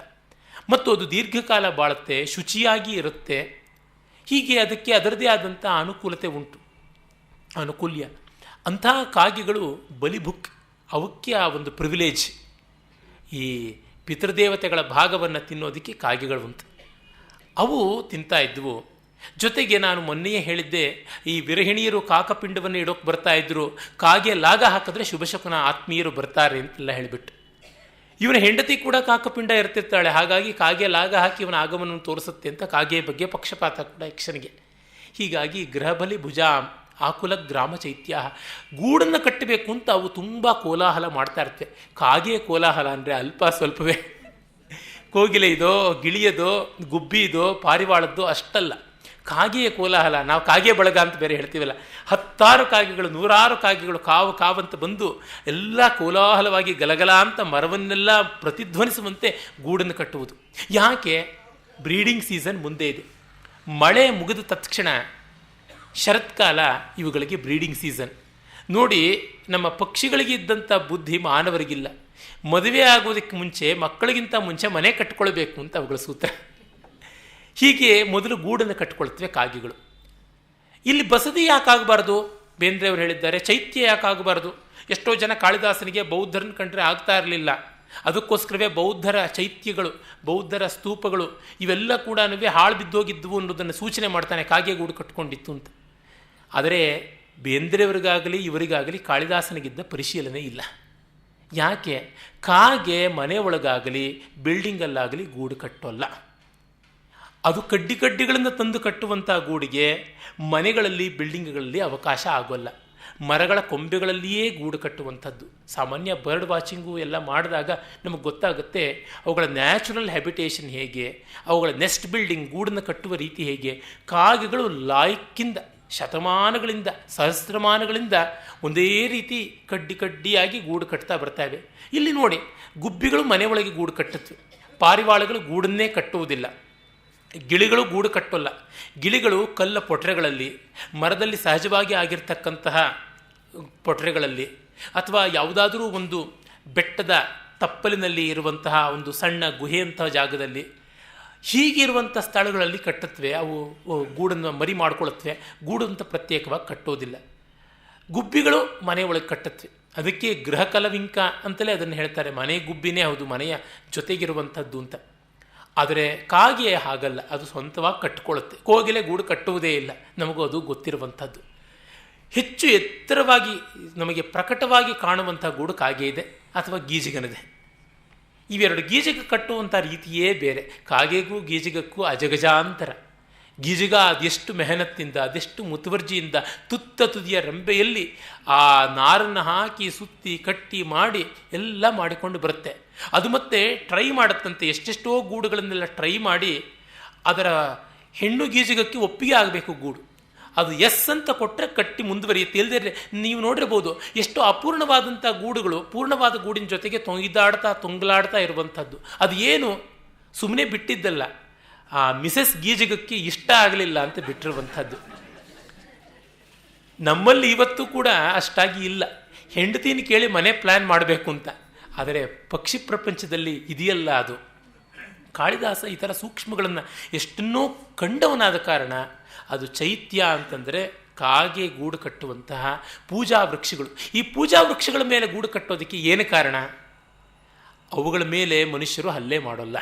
ಮತ್ತು ಅದು ದೀರ್ಘಕಾಲ ಬಾಳುತ್ತೆ, ಶುಚಿಯಾಗಿ ಇರುತ್ತೆ. ಹೀಗೆ ಅದಕ್ಕೆ ಅದರದೇ ಆದಂಥ ಅನುಕೂಲತೆ ಉಂಟು, ಅನುಕೂಲ್ಯ. ಅಂತಹ ಕಾಗೆಗಳು ಬಲಿಭುಕ್, ಅವಕ್ಕೆ ಆ ಒಂದು ಪ್ರಿವಿಲೇಜ್. ಈ ಪಿತೃದೇವತೆಗಳ ಭಾಗವನ್ನು ತಿನ್ನೋದಕ್ಕೆ ಕಾಗೆಗಳು ಉಂಟು. ಅವು ತಿಂತಾ ಇದ್ವು. ಜೊತೆಗೆ ನಾನು ಮೊನ್ನೆಯೇ ಹೇಳಿದ್ದೆ, ಈ ವಿರಹಿಣಿಯರು ಕಾಕಪಿಂಡವನ್ನು ಇಡೋಕೆ ಬರ್ತಾ ಇದ್ರು, ಕಾಗೆ ಲಾಗ ಹಾಕಿದ್ರೆ ಶುಭಶಕುನ ಆತ್ಮೀಯರು ಬರ್ತಾರೆ ಅಂತೆಲ್ಲ ಹೇಳಿಬಿಟ್ಟು. ಇವನ ಹೆಂಡತಿ ಕೂಡ ಕಾಕಪಿಂಡ ಇರ್ತಿರ್ತಾಳೆ, ಹಾಗಾಗಿ ಕಾಗೆ ಲಾಗ ಹಾಕಿ ಇವನ ಆಗಮನವನ್ನು ತೋರಿಸುತ್ತೆ ಅಂತ ಕಾಗೆಯ ಬಗ್ಗೆ ಪಕ್ಷಪಾತ ಕೂಡ ಯಕ್ಷನಿಗೆ. ಹೀಗಾಗಿ ಗೃಹಬಲಿ ಭುಜಾಂ ಆಕುಲ ಗ್ರಾಮ ಚೈತ್ಯ. ಗೂಡನ್ನು ಕಟ್ಟಬೇಕು ಅಂತ ಅವು ತುಂಬ ಕೋಲಾಹಲ ಮಾಡ್ತಾ ಇರ್ತವೆ. ಕಾಗೆ ಕೋಲಾಹಲ ಅಂದರೆ ಅಲ್ಪ ಸ್ವಲ್ಪವೇ. ಕೋಗಿಲೆ ಇದೋ, ಗಿಳಿಯದೋ, ಗುಬ್ಬಿ ಇದೋ, ಪಾರಿವಾಳದ್ದೋ ಅಷ್ಟಲ್ಲ. ಕಾಗೆಯ ಕೋಲಾಹಲ. ನಾವು ಕಾಗೆ ಬಳಗ ಅಂತ ಬೇರೆ ಹೇಳ್ತೀವಲ್ಲ, 10 ಕಾಗೆಗಳು, 100 ಕಾಗೆಗಳು ಕಾವಂತ ಬಂದು ಎಲ್ಲ ಕೋಲಾಹಲವಾಗಿ ಗಲಗಲ ಅಂತ ಮರವನ್ನೆಲ್ಲ ಪ್ರತಿಧ್ವನಿಸುವಂತೆ ಗೂಡನ್ನು ಕಟ್ಟುವುದು. ಯಾಕೆ? ಬ್ರೀಡಿಂಗ್ ಸೀಸನ್ ಮುಂದೆ ಇದೆ. ಮಳೆ ಮುಗಿದ ತಕ್ಷಣ ಶರತ್ಕಾಲ ಇವುಗಳಿಗೆ ಬ್ರೀಡಿಂಗ್ ಸೀಸನ್. ನೋಡಿ, ನಮ್ಮ ಪಕ್ಷಿಗಳಿಗೆ ಇದ್ದಂಥ ಬುದ್ಧಿ ಮಾನವರಿಗಿಲ್ಲ. ಮದುವೆ ಆಗೋದಕ್ಕೆ ಮುಂಚೆ, ಮಕ್ಕಳಿಗಿಂತ ಮುಂಚೆ ಮನೆ ಕಟ್ಕೊಳ್ಬೇಕು ಅಂತ ಅವುಗಳ ಸೂತ್ರ. ಹೀಗೆ ಮೊದಲು ಗೂಡನ್ನು ಕಟ್ಕೊಳ್ತವೆ ಕಾಗೆಗಳು. ಇಲ್ಲಿ ಬಸದಿ ಯಾಕಾಗಬಾರ್ದು? ಬೇಂದ್ರೆಯವರು ಹೇಳಿದ್ದಾರೆ, ಚೈತ್ಯ ಯಾಕಾಗಬಾರ್ದು? ಎಷ್ಟೋ ಜನ ಕಾಳಿದಾಸನಿಗೆ ಬೌದ್ಧರನ್ನ ಕಂಡ್ರೆ ಆಗ್ತಾ ಇರಲಿಲ್ಲ. ಅದಕ್ಕೋಸ್ಕರವೇ ಬೌದ್ಧರ ಚೈತ್ಯಗಳು, ಬೌದ್ಧರ ಸ್ತೂಪಗಳು ಇವೆಲ್ಲ ಕೂಡ ಹಾಳು ಬಿದ್ದೋಗಿದ್ವು ಅನ್ನೋದನ್ನು ಸೂಚನೆ ಮಾಡ್ತಾನೆ, ಕಾಗೆ ಗೂಡು ಕಟ್ಕೊಂಡಿತ್ತು ಅಂತ. ಆದರೆ ಬೇಂದ್ರೆಯವರಿಗಾಗಲಿ ಇವರಿಗಾಗಲಿ ಕಾಳಿದಾಸನಿಗಿದ್ದ ಪರಿಶೀಲನೆ ಇಲ್ಲ. ಯಾಕೆ? ಕಾಗೆ ಮನೆ ಒಳಗಾಗಲಿ ಬಿಲ್ಡಿಂಗಲ್ಲಾಗಲಿ ಗೂಡು ಕಟ್ಟೋಲ್ಲ. ಅದು ಕಡ್ಡಿಗಳನ್ನು ತಂದು ಕಟ್ಟುವಂಥ ಗೂಡಿಗೆ ಮನೆಗಳಲ್ಲಿ, ಬಿಲ್ಡಿಂಗ್ಗಳಲ್ಲಿ ಅವಕಾಶ ಆಗೋಲ್ಲ. ಮರಗಳ ಕೊಂಬೆಗಳಲ್ಲಿಯೇ ಗೂಡು ಕಟ್ಟುವಂಥದ್ದು. ಸಾಮಾನ್ಯ ಬರ್ಡ್ ವಾಚಿಂಗು ಎಲ್ಲ ಮಾಡಿದಾಗ ನಮಗೆ ಗೊತ್ತಾಗುತ್ತೆ ಅವುಗಳ ನ್ಯಾಚುರಲ್ ಹ್ಯಾಬಿಟೇಷನ್ ಹೇಗೆ, ಅವುಗಳ ನೆಸ್ಟ್ ಬಿಲ್ಡಿಂಗ್, ಗೂಡನ್ನು ಕಟ್ಟುವ ರೀತಿ ಹೇಗೆ. ಕಾಗೆಗಳು ಲಾಯಕ್ಕಿಂದ, ಶತಮಾನಗಳಿಂದ, ಸಹಸ್ರಮಾನಗಳಿಂದ ಒಂದೇ ರೀತಿ ಕಡ್ಡಿಯಾಗಿ ಗೂಡು ಕಟ್ತಾ ಬರ್ತಾವೆ. ಇಲ್ಲಿ ನೋಡಿ, ಗುಬ್ಬಿಗಳು ಮನೆ ಒಳಗೆ ಗೂಡು ಕಟ್ಟುತ್ತವೆ, ಪಾರಿವಾಳಗಳು ಗೂಡನ್ನೇ ಕಟ್ಟುವುದಿಲ್ಲ, ಗಿಳಿಗಳು ಗೂಡು ಕಟ್ಟೋಲ್ಲ. ಗಿಳಿಗಳು ಕಲ್ಲ ಪೊಟ್ರೆಗಳಲ್ಲಿ, ಮರದಲ್ಲಿ ಸಹಜವಾಗಿ ಆಗಿರ್ತಕ್ಕಂತಹ ಪೊಟ್ರೆಗಳಲ್ಲಿ, ಅಥವಾ ಯಾವುದಾದರೂ ಒಂದು ಬೆಟ್ಟದ ತಪ್ಪಲಿನಲ್ಲಿ ಇರುವಂತಹ ಒಂದು ಸಣ್ಣ ಗುಹೆಯಂತಹ ಜಾಗದಲ್ಲಿ, ಹೀಗಿರುವಂಥ ಸ್ಥಳಗಳಲ್ಲಿ ಕಟ್ಟುತ್ತವೆ. ಅವು ಗೂಡನ್ನು ಮರಿ ಮಾಡ್ಕೊಳ್ಳುತ್ತವೆ, ಗೂಡು ಅಂತ ಪ್ರತ್ಯೇಕವಾಗಿ ಕಟ್ಟೋದಿಲ್ಲ. ಗುಬ್ಬಿಗಳು ಮನೆ ಒಳಗೆ ಕಟ್ಟುತ್ತವೆ. ಅದಕ್ಕೆ ಗೃಹ ಕಲವಿಂಕ ಅಂತಲೇ ಅದನ್ನು ಹೇಳ್ತಾರೆ. ಮನೆ ಗುಬ್ಬಿನೇ ಹೌದು, ಮನೆಯ ಜೊತೆಗಿರುವಂಥದ್ದು ಅಂತ. ಆದರೆ ಕಾಗೆ ಹಾಗಲ್ಲ, ಅದು ಸ್ವಂತವಾಗಿ ಕಟ್ಟಿಕೊಳ್ಳುತ್ತೆ. ಕೋಗಿಲೆ ಗೂಡು ಕಟ್ಟುವುದೇ ಇಲ್ಲ, ನಮಗೂ ಅದು ಗೊತ್ತಿರುವಂಥದ್ದು. ಹೆಚ್ಚು ಎತ್ತರವಾಗಿ ನಮಗೆ ಪ್ರಕಟವಾಗಿ ಕಾಣುವಂಥ ಗೂಡು ಕಾಗೆ ಇದೆ ಅಥವಾ ಗೀಜಿಗನದೆ. ಇವೆರಡು ಗೀಜಿಗ ಕಟ್ಟುವಂಥ ರೀತಿಯೇ ಬೇರೆ. ಕಾಗೆಗೂ ಗೀಜಿಗಕ್ಕೂ ಅಜಗಜಾಂತರ. ಗೀಜಿಗ ಅದೆಷ್ಟು ಮೆಹನತ್ತಿಂದ, ಅದೆಷ್ಟು ಮುತುವರ್ಜಿಯಿಂದ ತುತ್ತ ತುದಿಯ ರಂಬೆಯಲ್ಲಿ ಆ ನಾರನ್ನು ಹಾಕಿ ಸುತ್ತಿ ಕಟ್ಟಿ ಮಾಡಿ ಎಲ್ಲ ಮಾಡಿಕೊಂಡು ಬರುತ್ತೆ. ಅದು ಮತ್ತೆ ಟ್ರೈ ಮಾಡುತ್ತಂತೆ, ಎಷ್ಟೆಷ್ಟೋ ಗೂಡುಗಳನ್ನೆಲ್ಲ ಟ್ರೈ ಮಾಡಿ ಅದರ ಹೆಣ್ಣು ಗೀಜಿಗಕ್ಕೆ ಒಪ್ಪಿಗೆ ಆಗಬೇಕು ಗೂಡು. ಅದು ಎಸ್ ಅಂತ ಕೊಟ್ಟರೆ ಕಟ್ಟಿ ಮುಂದುವರಿಯುತ್ತೆ. ಇಲ್ಲದೆ ನೀವು ನೋಡಿರ್ಬೋದು ಎಷ್ಟೋ ಅಪೂರ್ಣವಾದಂಥ ಗೂಡುಗಳು ಪೂರ್ಣವಾದ ಗೂಡಿನ ಜೊತೆಗೆ ತೊಂಗಲಾಡ್ತಾ ಇರುವಂಥದ್ದು. ಅದು ಏನು ಸುಮ್ಮನೆ ಬಿಟ್ಟಿದ್ದಲ್ಲ, ಆ ಮಿಸೆಸ್ ಗೀಜಿಗಕ್ಕೆ ಇಷ್ಟ ಆಗಲಿಲ್ಲ ಅಂತ ಬಿಟ್ಟಿರುವಂಥದ್ದು. ನಮ್ಮಲ್ಲಿ ಇವತ್ತು ಕೂಡ ಅಷ್ಟಾಗಿ ಇಲ್ಲ. ಹೆಂಡತಿನ ಕೇಳಿ ಮನೆ ಪ್ಲ್ಯಾನ್ ಮಾಡಬೇಕು ಅಂತ. ಆದರೆ ಪಕ್ಷಿ ಪ್ರಪಂಚದಲ್ಲಿ ಇದೆಯಲ್ಲ ಅದು. ಕಾಳಿದಾಸ ಈ ಥರ ಸೂಕ್ಷ್ಮಗಳನ್ನು ಎಷ್ಟನ್ನೋ ಕಂಡವನಾದ ಕಾರಣ ಅದು ಚೈತ್ಯ ಅಂತಂದರೆ ಕಾಗೆ ಗೂಡು ಕಟ್ಟುವಂತಹ ಪೂಜಾ ವೃಕ್ಷಗಳು. ಈ ಪೂಜಾ ವೃಕ್ಷಗಳ ಮೇಲೆ ಗೂಡು ಕಟ್ಟೋದಕ್ಕೆ ಏನು ಕಾರಣ? ಅವುಗಳ ಮೇಲೆ ಮನುಷ್ಯರು ಹಲ್ಲೆ ಮಾಡೋಲ್ಲ.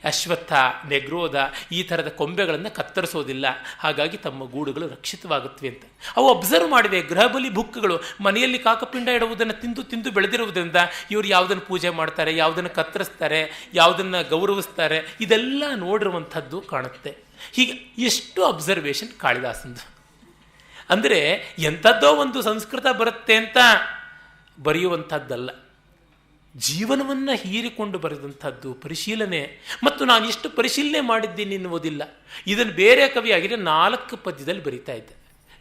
ಅಶ್ವತ್ಥ, ನೆಗ್ರೋಧ ಈ ಥರದ ಕೊಂಬೆಗಳನ್ನು ಕತ್ತರಿಸೋದಿಲ್ಲ. ಹಾಗಾಗಿ ತಮ್ಮ ಗೂಡುಗಳು ರಕ್ಷಿತವಾಗುತ್ತವೆ ಅಂತ ಅವು ಅಬ್ಸರ್ವ್ ಮಾಡಿವೆ. ಗೃಹಬಲಿ ಬುಕ್ಗಳು ಮನೆಯಲ್ಲಿ ಕಾಕಪಿಂಡ ಇಡುವುದನ್ನು ತಿಂದು ತಿಂದು ಬೆಳೆದಿರುವುದರಿಂದ ಇವರು ಯಾವುದನ್ನು ಪೂಜೆ ಮಾಡ್ತಾರೆ, ಯಾವುದನ್ನು ಕತ್ತರಿಸ್ತಾರೆ, ಯಾವುದನ್ನು ಗೌರವಿಸ್ತಾರೆ, ಇದೆಲ್ಲ ನೋಡಿರುವಂಥದ್ದು ಕಾಣುತ್ತೆ. ಹೀಗೆ ಎಷ್ಟು ಅಬ್ಸರ್ವೇಷನ್ ಕಾಳಿದಾಸಂದು. ಅಂದರೆ ಎಂಥದ್ದೋ ಒಂದು ಸಂಸ್ಕೃತ ಬರುತ್ತೆ ಅಂತ ಬರೆಯುವಂಥದ್ದಲ್ಲ, ಜೀವನವನ್ನು ಹೀರಿಕೊಂಡು ಬರೆದಂಥದ್ದು ಪರಿಶೀಲನೆ. ಮತ್ತು ನಾನು ಎಷ್ಟು ಪರಿಶೀಲನೆ ಮಾಡಿದ್ದೀನಿ ಎನ್ನುವುದಿಲ್ಲ. ಇದನ್ನು ಬೇರೆ ಕವಿ ಆಗಿದ್ರೆ 4 ಪದ್ಯದಲ್ಲಿ ಬರೀತಾ ಇದ್ದೆ,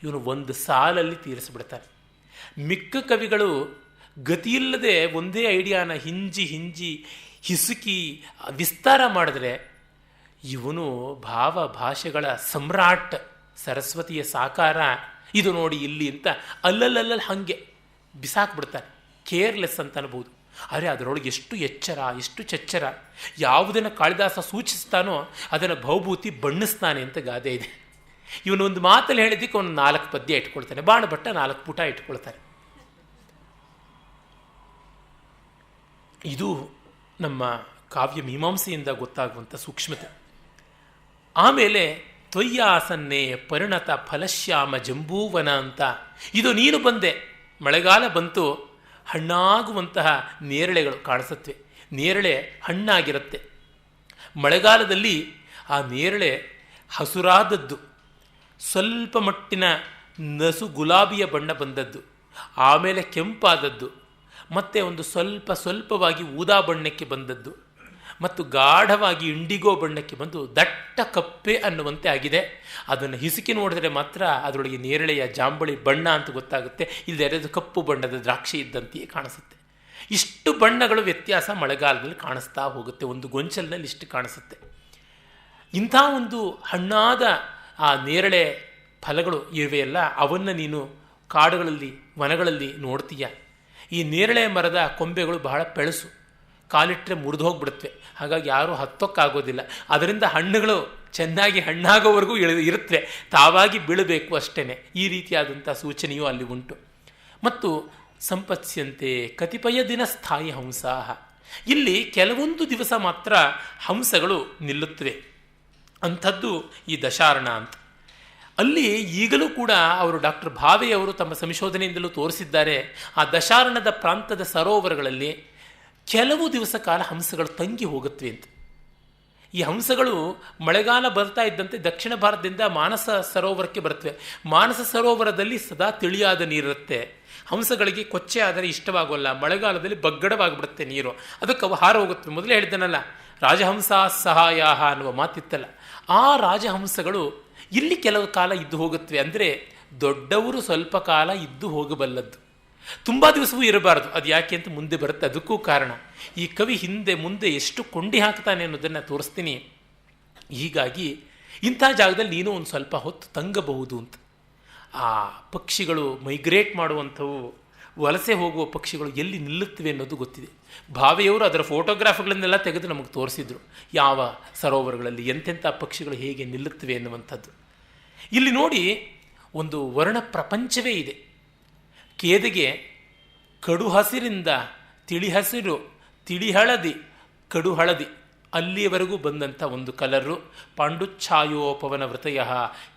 ಇವನು ಒಂದು ಸಾಲಲ್ಲಿ ತೀರಿಸಿಬಿಡ್ತಾನೆ. ಮಿಕ್ಕ ಕವಿಗಳು ಗತಿಯಿಲ್ಲದೆ ಒಂದೇ ಐಡಿಯಾನ ಹಿಂಜಿ ಹಿಸುಕಿ ವಿಸ್ತಾರ ಮಾಡಿದ್ರೆ, ಇವನು ಭಾವ ಭಾಷೆಗಳ ಸಮ್ರಾಟ್, ಸರಸ್ವತಿಯ ಸಾಕಾರ, ಇದು ನೋಡಿ ಇಲ್ಲಿ ಅಂತ ಅಲ್ಲಲ್ಲಲ್ಲಿ ಹಾಗೆ ಬಿಸಾಕ್ಬಿಡ್ತಾನೆ. ಕೇರ್ಲೆಸ್ ಅಂತ ಅನ್ಬೋದು. ಆದರೆ ಅದರೊಳಗೆ ಎಷ್ಟು ಎಚ್ಚರ, ಎಷ್ಟು ಚಚ್ಚರ. ಯಾವುದನ್ನು ಕಾಳಿದಾಸ ಸೂಚಿಸ್ತಾನೋ ಅದನ್ನು ಭೌಭೂತಿ ಬಣ್ಣಿಸ್ತಾನೆ ಅಂತ ಗಾದೆ ಇದೆ. ಇವನು ಒಂದು ಮಾತಲ್ಲಿ ಹೇಳಿದ್ದಕ್ಕೆ ಅವನು 4 ಪದ್ಯ ಇಟ್ಕೊಳ್ತಾನೆ, ಬಾಣಭಟ್ಟ 4 ಪುಟ ಇಟ್ಕೊಳ್ತಾನೆ. ಇದು ನಮ್ಮ ಕಾವ್ಯ ಮೀಮಾಂಸೆಯಿಂದ ಗೊತ್ತಾಗುವಂಥ ಸೂಕ್ಷ್ಮತೆ. ಆಮೇಲೆ ತ್ವಯ್ಯಾಸನ್ನೇ ಪರಿಣತ ಫಲಶ್ಯಾಮ ಜಂಬೂವನ ಅಂತ, ಇದು ನೀನು ಬಂದೆ, ಮಳೆಗಾಲ ಬಂತು, ಹಣ್ಣಾಗುವಂತಹ ನೇರಳೆಗಳು ಕಾಣಿಸುತ್ತವೆ. ನೇರಳೆ ಹಣ್ಣಾಗಿರುತ್ತೆ. ಮಳೆಗಾಲದಲ್ಲಿ ಆ ನೇರಳೆ ಹಸುರಾದದ್ದು, ಸ್ವಲ್ಪ ಮಟ್ಟಿನ ನಸು ಗುಲಾಬಿಯ ಬಣ್ಣ ಬಂದದ್ದು, ಆಮೇಲೆ ಕೆಂಪಾದದ್ದು, ಮತ್ತು ಒಂದು ಸ್ವಲ್ಪವಾಗಿ ಊದಾ ಬಣ್ಣಕ್ಕೆ ಬಂದದ್ದು, ಮತ್ತು ಗಾಢವಾಗಿ ಇಂಡಿಗೋ ಬಣ್ಣಕ್ಕೆ ಬಂದು ದಟ್ಟ ಕಪ್ಪೆ ಅನ್ನುವಂತೆ ಆಗಿದೆ. ಅದನ್ನು ಹಿಸುಕಿ ನೋಡಿದ್ರೆ ಮಾತ್ರ ಅದರೊಳಗೆ ನೇರಳೆಯ ಜಾಂಬಳಿ ಬಣ್ಣ ಅಂತ ಗೊತ್ತಾಗುತ್ತೆ. ಇಲ್ಲದೆ ಅದು ಕಪ್ಪು ಬಣ್ಣದ ದ್ರಾಕ್ಷಿ ಇದ್ದಂತೆಯೇ ಕಾಣಿಸುತ್ತೆ. ಇಷ್ಟು ಬಣ್ಣಗಳು ವ್ಯತ್ಯಾಸ ಮಳೆಗಾಲದಲ್ಲಿ ಕಾಣಿಸ್ತಾ ಹೋಗುತ್ತೆ. ಒಂದು ಗೊಂಚಲಿನಲ್ಲಿ ಇಷ್ಟು ಕಾಣಿಸುತ್ತೆ. ಇಂಥ ಒಂದು ಹಣ್ಣಾದ ಆ ನೇರಳೆ ಫಲಗಳು ಇವೆಯಲ್ಲ, ಅವನ್ನು ನೀನು ಕಾಡುಗಳಲ್ಲಿ ವನಗಳಲ್ಲಿ ನೋಡ್ತೀಯ. ಈ ನೇರಳೆ ಮರದ ಕೊಂಬೆಗಳು ಬಹಳ ಪೆಳಸು, ಕಾಲಿಟ್ಟರೆ ಮುರಿದು ಹೋಗ್ಬಿಡುತ್ತವೆ. ಹಾಗಾಗಿ ಯಾರೂ ಹತ್ತೋಕ್ಕಾಗೋದಿಲ್ಲ. ಅದರಿಂದ ಹಣ್ಣುಗಳು ಚೆನ್ನಾಗಿ ಹಣ್ಣಾಗೋವರೆಗೂ ಇರುತ್ತವೆ, ತಾವಾಗಿ ಬೀಳಬೇಕು ಅಷ್ಟೇ. ಈ ರೀತಿಯಾದಂಥ ಸೂಚನೆಯೂ ಅಲ್ಲಿ ಉಂಟು. ಮತ್ತು ಸಂಪತ್ಸ್ಯಂತೆ ಕತಿಪಯ ದಿನ ಸ್ಥಾಯಿ ಹಂಸಾಹ, ಇಲ್ಲಿ ಕೆಲವೊಂದು ದಿವಸ ಮಾತ್ರ ಹಂಸಗಳು ನಿಲ್ಲುತ್ತವೆ. ಅಂಥದ್ದು ಈ ದಶಾರ್ಣ ಅಂತ. ಅಲ್ಲಿ ಈಗಲೂ ಕೂಡ ಅವರು ಡಾಕ್ಟರ್ ಭಾವೆಯವರು ತಮ್ಮ ಸಂಶೋಧನೆಯಿಂದಲೂ ತೋರಿಸಿದ್ದಾರೆ. ಆ ದಶಾರ್ಣದ ಪ್ರಾಂತದ ಸರೋವರಗಳಲ್ಲಿ ಕೆಲವು ದಿವಸ ಕಾಲ ಹಂಸಗಳು ತಂಗಿ ಹೋಗುತ್ತವೆ ಅಂತ. ಈ ಹಂಸಗಳು ಮಳೆಗಾಲ ಬರ್ತಾ ಇದ್ದಂತೆ ದಕ್ಷಿಣ ಭಾರತದಿಂದ ಮಾನಸ ಸರೋವರಕ್ಕೆ ಬರುತ್ತವೆ. ಮಾನಸ ಸರೋವರದಲ್ಲಿ ಸದಾ ತಿಳಿಯಾದ ನೀರಿರುತ್ತೆ. ಹಂಸಗಳಿಗೆ ಕೊಚ್ಚೆ ಆದರೆ ಇಷ್ಟವಾಗೋಲ್ಲ, ಮಳೆಗಾಲದಲ್ಲಿ ಬಗ್ಗಡವಾಗಿಬಿಡುತ್ತೆ ನೀರು, ಅದಕ್ಕೆ ಅವು ಹಾರ ಹೋಗುತ್ತವೆ. ಮೊದಲೇ ಹೇಳಿದ್ದನಲ್ಲ, ರಾಜಹಂಸ ಸಹಾಯ ಅನ್ನುವ ಮಾತಿತ್ತಲ್ಲ, ಆ ರಾಜಹಂಸಗಳು ಇಲ್ಲಿ ಕೆಲವು ಕಾಲ ಇದ್ದು ಹೋಗುತ್ತವೆ. ಅಂದರೆ ದೊಡ್ಡವರು ಸ್ವಲ್ಪ ಕಾಲ ಇದ್ದು ಹೋಗಬಲ್ಲದ್ದು, ತುಂಬ ದಿವಸವೂ ಇರಬಾರದು. ಅದು ಯಾಕೆ ಅಂತ ಮುಂದೆ ಬರುತ್ತೆ, ಅದಕ್ಕೂ ಕಾರಣ. ಈ ಕವಿ ಹಿಂದೆ ಮುಂದೆ ಎಷ್ಟು ಕೊಂಡಿ ಹಾಕ್ತಾನೆ ಅನ್ನೋದನ್ನು ತೋರಿಸ್ತೀನಿ. ಹೀಗಾಗಿ ಇಂಥ ಜಾಗದಲ್ಲಿ ನೀನು ಒಂದು ಸ್ವಲ್ಪ ಹೊತ್ತು ತಂಗಬಹುದು ಅಂತ. ಆ ಪಕ್ಷಿಗಳು ಮೈಗ್ರೇಟ್ ಮಾಡುವಂಥವು, ವಲಸೆ ಹೋಗುವ ಪಕ್ಷಿಗಳು ಎಲ್ಲಿ ನಿಲ್ಲುತ್ತವೆ ಅನ್ನೋದು ಗೊತ್ತಿದೆ. ಭಾವೆಯವರು ಅದರ ಫೋಟೋಗ್ರಾಫ್ಗಳನ್ನೆಲ್ಲ ತೆಗೆದು ನಮಗೆ ತೋರಿಸಿದ್ರು, ಯಾವ ಸರೋವರಗಳಲ್ಲಿ ಎಂತೆಂಥ ಪಕ್ಷಿಗಳು ಹೇಗೆ ನಿಲ್ಲುತ್ತವೆ ಎನ್ನುವಂಥದ್ದು. ಇಲ್ಲಿ ನೋಡಿ, ಒಂದು ವರ್ಣ ಪ್ರಪಂಚವೇ ಇದೆ. ಕೇದಿಗೆ ಕಡು ಹಸಿರಿಂದ ತಿಳಿ ಹಸಿರು, ತಿಳಿ ಹಳದಿ, ಕಡು ಹಳದಿ ಅಲ್ಲಿಯವರೆಗೂ ಬಂದಂಥ ಒಂದು ಕಲರು. ಪಾಂಡುಚ್ಛಾಯೋಪವನ ವೃತಯ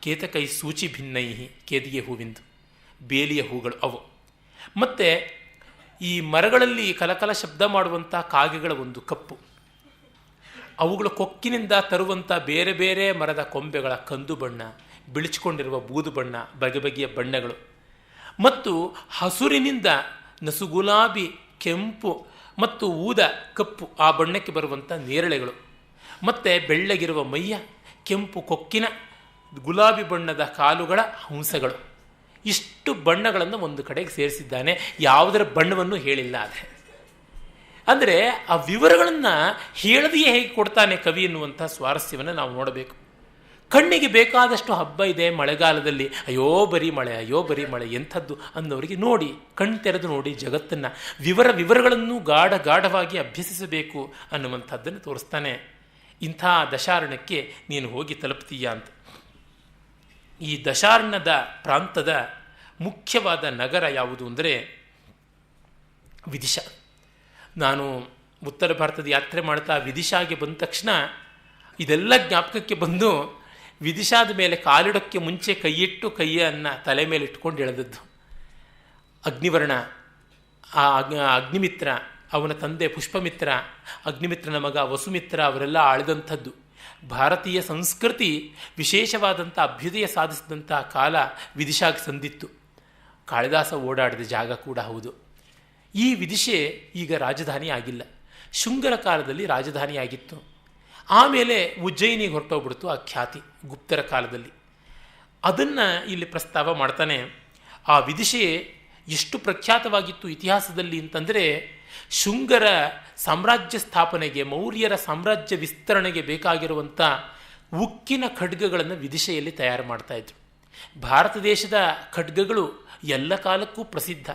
ಕೇತಕೈ ಸೂಚಿ ಭಿನ್ನೈ, ಕೇದಿಗೆ ಹೂವಿಂದು ಬೇಲಿಯ ಹೂಗಳು ಅವು. ಮತ್ತು ಈ ಮರಗಳಲ್ಲಿ ಕಲಕಲ ಶಬ್ದ ಮಾಡುವಂಥ ಕಾಗೆಗಳ ಒಂದು ಕಪ್ಪು, ಅವುಗಳ ಕೊಕ್ಕಿನಿಂದ ತರುವಂಥ ಬೇರೆ ಬೇರೆ ಮರದ ಕೊಂಬೆಗಳ ಕಂದು ಬಣ್ಣ, ಬಿಳಿಚಿಕೊಂಡಿರುವ ಬೂದು ಬಣ್ಣ, ಬಗೆ ಬಗೆಯ ಬಣ್ಣಗಳು, ಮತ್ತು ಹಸುರಿನಿಂದ ನಸುಗುಲಾಬಿ, ಕೆಂಪು ಮತ್ತು ಊದ ಕಪ್ಪು ಆ ಬಣ್ಣಕ್ಕೆ ಬರುವಂಥ ನೇರಳೆಗಳು, ಮತ್ತು ಬೆಳ್ಳಗಿರುವ ಮೈಯ, ಕೆಂಪು ಕೊಕ್ಕಿನ, ಗುಲಾಬಿ ಬಣ್ಣದ ಕಾಲುಗಳ ಹಂಸಗಳು. ಇಷ್ಟು ಬಣ್ಣಗಳನ್ನು ಒಂದು ಕಡೆಗೆ ಸೇರಿಸಿದ್ದಾನೆ. ಯಾವುದರ ಬಣ್ಣವನ್ನು ಹೇಳಿಲ್ಲ. ಅಂದರೆ ಆ ವಿವರಗಳನ್ನು ಹೇಳದೆಯೇ ಹೇಗೆ ಕೊಡ್ತಾನೆ ಕವಿ ಎನ್ನುವಂಥ ಸ್ವಾರಸ್ಯವನ್ನು ನಾವು ನೋಡಬೇಕು. ಕಣ್ಣಿಗೆ ಬೇಕಾದಷ್ಟು ಹಬ್ಬ ಇದೆ ಮಳೆಗಾಲದಲ್ಲಿ, ಅಯ್ಯೋ ಬರೀ ಮಳೆ, ಅಯ್ಯೋ ಬರೀ ಮಳೆ, ಎಂಥದ್ದು ಅನ್ನೋರಿಗೆ ನೋಡಿ, ಕಣ್ಣು ತೆರೆದು ನೋಡಿ ಜಗತ್ತನ್ನು, ವಿವರಗಳನ್ನು ಗಾಢವಾಗಿ ಅಭ್ಯಸಿಸಬೇಕು ಅನ್ನುವಂಥದ್ದನ್ನು ತೋರಿಸ್ತಾನೆ. ಇಂಥ ದಶಾರಣ್ಯಕ್ಕೆ ನೀನು ಹೋಗಿ ತಲುಪ್ತೀಯ ಅಂತ. ಈ ದಶಾರಣ್ಯದ ಪ್ರಾಂತದ ಮುಖ್ಯವಾದ ನಗರ ಯಾವುದು ಅಂದರೆ ವಿದಿಶಾ. ನಾನು ಉತ್ತರ ಭಾರತದ ಯಾತ್ರೆ ಮಾಡ್ತಾ ವಿದಿಶಾಗೆ ಬಂದ ತಕ್ಷಣ ಇದೆಲ್ಲ ಜ್ಞಾಪಕಕ್ಕೆ ಬಂದು, ವಿದಿಶಾದ ಮೇಲೆ ಕಾಲಿಡೋಕ್ಕೆ ಮುಂಚೆ ಕೈಯಿಟ್ಟು ಕೈಯನ್ನು ತಲೆ ಮೇಲೆ ಇಟ್ಕೊಂಡು ಎಳೆದದ್ದು. ಅಗ್ನಿವರ್ಣ, ಆ ಅಗ್ನಿಮಿತ್ರ, ಅವನ ತಂದೆ ಪುಷ್ಪಮಿತ್ರ, ಅಗ್ನಿಮಿತ್ರನ ಮಗ ವಸುಮಿತ್ರ ಅವರೆಲ್ಲ ಆಳಿದಂಥದ್ದು. ಭಾರತೀಯ ಸಂಸ್ಕೃತಿ ವಿಶೇಷವಾದಂಥ ಅಭ್ಯುದಯ ಸಾಧಿಸಿದಂಥ ಕಾಲ ವಿದಿಶಾಗೆ ಸಂದಿತ್ತು. ಕಾಳಿದಾಸ ಓಡಾಡಿದ ಜಾಗ ಕೂಡ ಹೌದು. ಈ ವಿದಿಶೆ ಈಗ ರಾಜಧಾನಿ ಆಗಿಲ್ಲ. ಶುಂಗರ ಕಾಲದಲ್ಲಿ ರಾಜಧಾನಿಯಾಗಿತ್ತು. ಆಮೇಲೆ ಉಜ್ಜಯಿನಿಗೆ ಹೊರಟೋಗ್ಬಿಡ್ತು ಆ ಖ್ಯಾತಿ ಗುಪ್ತರ ಕಾಲದಲ್ಲಿ. ಅದನ್ನು ಇಲ್ಲಿ ಪ್ರಸ್ತಾವ ಮಾಡ್ತಾನೆ. ಆ ವಿದಿಶೆ ಎಷ್ಟು ಪ್ರಖ್ಯಾತವಾಗಿತ್ತು ಇತಿಹಾಸದಲ್ಲಿ ಅಂತಂದರೆ, ಶುಂಗರ ಸಾಮ್ರಾಜ್ಯ ಸ್ಥಾಪನೆಗೆ, ಮೌರ್ಯರ ಸಾಮ್ರಾಜ್ಯ ವಿಸ್ತರಣೆಗೆ ಬೇಕಾಗಿರುವಂಥ ಉಕ್ಕಿನ ಖಡ್ಗಗಳನ್ನು ವಿದಿಶೆಯಲ್ಲಿ ತಯಾರು ಮಾಡ್ತಾಯಿದ್ರು. ಭಾರತ ದೇಶದ ಖಡ್ಗಗಳು ಎಲ್ಲ ಕಾಲಕ್ಕೂ ಪ್ರಸಿದ್ಧ.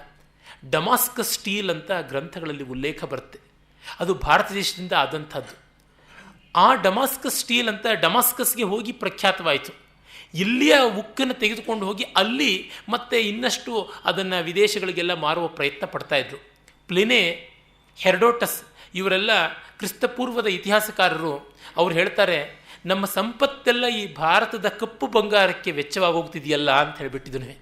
ಡಮಾಸ್ಕಸ್ ಸ್ಟೀಲ್ ಅಂತ ಗ್ರಂಥಗಳಲ್ಲಿ ಉಲ್ಲೇಖ ಬರುತ್ತೆ. ಅದು ಭಾರತ ದೇಶದಿಂದ ಆದಂಥದ್ದು. ಆ ಡಮಾಸ್ಕಸ್ ಸ್ಟೀಲ್ ಅಂತ ಡಮಾಸ್ಕಸ್ಗೆ ಹೋಗಿ ಪ್ರಖ್ಯಾತವಾಯಿತು. ಇಲ್ಲಿಯ ಉಕ್ಕನ್ನು ತೆಗೆದುಕೊಂಡು ಹೋಗಿ ಅಲ್ಲಿ ಮತ್ತೆ ಇನ್ನಷ್ಟು ಅದನ್ನು ವಿದೇಶಗಳಿಗೆಲ್ಲ ಮಾರುವ ಪ್ರಯತ್ನ ಪಡ್ತಾಯಿದ್ರು. ಪ್ಲಿನೆ, ಹೆರೋಡೋಟಸ್ ಇವರೆಲ್ಲ ಕ್ರಿಸ್ತಪೂರ್ವದ ಇತಿಹಾಸಕಾರರು. ಅವ್ರು ಹೇಳ್ತಾರೆ, ನಮ್ಮ ಸಂಪತ್ತೆಲ್ಲ ಈ ಭಾರತದ ಕಪ್ಪು ಬಂಗಾರಕ್ಕೆ ವೆಚ್ಚವಾಗೋಗ್ತಿದೆಯಲ್ಲ ಅಂತ ಹೇಳಿಬಿಟ್ಟಿದ್ನು.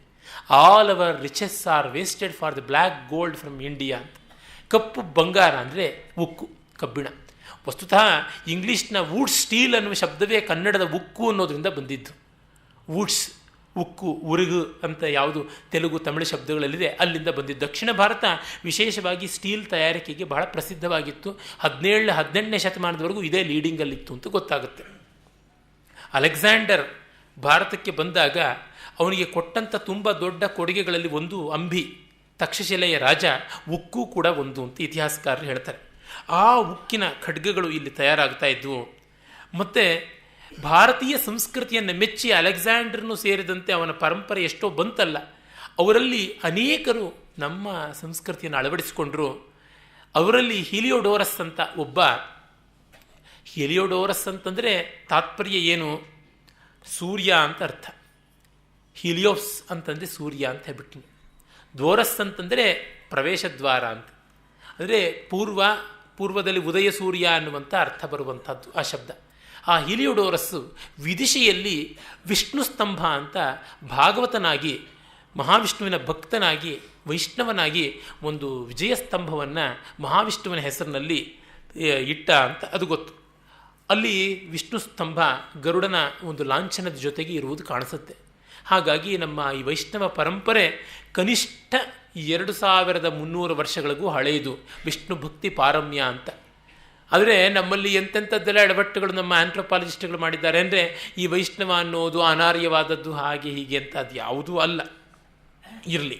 All our riches are wasted for the black gold from India ಅಂತ. ಕಪ್ಪು ಬಂಗಾರ ಅಂದರೆ ಉಕ್ಕು, ಕಬ್ಬಿಣ. ವಸ್ತುತಃ ಇಂಗ್ಲೀಷ್ನ ವುಡ್ಸ್ ಸ್ಟೀಲ್ ಅನ್ನುವ ಶಬ್ದವೇ ಕನ್ನಡದ ಉಕ್ಕು ಅನ್ನೋದರಿಂದ ಬಂದಿದ್ದು. ವುಡ್ಸ್, ಉಕ್ಕು, ಉರುಗು ಅಂತ ಯಾವುದು ತೆಲುಗು ತಮಿಳು ಶಬ್ದಗಳಲ್ಲಿದೆ ಅಲ್ಲಿಂದ ಬಂದಿದ್ದು. ದಕ್ಷಿಣ ಭಾರತ ವಿಶೇಷವಾಗಿ ಸ್ಟೀಲ್ ತಯಾರಿಕೆಗೆ ಬಹಳ ಪ್ರಸಿದ್ಧವಾಗಿತ್ತು. 17ನೇ ಶತಮಾನದವರೆಗೂ ಇದೇ ಲೀಡಿಂಗಲ್ಲಿತ್ತು ಅಂತ ಗೊತ್ತಾಗುತ್ತೆ. ಅಲೆಕ್ಸಾಂಡರ್ ಭಾರತಕ್ಕೆ ಬಂದಾಗ ಅವನಿಗೆ ಕೊಟ್ಟಂಥ ತುಂಬ ದೊಡ್ಡ ಕೊಡುಗೆಗಳಲ್ಲಿ ಒಂದು ಅಂಬಿ, ತಕ್ಷಶಿಲೆಯ ರಾಜ, ಉಕ್ಕು ಕೂಡ ಒಂದು ಅಂತ ಇತಿಹಾಸಕಾರರು ಹೇಳ್ತಾರೆ. ಆ ಉಕ್ಕಿನ ಖಡ್ಗಗಳು ಇಲ್ಲಿ ತಯಾರಾಗ್ತಾ ಇದ್ವು. ಮತ್ತು ಭಾರತೀಯ ಸಂಸ್ಕೃತಿಯನ್ನು ಮೆಚ್ಚಿ ಅಲೆಕ್ಸಾಂಡರ್ನು ಸೇರಿದಂತೆ ಅವನ ಪರಂಪರೆ ಎಷ್ಟೋ ಬಂತಲ್ಲ, ಅವರಲ್ಲಿ ಅನೇಕರು ನಮ್ಮ ಸಂಸ್ಕೃತಿಯನ್ನು ಅಳವಡಿಸಿಕೊಂಡ್ರು. ಅವರಲ್ಲಿ ಹೀಲಿಯೋಡೋರಸ್ ಅಂತ ಒಬ್ಬ. ಹೀಲಿಯೋಡೋರಸ್ ಅಂತಂದರೆ ತಾತ್ಪರ್ಯ ಏನು? ಸೂರ್ಯ ಅಂತ ಅರ್ಥ. ಹೀಲಿಯೋಸ್ ಅಂತಂದರೆ ಸೂರ್ಯ ಅಂತ ಹೇಳ್ಬಿಟ್ಟಿನಿ. ದ್ವಾರಸ್ ಅಂತಂದರೆ ಪ್ರವೇಶ ದ್ವಾರ ಅಂತ, ಅಂದರೆ ಪೂರ್ವದಲ್ಲಿ ಉದಯ ಸೂರ್ಯ ಅನ್ನುವಂಥ ಅರ್ಥ ಬರುವಂಥದ್ದು ಆ ಶಬ್ದ. ಆ ಹೀಲಿಯೋಡೋರಸ್ಸು ವಿದಿಶೆಯಲ್ಲಿ ವಿಷ್ಣು ಸ್ತಂಭ ಅಂತ ಭಾಗವತನಾಗಿ, ಮಹಾವಿಷ್ಣುವಿನ ಭಕ್ತನಾಗಿ, ವೈಷ್ಣವನಾಗಿ ಒಂದು ವಿಜಯ ಸ್ತಂಭವನ್ನು ಮಹಾವಿಷ್ಣುವಿನ ಹೆಸರಿನಲ್ಲಿ ಇಟ್ಟ ಅಂತ ಅದು ಗೊತ್ತು. ಅಲ್ಲಿ ವಿಷ್ಣು ಸ್ತಂಭ ಗರುಡನ ಒಂದು ಲಾಂಛನದ ಜೊತೆಗೆ ಇರುವುದು ಕಾಣಿಸುತ್ತೆ. ಹಾಗಾಗಿ ನಮ್ಮ ಈ ವೈಷ್ಣವ ಪರಂಪರೆ ಕನಿಷ್ಠ 2300 ವರ್ಷಗಳಿಗೂ ಹಳೆಯದು, ವಿಷ್ಣು ಭಕ್ತಿ ಪಾರಮ್ಯ ಅಂತ. ಆದರೆ ನಮ್ಮಲ್ಲಿ ಎಂತೆಂಥದ್ದೆಲ್ಲ ಎಡವಟ್ಟುಗಳು ನಮ್ಮ ಆಂಥ್ರೋಪಾಲಜಿಸ್ಟ್ಗಳು ಮಾಡಿದ್ದಾರೆ ಅಂದರೆ, ಈ ವೈಷ್ಣವ ಅನ್ನೋದು ಅನಾರ್ಯವಾದದ್ದು ಹಾಗೆ ಹೀಗೆ ಅಂತ ಅದು ಯಾವುದೂ ಅಲ್ಲ. ಇರಲಿ,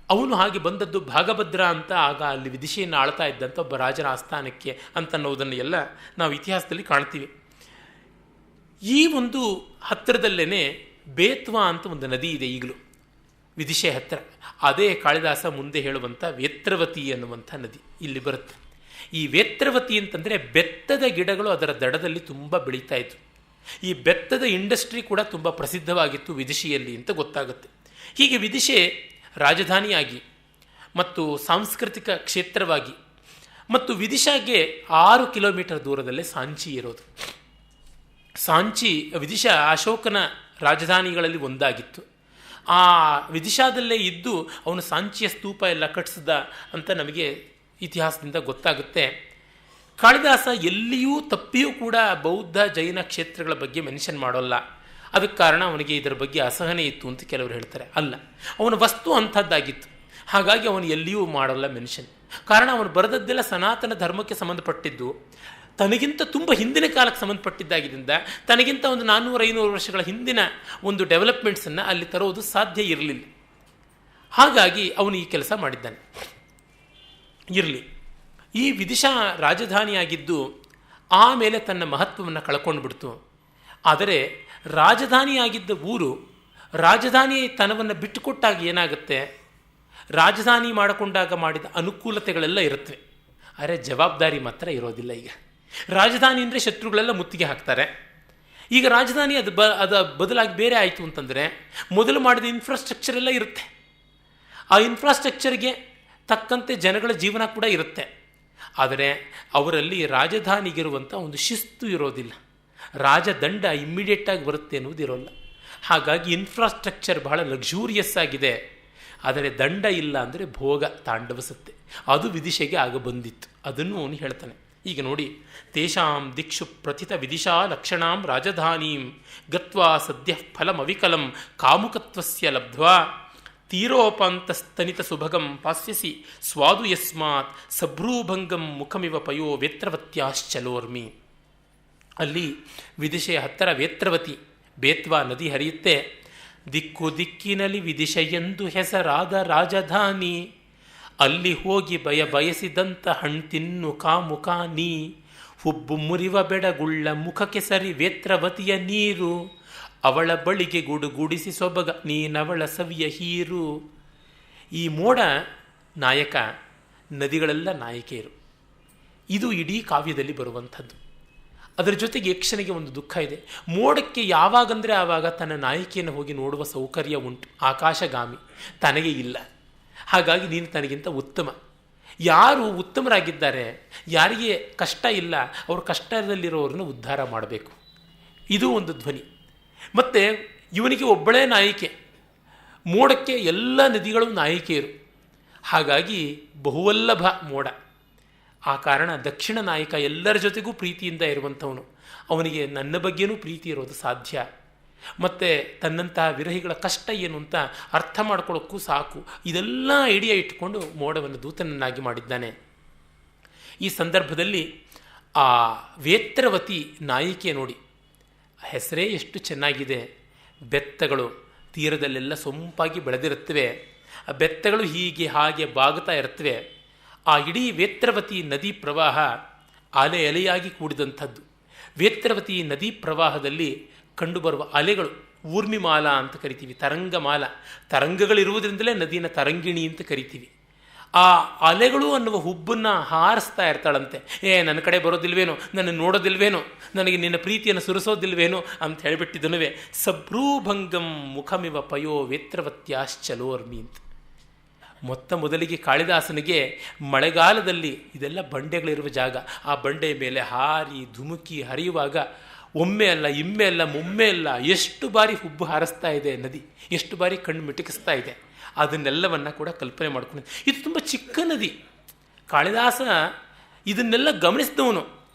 ಅವನು ಹಾಗೆ ಬಂದದ್ದು ಭಾಗಭದ್ರ ಅಂತ ಆಗ ಅಲ್ಲಿ ವಿದಿಶೆಯನ್ನು ಆಳ್ತಾ ಇದ್ದಂಥ ಒಬ್ಬ ರಾಜನ ಆಸ್ಥಾನಕ್ಕೆ ಅಂತನ್ನೋದನ್ನು ಎಲ್ಲ ನಾವು ಇತಿಹಾಸದಲ್ಲಿ ಕಾಣ್ತೀವಿ. ಈ ಒಂದು ಹತ್ತಿರದಲ್ಲೇ ಬೇತ್ವಾ ಅಂತ ಒಂದು ನದಿ ಇದೆ ಈಗಲೂ ವಿದಿಶೆ ಹತ್ತಿರ. ಅದೇ ಕಾಳಿದಾಸ ಮುಂದೆ ಹೇಳುವಂಥ ವೇತ್ರವತಿ ಅನ್ನುವಂಥ ನದಿ ಇಲ್ಲಿ ಬರುತ್ತೆ. ಈ ವೇತ್ರವತಿ ಅಂತಂದರೆ ಬೆತ್ತದ ಗಿಡಗಳು ಅದರ ದಡದಲ್ಲಿ ತುಂಬ ಬೆಳೀತಾ ಇತ್ತು. ಈ ಬೆತ್ತದ ಇಂಡಸ್ಟ್ರಿ ಕೂಡ ತುಂಬ ಪ್ರಸಿದ್ಧವಾಗಿತ್ತು ವಿದಿಶೆಯಲ್ಲಿ ಅಂತ ಗೊತ್ತಾಗುತ್ತೆ. ಹೀಗೆ ವಿದಿಶೆ ರಾಜಧಾನಿಯಾಗಿ ಮತ್ತು ಸಾಂಸ್ಕೃತಿಕ ಕ್ಷೇತ್ರವಾಗಿ, ಮತ್ತು ವಿದಿಶಾಗೆ 6 ಕಿಲೋಮೀಟರ್ ದೂರದಲ್ಲೇ ಸಾಂಚಿ ಇರೋದು. ಸಾಂಚಿ ವಿದಿಶಾ ಅಶೋಕನ ರಾಜಧಾನಿಗಳಲ್ಲಿ ಒಂದಾಗಿತ್ತು. ಆ ವಿದಿಶಾದಲ್ಲೇ ಇದ್ದು ಅವನು ಸಾಂಚಿಯ ಸ್ತೂಪ ಎಲ್ಲ ಕಟ್ಟಿಸಿದ ಅಂತ ನಮಗೆ ಇತಿಹಾಸದಿಂದ ಗೊತ್ತಾಗುತ್ತೆ. ಕಾಳಿದಾಸ ಎಲ್ಲಿಯೂ ತಪ್ಪಿಯೂ ಕೂಡ ಬೌದ್ಧ ಜೈನ ಕ್ಷೇತ್ರಗಳ ಬಗ್ಗೆ ಮೆನ್ಷನ್ ಮಾಡೋಲ್ಲ. ಅದಕ್ಕೆ ಕಾರಣ ಅವನಿಗೆ ಇದರ ಬಗ್ಗೆ ಅಸಹನೆ ಇತ್ತು ಅಂತ ಕೆಲವರು ಹೇಳ್ತಾರೆ. ಅಲ್ಲ, ಅವನ ವಸ್ತು ಅಂಥದ್ದಾಗಿತ್ತು, ಹಾಗಾಗಿ ಅವನು ಎಲ್ಲಿಯೂ ಮಾಡೋಲ್ಲ ಮೆನ್ಷನ್. ಕಾರಣ ಅವನು ಬರೆದದ್ದೆಲ್ಲ ಸನಾತನ ಧರ್ಮಕ್ಕೆ ಸಂಬಂಧಪಟ್ಟಿದ್ದು, ತನಗಿಂತ ತುಂಬ ಹಿಂದಿನ ಕಾಲಕ್ಕೆ ಸಂಬಂಧಪಟ್ಟಿದ್ದಾಗಿದ್ದರಿಂದ ತನಗಿಂತ ಒಂದು 400-500 ವರ್ಷಗಳ ಹಿಂದಿನ ಒಂದು ಡೆವಲಪ್ಮೆಂಟ್ಸನ್ನು ಅಲ್ಲಿ ತರೋದು ಸಾಧ್ಯ ಇರಲಿಲ್ಲ. ಹಾಗಾಗಿ ಅವನು ಈ ಕೆಲಸ ಮಾಡಿದ್ದಾನೆ. ಇರಲಿ, ಈ ವಿದಿಶಾ ರಾಜಧಾನಿಯಾಗಿದ್ದು ಆಮೇಲೆ ತನ್ನ ಮಹತ್ವವನ್ನು ಕಳ್ಕೊಂಡು ಬಿಡ್ತು. ಆದರೆ ರಾಜಧಾನಿಯಾಗಿದ್ದ ಊರು ರಾಜಧಾನಿ ತನವನ್ನು ಬಿಟ್ಟುಕೊಟ್ಟಾಗ ಏನಾಗುತ್ತೆ, ರಾಜಧಾನಿ ಮಾಡಿಕೊಂಡಾಗ ಮಾಡಿದ ಅನುಕೂಲತೆಗಳೆಲ್ಲ ಇರುತ್ತವೆ, ಆದರೆ ಜವಾಬ್ದಾರಿ ಮಾತ್ರ ಇರೋದಿಲ್ಲ. ಈಗ ರಾಜಧಾನಿ ಅಂದರೆ ಶತ್ರುಗಳೆಲ್ಲ ಮುತ್ತಿಗೆ ಹಾಕ್ತಾರೆ. ಈಗ ರಾಜಧಾನಿ ಅದು ಬದಲಾಗಿ ಬೇರೆ ಆಯಿತು ಅಂತಂದರೆ ಮೊದಲು ಮಾಡಿದ ಇನ್ಫ್ರಾಸ್ಟ್ರಕ್ಚರ್ ಎಲ್ಲ ಇರುತ್ತೆ. ಆ ಇನ್ಫ್ರಾಸ್ಟ್ರಕ್ಚರ್ಗೆ ತಕ್ಕಂತೆ ಜನಗಳ ಜೀವನ ಕೂಡ ಇರುತ್ತೆ. ಆದರೆ ಅವರಲ್ಲಿ ರಾಜಧಾನಿಗಿರುವಂಥ ಒಂದು ಶಿಸ್ತು ಇರೋದಿಲ್ಲ, ರಾಜದಂಡ ಇಮ್ಮಿಡಿಯೇಟಾಗಿ ಬರುತ್ತೆ ಅನ್ನೋದು ಇರೋಲ್ಲ. ಹಾಗಾಗಿ ಇನ್ಫ್ರಾಸ್ಟ್ರಕ್ಚರ್ ಬಹಳ ಲಕ್ಸುರಿಯಸ್ ಆಗಿದೆ, ಆದರೆ ದಂಡ ಇಲ್ಲ ಅಂದರೆ ಭೋಗ ತಾಂಡವಿಸುತ್ತೆ. ಅದು ವಿದಿಶೆಗೆ ಆಗ ಬಂದಿತ್ತು, ಅದನ್ನು ಅವನು ಹೇಳ್ತಾನೆ. ಈಗ ನೋಡಿ, ತೇಷಾಂ ದಿಕ್ಷು ಪ್ರಥಿತ ವಿದಿಶಾ ಲಕ್ಷಣಾಂ ರಾಜಧಾನೀಂ ಗತ್ವಾ ಸದ್ಯ ಫಲಮವಿಕಲಂ ಕಾಮುಕತ್ವಸ್ಯ ಲಬ್ಧ್ವಾ ತೀರೋಪಾಂತಸ್ತನಿತ ಸುಭಗಂ ಪಾಸ್ಯಸಿ ಸ್ವಾದು ಯಸ್ಮಾತ್ ಸಭ್ರೂಭಂಗಂ ಮುಖಮಿವ ಪಯೋ ವೇತ್ರವತ್ಯಾಶ್ಚಲೋರ್ಮಿ. ಅಲ್ಲಿ ವಿದಿಶೆಯ ಹತ್ತಿರ ವೇತ್ರವತಿ, ಬೇತ್ವಾ ನದಿ ಹರಿಯುತ್ತೆ. ದಿಕ್ಕು ದಿಕ್ಕಿನಲ್ಲಿ ವಿದಿಶೆಯೆಂದು ಹೆಸರಾದ ರಾಜಧಾನಿ, ಅಲ್ಲಿ ಹೋಗಿ ಬಯಸಿದಂಥ ಹಣ್ಣು ತಿನ್ನು ಕಾಮುಕ ನೀ. ಹುಬ್ಬು ಮುರಿವ ಬೆಡಗುಳ್ಳ ಮುಖಕ್ಕೆ ಸರಿ ವೇತ್ರವತಿಯ ನೀರು, ಅವಳ ಬಳಿಗೆ ಗುಡುಗುಡಿಸಿ ಸೊಬಗ ನೀನವಳ ಸವಿಯ ಹೀರು. ಈ ಮೋಡ ನಾಯಕ, ನದಿಗಳೆಲ್ಲ ನಾಯಕಿಯರು. ಇದು ಇಡೀ ಕಾವ್ಯದಲ್ಲಿ ಬರುವಂಥದ್ದು. ಅದರ ಜೊತೆಗೆ ಯಕ್ಷನಿಗೆ ಒಂದು ದುಃಖ ಇದೆ. ಮೋಡಕ್ಕೆ ಯಾವಾಗಂದರೆ ಆವಾಗ ತನ್ನ ನಾಯಕಿಯನ್ನು ಹೋಗಿ ನೋಡುವ ಸೌಕರ್ಯ ಉಂಟು, ಆಕಾಶಗಾಮಿ, ತನಗೆ ಇಲ್ಲ. ಹಾಗಾಗಿ ನೀನು ತನಗಿಂತ ಉತ್ತಮ. ಯಾರು ಉತ್ತಮರಾಗಿದ್ದಾರೆ, ಯಾರಿಗೆ ಕಷ್ಟ ಇಲ್ಲ, ಅವರು ಕಷ್ಟದಲ್ಲಿರೋರನ್ನು ಉದ್ಧಾರ ಮಾಡಬೇಕು. ಇದು ಒಂದು ಧ್ವನಿ. ಮತ್ತು ಇವನಿಗೆ ಒಬ್ಬಳೇ ನಾಯಿಕೆ, ಮೋಡಕ್ಕೆ ಎಲ್ಲ ನದಿಗಳು ನಾಯಕಿಯರು. ಹಾಗಾಗಿ ಬಹುವಲ್ಲಭ ಮೋಡ. ಆ ಕಾರಣ ದಕ್ಷಿಣ ನಾಯಕ ಎಲ್ಲರ ಜೊತೆಗೂ ಪ್ರೀತಿಯಿಂದ ಇರುವಂಥವನು. ಅವನಿಗೆ ನನ್ನ ಬಗ್ಗೆನೂ ಪ್ರೀತಿ ಇರೋದು ಸಾಧ್ಯ. ಮತ್ತು ತನ್ನಂತಹ ವಿರಹಿಗಳ ಕಷ್ಟ ಏನು ಅಂತ ಅರ್ಥ ಮಾಡ್ಕೊಳ್ಳೋಕ್ಕೂ ಸಾಕು. ಇದೆಲ್ಲ ಐಡಿಯಾ ಇಟ್ಟುಕೊಂಡು ಮೋಡವನ್ನು ದೂತನನ್ನಾಗಿ ಮಾಡಿದ್ದಾನೆ. ಈ ಸಂದರ್ಭದಲ್ಲಿ ಆ ವೇತ್ರವತಿ ನಾಯಿಕೆ ನೋಡಿ, ಹೆಸರೇ ಎಷ್ಟು ಚೆನ್ನಾಗಿದೆ. ಬೆತ್ತಗಳು ತೀರದಲ್ಲೆಲ್ಲ ಸೊಂಪಾಗಿ ಬೆಳೆದಿರುತ್ತವೆ. ಆ ಬೆತ್ತಗಳು ಹೀಗೆ ಹಾಗೆ ಬಾಗುತ್ತಾ ಇರುತ್ತವೆ. ಆ ಇಡೀ ವೇತ್ರವತಿ ನದಿ ಪ್ರವಾಹ ಅಲೆ ಅಲೆಯಾಗಿ ಕೂಡಿದಂಥದ್ದು. ವೇತ್ರವತಿ ನದಿ ಪ್ರವಾಹದಲ್ಲಿ ಕಂಡುಬರುವ ಅಲೆಗಳು ಊರ್ಮಿಮಾಲ ಅಂತ ಕರಿತೀವಿ, ತರಂಗಮಾಲ. ತರಂಗಗಳಿರುವುದರಿಂದಲೇ ನದಿನ ತರಂಗಿಣಿ ಅಂತ ಕರಿತೀವಿ. ಆ ಅಲೆಗಳು ಅನ್ನುವ ಹುಬ್ಬನ್ನು ಹಾರಿಸ್ತಾ ಇರ್ತಾಳಂತೆ. ನನ್ನ ಕಡೆ ಬರೋದಿಲ್ವೇನೋ, ನನ್ನ ನೋಡೋದಿಲ್ವೇನೋ, ನನಗೆ ನಿನ್ನ ಪ್ರೀತಿಯನ್ನು ಸುರಿಸೋದಿಲ್ವೇನೋ ಅಂತ ಹೇಳಿಬಿಟ್ಟಿದ್ದನುವೆ. ಸಭ್ರೂಭಂಗಂ ಮುಖಮಿವ ಪಯೋ ವೇತ್ರವತ್ಯಾಶ್ಚಲೋರ್ಮಿ ಅಂತ. ಮೊದಲಿಗೆ ಕಾಳಿದಾಸನಿಗೆ ಮಳೆಗಾಲದಲ್ಲಿ ಇದೆಲ್ಲ ಬಂಡೆಗಳಿರುವ ಜಾಗ, ಆ ಬಂಡೆಯ ಮೇಲೆ ಹಾರಿ ಧುಮುಕಿ ಹರಿಯುವಾಗ ಒಮ್ಮೆ ಅಲ್ಲ, ಇಮ್ಮೆ ಅಲ್ಲ, ಮುಮ್ಮೆ ಅಲ್ಲ, ಎಷ್ಟು ಬಾರಿ ಹುಬ್ಬು ಹಾರಿಸ್ತಾ ಇದೆ ನದಿ, ಎಷ್ಟು ಬಾರಿ ಕಣ್ಣು ಮಿಟುಕಿಸ್ತಾ ಇದೆ. ಅದನ್ನೆಲ್ಲವನ್ನು ಕೂಡ ಕಲ್ಪನೆ ಮಾಡ್ಕೊಂಡು, ಇದು ತುಂಬ ಚಿಕ್ಕ ನದಿ. ಕಾಳಿದಾಸ ಇದನ್ನೆಲ್ಲ ಗಮನಿಸಿದವನು.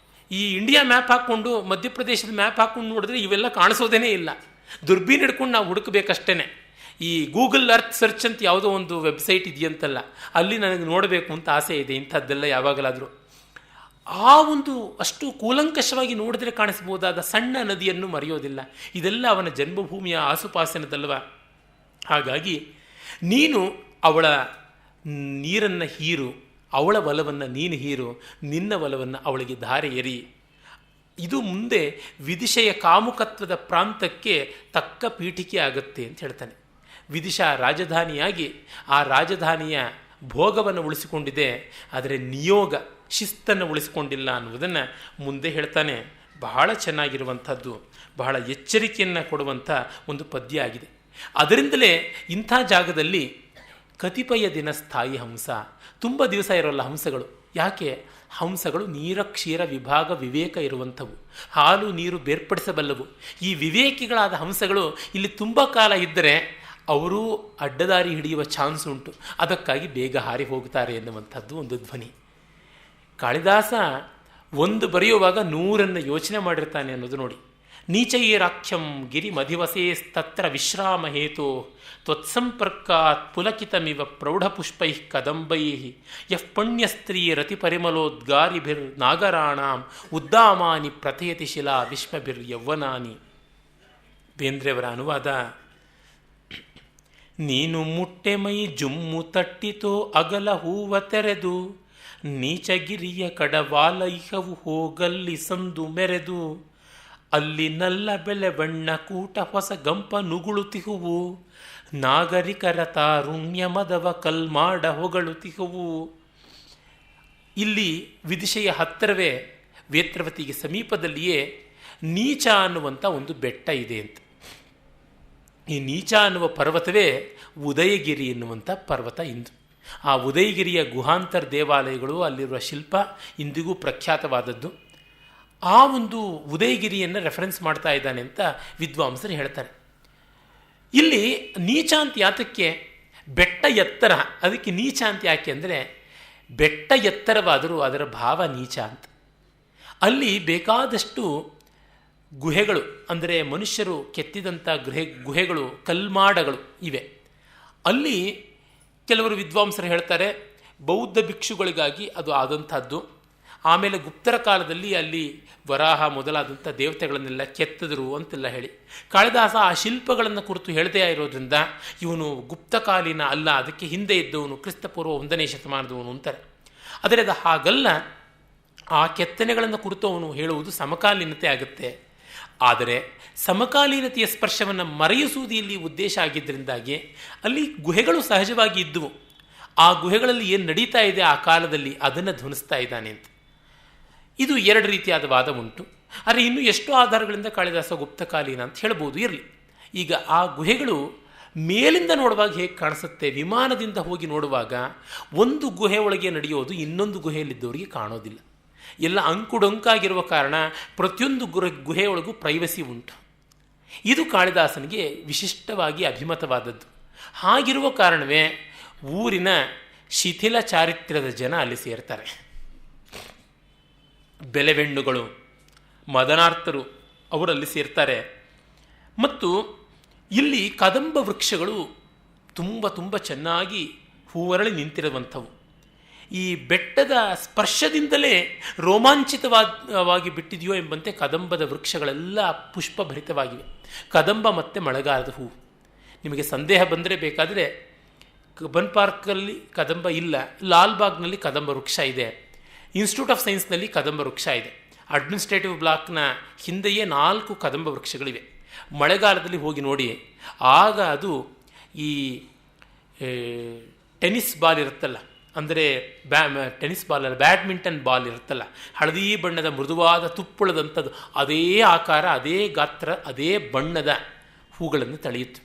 ಈ ಇಂಡಿಯಾ ಮ್ಯಾಪ್ ಹಾಕ್ಕೊಂಡು, ಮಧ್ಯಪ್ರದೇಶದ ಮ್ಯಾಪ್ ಹಾಕ್ಕೊಂಡು ನೋಡಿದ್ರೆ ಇವೆಲ್ಲ ಕಾಣಿಸೋದೇನೇ ಇಲ್ಲ. ದುರ್ಬೀನ್ ಹಿಡ್ಕೊಂಡು ನಾವು ಹುಡುಕಬೇಕಷ್ಟೇ. ಈ ಗೂಗಲ್ ಅರ್ತ್ ಸರ್ಚ್ ಅಂತ ಯಾವುದೋ ಒಂದು ವೆಬ್ಸೈಟ್ ಇದೆಯಂತಲ್ಲ, ಅಲ್ಲಿ ನನಗೆ ನೋಡಬೇಕು ಅಂತ ಆಸೆ ಇದೆ ಇಂಥದ್ದೆಲ್ಲ ಯಾವಾಗಲಾದರೂ. ಆ ಒಂದು ಅಷ್ಟು ಕೂಲಂಕಷವಾಗಿ ನೋಡಿದ್ರೆ ಕಾಣಿಸ್ಬೋದಾದ ಸಣ್ಣ ನದಿಯನ್ನು ಮರೆಯೋದಿಲ್ಲ. ಇದೆಲ್ಲ ಅವನ ಜನ್ಮಭೂಮಿಯ ಆಸುಪಾಸಿನದಲ್ವ. ಹಾಗಾಗಿ ನೀನು ಅವಳ ನೀರನ್ನು ಹೀರು, ಅವಳ ಒಲವನ್ನು ನೀನು ಹೀರು, ನಿನ್ನ ಒಲವನ್ನು ಅವಳಿಗೆ ಧಾರೆ ಎರಿ. ಇದು ಮುಂದೆ ವಿದಿಶೆಯ ಕಾಮುಕತ್ವದ ಪ್ರಾಂತಕ್ಕೆ ತಕ್ಕ ಪೀಠಿಕೆ ಆಗುತ್ತೆ ಅಂತ ಹೇಳ್ತಾನೆ. ವಿದಿಶಾ ರಾಜಧಾನಿಯಾಗಿ ಆ ರಾಜಧಾನಿಯ ಭೋಗವನ್ನು ಉಳಿಸಿಕೊಂಡಿದೆ, ಆದರೆ ನಿಯೋಗ ಶಿಸ್ತನ್ನು ಉಳಿಸಿಕೊಂಡಿಲ್ಲ ಅನ್ನುವುದನ್ನು ಮುಂದೆ ಹೇಳ್ತಾನೆ. ಬಹಳ ಚೆನ್ನಾಗಿರುವಂಥದ್ದು, ಬಹಳ ಎಚ್ಚರಿಕೆಯನ್ನು ಕೊಡುವಂಥ ಒಂದು ಪದ್ಯ ಆಗಿದೆ. ಅದರಿಂದಲೇ ಇಂಥ ಜಾಗದಲ್ಲಿ ಕತಿಪಯ ದಿನ ಸ್ಥಾಯಿ ಹಂಸ, ತುಂಬ ದಿವಸ ಇರೋಲ್ಲ ಹಂಸಗಳು. ಯಾಕೆ? ಹಂಸಗಳು ನೀರ ಕ್ಷೀರ ವಿಭಾಗ ವಿವೇಕ ಇರುವಂಥವು, ಹಾಲು ನೀರು ಬೇರ್ಪಡಿಸಬಲ್ಲವು. ಈ ವಿವೇಕಿಗಳಾದ ಹಂಸಗಳು ಇಲ್ಲಿ ತುಂಬ ಕಾಲ ಇದ್ದರೆ ಅವರೂ ಅಡ್ಡದಾರಿ ಹಿಡಿಯುವ ಚಾನ್ಸ್ ಉಂಟು, ಅದಕ್ಕಾಗಿ ಬೇಗ ಹಾರಿ ಹೋಗ್ತಾರೆ ಎನ್ನುವಂಥದ್ದು ಒಂದು ಧ್ವನಿ. ಕಾಳಿದಾಸ ಒಂದು ಬರೆಯುವಾಗ 100 ಯೋಚನೆ ಮಾಡಿರ್ತಾನೆ ಅನ್ನೋದು ನೋಡಿ. ನೀಚೈರಾಖ್ಯಂ ಗಿರಿ ಮಧಿವಸೇಸ್ತತ್ರ ವಿಶ್ರಾಮ ಹೇತೋ ತ್ವತ್ಸಂಪರ್ಕಾತ್ ಪುಲಕಿತಮಿವ ಪ್ರೌಢಪುಷ್ಪೈ ಕದಂಬೈ ಯಃ ಪುಣ್ಯಸ್ತ್ರೀ ರತಿ ಪರಿಮಳೋದ್ಗಾರಿಭಿರ್ ನಾಗರಾಣಾಂ ಉದ್ದಾಮಾನಿ ಪ್ರಥಯತಿ ಶಿಲಾ ವಿಶ್ವಭಿರ್ ಯೌವನಾನಿ. ಬೇಂದ್ರೆಯವರ ಅನುವಾದ. ನೀನು ಮುಟ್ಟೆ ಮೈ ಜುಮ್ಮು ತಟ್ಟಿತೋ ಅಗಲ ಹೂವ ತೆರೆದು ನೀಚಗಿರಿಯ ಕಡವಾಲೈಹವು ಹೋಗಲ್ಲಿ ಸಂದು ಮೆರೆದು ಅಲ್ಲಿ ನಲ್ಲ ಬೆಳೆ ಬಣ್ಣ ಕೂಟ ಹೊಸ ಗಂಪ ನುಗುಳುತಿಹುವು ನಾಗರಿಕರ ತಾರುಣ್ಯ ಮದವ ಕಲ್ಮಾಡ ಹೊಗಳುತಿಹುವು. ಇಲ್ಲಿ ವಿದಿಶೆಯ ಹತ್ತಿರವೇ ವೇತ್ರವತಿಗೆ ಸಮೀಪದಲ್ಲಿಯೇ ನೀಚ ಅನ್ನುವಂಥ ಒಂದು ಬೆಟ್ಟ ಇದೆ ಅಂತ. ಈ ನೀಚ ಅನ್ನುವ ಪರ್ವತವೇ ಉದಯಗಿರಿ ಎನ್ನುವಂಥ ಪರ್ವತ ಇಂದು. ಆ ಉದಯಗಿರಿಯ ಗುಹಾಂತರ ದೇವಾಲಯಗಳು, ಅಲ್ಲಿರುವ ಶಿಲ್ಪ ಇಂದಿಗೂ ಪ್ರಖ್ಯಾತವಾದದ್ದು. ಆ ಒಂದು ಉದಯಗಿರಿಯನ್ನು ರೆಫರೆನ್ಸ್ ಮಾಡ್ತಾ ಇದ್ದಾನೆ ಅಂತ ವಿದ್ವಾಂಸರು ಹೇಳ್ತಾರೆ. ಇಲ್ಲಿ ನೀಚ ಅಂತ ಯಾತಕ್ಕೆ, ಬೆಟ್ಟ ಎತ್ತರ, ಅದಕ್ಕೆ ನೀಚ ಅಂತ ಯಾಕೆ ಅಂದರೆ ಬೆಟ್ಟ ಎತ್ತರವಾದರೂ ಅದರ ಭಾವ ನೀಚ ಅಂತ. ಅಲ್ಲಿ ಬೇಕಾದಷ್ಟು ಗುಹೆಗಳು, ಅಂದರೆ ಮನುಷ್ಯರು ಕೆತ್ತಿದಂಥ ಗುಹೆಗಳು, ಕಲ್ಮಾಡಗಳು ಇವೆ. ಅಲ್ಲಿ ಕೆಲವರು ವಿದ್ವಾಂಸರು ಹೇಳ್ತಾರೆ ಬೌದ್ಧ ಭಿಕ್ಷುಗಳಿಗಾಗಿ ಅದು ಆದಂಥದ್ದು. ಆಮೇಲೆ ಗುಪ್ತರ ಕಾಲದಲ್ಲಿ ಅಲ್ಲಿ ವರಾಹ ಮೊದಲಾದಂಥ ದೇವತೆಗಳನ್ನೆಲ್ಲ ಕೆತ್ತಿದ್ರು ಅಂತೆಲ್ಲ ಹೇಳಿ, ಕಾಳಿದಾಸ ಆ ಶಿಲ್ಪಗಳನ್ನು ಕುರಿತು ಹೇಳದೇ ಇರೋದ್ರಿಂದ ಇವನು ಗುಪ್ತಕಾಲೀನ ಅಲ್ಲ, ಅದಕ್ಕೆ ಹಿಂದೆ ಇದ್ದವನು, ಕ್ರಿಸ್ತಪೂರ್ವ 1ನೇ ಶತಮಾನದವನು ಅಂತಾರೆ. ಆದರೆ ಅದು ಹಾಗಲ್ಲ. ಆ ಕೆತ್ತನೆಗಳನ್ನು ಕುರಿತು ಅವನು ಹೇಳುವುದು ಸಮಕಾಲೀನತೆ ಆಗುತ್ತೆ. ಆದರೆ ಸಮಕಾಲೀನತೆಯ ಸ್ಪರ್ಶವನ್ನು ಮರೆಯಿಸುವುದು ಇಲ್ಲಿ ಉದ್ದೇಶ ಆಗಿದ್ದರಿಂದಾಗಿ ಅಲ್ಲಿ ಗುಹೆಗಳು ಸಹಜವಾಗಿ ಇದ್ದವು. ಆ ಗುಹೆಗಳಲ್ಲಿ ಏನು ನಡೀತಾ ಇದೆ ಆ ಕಾಲದಲ್ಲಿ ಅದನ್ನು ಧ್ವನಿಸ್ತಾ ಇದ್ದಾನೆ ಅಂತ. ಇದು 2 ರೀತಿಯಾದ ವಾದ ಉಂಟು. ಆದರೆ ಇನ್ನೂ ಎಷ್ಟೋ ಆಧಾರಗಳಿಂದ ಕಾಳಿದಾಸ ಗುಪ್ತಕಾಲೀನ ಅಂತ ಹೇಳ್ಬೋದು. ಇರಲಿ, ಈಗ ಆ ಗುಹೆಗಳು ಮೇಲಿಂದ ನೋಡುವಾಗ ಹೇಗೆ ಕಾಣಿಸುತ್ತೆ, ವಿಮಾನದಿಂದ ಹೋಗಿ ನೋಡುವಾಗ ಒಂದು ಗುಹೆ ಒಳಗೆ ನಡೆಯೋದು ಇನ್ನೊಂದು ಗುಹೆಯಲ್ಲಿದ್ದವರಿಗೆ ಕಾಣೋದಿಲ್ಲ. ಎಲ್ಲ ಅಂಕುಡೊಂಕಾಗಿರುವ ಕಾರಣ ಪ್ರತಿಯೊಂದು ಗುಹೆಯೊಳಗೂ ಪ್ರೈವಸಿ ಉಂಟು. ಇದು ಕಾಳಿದಾಸನಿಗೆ ವಿಶಿಷ್ಟವಾಗಿ ಅಭಿಮತವಾದದ್ದು. ಹಾಗಿರುವ ಕಾರಣವೇ ಊರಿನ ಶಿಥಿಲ ಚಾರಿತ್ರ್ಯದ ಜನ ಅಲ್ಲಿ ಸೇರ್ತಾರೆ. ಬೆಲೆವೆಣ್ಣುಗಳು, ಮದನಾರ್ಥರು ಅವರಲ್ಲಿ ಸೇರ್ತಾರೆ. ಮತ್ತು ಇಲ್ಲಿ ಕದಂಬ ವೃಕ್ಷಗಳು ತುಂಬ ತುಂಬ ಚೆನ್ನಾಗಿ ಹೂವರಳಿ ನಿಂತಿರುವಂಥವು. ಈ ಬೆಟ್ಟದ ಸ್ಪರ್ಶದಿಂದಲೇ ರೋಮಾಂಚಿತವಾಗಿ ಬಿಟ್ಟಿದೆಯೋ ಎಂಬಂತೆ ಕದಂಬದ ವೃಕ್ಷಗಳೆಲ್ಲ ಪುಷ್ಪಭರಿತವಾಗಿವೆ. ಕದಂಬ ಮತ್ತು ಮಳೆಗಾಲದ ಹೂವು. ನಿಮಗೆ ಸಂದೇಹ ಬಂದರೆ ಬೇಕಾದರೆ ಕಬ್ಬನ್ ಪಾರ್ಕಲ್ಲಿ ಕದಂಬ ಇಲ್ಲ, ಲಾಲ್ಬಾಗ್ನಲ್ಲಿ ಕದಂಬ ವೃಕ್ಷ ಇದೆ, ಇನ್ಸ್ಟಿಟ್ಯೂಟ್ ಆಫ್ ಸೈನ್ಸ್ನಲ್ಲಿ ಕದಂಬ ವೃಕ್ಷ ಇದೆ, ಅಡ್ಮಿನಿಸ್ಟ್ರೇಟಿವ್ ಬ್ಲಾಕ್ನ ಹಿಂದೆಯೇ 4 ಕದಂಬ ವೃಕ್ಷಗಳಿವೆ. ಮಳೆಗಾಲದಲ್ಲಿ ಹೋಗಿ ನೋಡಿ, ಆಗ ಅದು ಈ ಟೆನ್ನಿಸ್ ಬಾಲ್ ಇರುತ್ತಲ್ಲ, ಅಂದರೆ ಟೆನ್ನಿಸ್ ಬಾಲ್ ಅಲ್ಲ, ಬ್ಯಾಡ್ಮಿಂಟನ್ ಬಾಲ್ ಇರುತ್ತಲ್ಲ, ಹಳದಿ ಬಣ್ಣದ ಮೃದುವಾದ ತುಪ್ಪುಳದಂಥದ್ದು, ಅದೇ ಆಕಾರ, ಅದೇ ಗಾತ್ರ, ಅದೇ ಬಣ್ಣದ ಹೂಗಳನ್ನು ತಳೆಯುತ್ತೆ.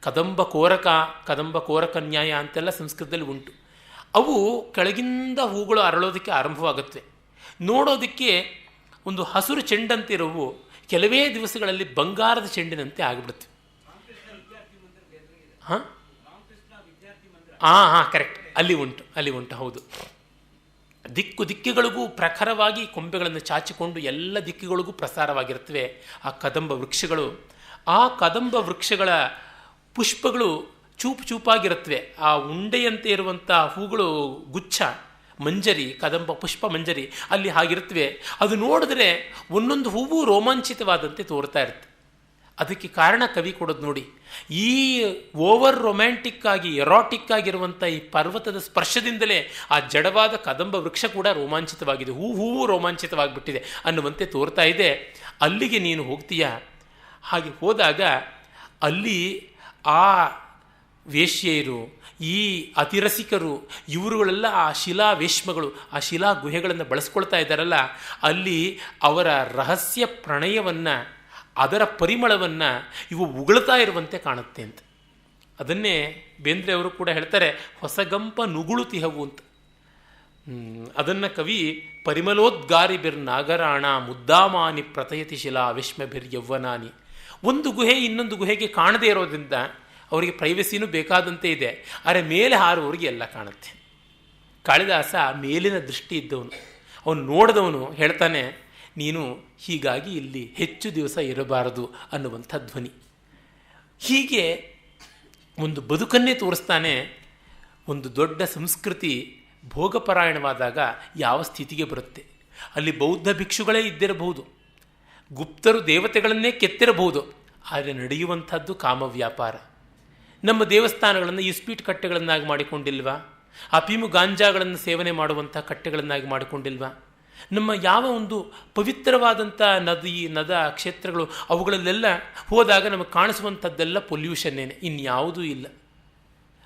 ಕದಂಬ ಕೋರಕ, ಕದಂಬ ಕೋರಕನ್ಯಾಯ ಅಂತೆಲ್ಲ ಸಂಸ್ಕೃತದಲ್ಲಿ ಉಂಟು. ಅವು ಕೆಳಗಿಂದ ಹೂಗಳು ಅರಳೋದಕ್ಕೆ ಆರಂಭವಾಗುತ್ತವೆ. ನೋಡೋದಕ್ಕೆ ಒಂದು ಹಸುರು ಚೆಂಡಂತಿರುವು ಕೆಲವೇ ದಿವಸಗಳಲ್ಲಿ ಬಂಗಾರದ ಚೆಂಡಿನಂತೆ ಆಗಿಬಿಡುತ್ತೆ. ಹಾಂ ಕರೆಕ್ಟ್, ಅಲ್ಲಿ ಉಂಟು ಹೌದು. ದಿಕ್ಕುಗಳಿಗೂ ಪ್ರಖರವಾಗಿ ಕೊಂಬೆಗಳನ್ನು ಚಾಚಿಕೊಂಡು ಎಲ್ಲ ದಿಕ್ಕುಗಳಿಗೂ ಪ್ರಸಾರವಾಗಿರುತ್ತವೆ ಆ ಕದಂಬ ವೃಕ್ಷಗಳು. ಆ ಕದಂಬ ವೃಕ್ಷಗಳ ಪುಷ್ಪಗಳು ಚೂಪು ಚೂಪಾಗಿರುತ್ತವೆ. ಆ ಉಂಡೆಯಂತೆ ಇರುವಂಥ ಹೂಗಳು ಗುಚ್ಛ, ಮಂಜರಿ, ಕದಂಬ ಪುಷ್ಪ ಮಂಜರಿ ಅಲ್ಲಿ ಹಾಗಿರುತ್ತವೆ. ಅದು ನೋಡಿದ್ರೆ ಒಂದೊಂದು ಹೂವು ರೋಮಾಂಚಿತವಾದಂತೆ ತೋರ್ತಾ ಇರುತ್ತೆ. ಅದಕ್ಕೆ ಕಾರಣ ಕವಿ ಕೊಡೋದು ನೋಡಿ. ಈ ಓವರ್ ರೊಮ್ಯಾಂಟಿಕ್ ಆಗಿ, ಎರಾಟಿಕ್ ಆಗಿರುವಂಥ ಈ ಪರ್ವತದ ಸ್ಪರ್ಶದಿಂದಲೇ ಆ ಜಡವಾದ ಕದಂಬ ವೃಕ್ಷ ಕೂಡ ರೋಮಾಂಚಿತವಾಗಿದೆ, ಹೂವು ರೋಮಾಂಚಿತವಾಗಿಬಿಟ್ಟಿದೆ ಅನ್ನುವಂತೆ ತೋರ್ತಾ ಇದೆ. ಅಲ್ಲಿಗೆ ನೀನು ಹೋಗ್ತೀಯ. ಹಾಗೆ ಹೋದಾಗ ಅಲ್ಲಿ ಆ ವೇಶ್ಯೆಯರು, ಈ ಅತಿರಸಿಕರು, ಇವರುಗಳೆಲ್ಲ ಆ ಶಿಲಾ ವೇಶ್ಮಗಳು, ಆ ಶಿಲಾ ಗುಹೆಗಳನ್ನು ಬಳಸ್ಕೊಳ್ತಾ ಇದ್ದಾರಲ್ಲ, ಅಲ್ಲಿ ಅವರ ರಹಸ್ಯ ಪ್ರಣಯವನ್ನು, ಅದರ ಪರಿಮಳವನ್ನು ಇವು ಉಗುಳ್ತಾ ಇರುವಂತೆ ಕಾಣುತ್ತೆ ಅಂತ. ಅದನ್ನೇ ಬೇಂದ್ರೆ ಅವರು ಕೂಡ ಹೇಳ್ತಾರೆ, ಹೊಸಗಂಪ ನುಗುಳುತಿಹವು ಅಂತ. ಅದನ್ನು ಕವಿ ಪರಿಮಳೋದ್ಗಾರಿಭಿರ್ ನಾಗರಾಣ ಮುದ್ದಾಮಾನಿ ಪ್ರಥಯತಿ ಶಿಲಾ ವಿಶ್ಮಭಿರ್ ಯೌವನಾನಿ. ಒಂದು ಗುಹೆ ಇನ್ನೊಂದು ಗುಹೆಗೆ ಕಾಣದೇ ಇರೋದ್ರಿಂದ ಅವರಿಗೆ ಪ್ರೈವಸಿನೂ ಬೇಕಾದಂತೆ ಇದೆ. ಆದರೆ ಮೇಲೆ ಹಾರುವವರಿಗೆ ಎಲ್ಲ ಕಾಣುತ್ತೆ. ಕಾಳಿದಾಸ ಮೇಲಿನ ದೃಷ್ಟಿ ಇದ್ದವನು. ಅವನು ನೋಡಿದವನು ಹೇಳ್ತಾನೆ, ನೀನು ಹೀಗಾಗಿ ಇಲ್ಲಿ ಹೆಚ್ಚು ದಿವಸ ಇರಬಾರದು ಅನ್ನುವಂಥ ಧ್ವನಿ. ಹೀಗೆ ಒಂದು ಬದುಕನ್ನೇ ತೋರಿಸ್ತಾನೆ. ಒಂದು ದೊಡ್ಡ ಸಂಸ್ಕೃತಿ ಭೋಗಪರಾಯಣವಾದಾಗ ಯಾವ ಸ್ಥಿತಿಗೆ ಬರುತ್ತೆ. ಅಲ್ಲಿ ಬೌದ್ಧ ಭಿಕ್ಷುಗಳೇ ಇದ್ದಿರಬಹುದು, ಗುಪ್ತರು ದೇವತೆಗಳನ್ನೇ ಕೆತ್ತಿರಬಹುದು, ಆದರೆ ನಡೆಯುವಂಥದ್ದು ಕಾಮವ್ಯಾಪಾರ. ನಮ್ಮ ದೇವಸ್ಥಾನಗಳನ್ನು ಇಸ್ಪೀಟ್ ಕಟ್ಟೆಗಳನ್ನಾಗಿ ಮಾಡಿಕೊಂಡಿಲ್ವಾ? ಅಫೀಮು ಗಾಂಜಾಗಳನ್ನು ಸೇವನೆ ಮಾಡುವಂಥ ಕಟ್ಟೆಗಳನ್ನಾಗಿ ಮಾಡಿಕೊಂಡಿಲ್ವಾ? ನಮ್ಮ ಯಾವ ಒಂದು ಪವಿತ್ರವಾದಂಥ ನದ ಕ್ಷೇತ್ರಗಳು ಅವುಗಳಲ್ಲೆಲ್ಲ ಹೋದಾಗ ನಮಗೆ ಕಾಣಿಸುವಂಥದ್ದೆಲ್ಲ ಪೊಲ್ಯೂಷನ್ನೇನೆ, ಇನ್ಯಾವುದೂ ಇಲ್ಲ.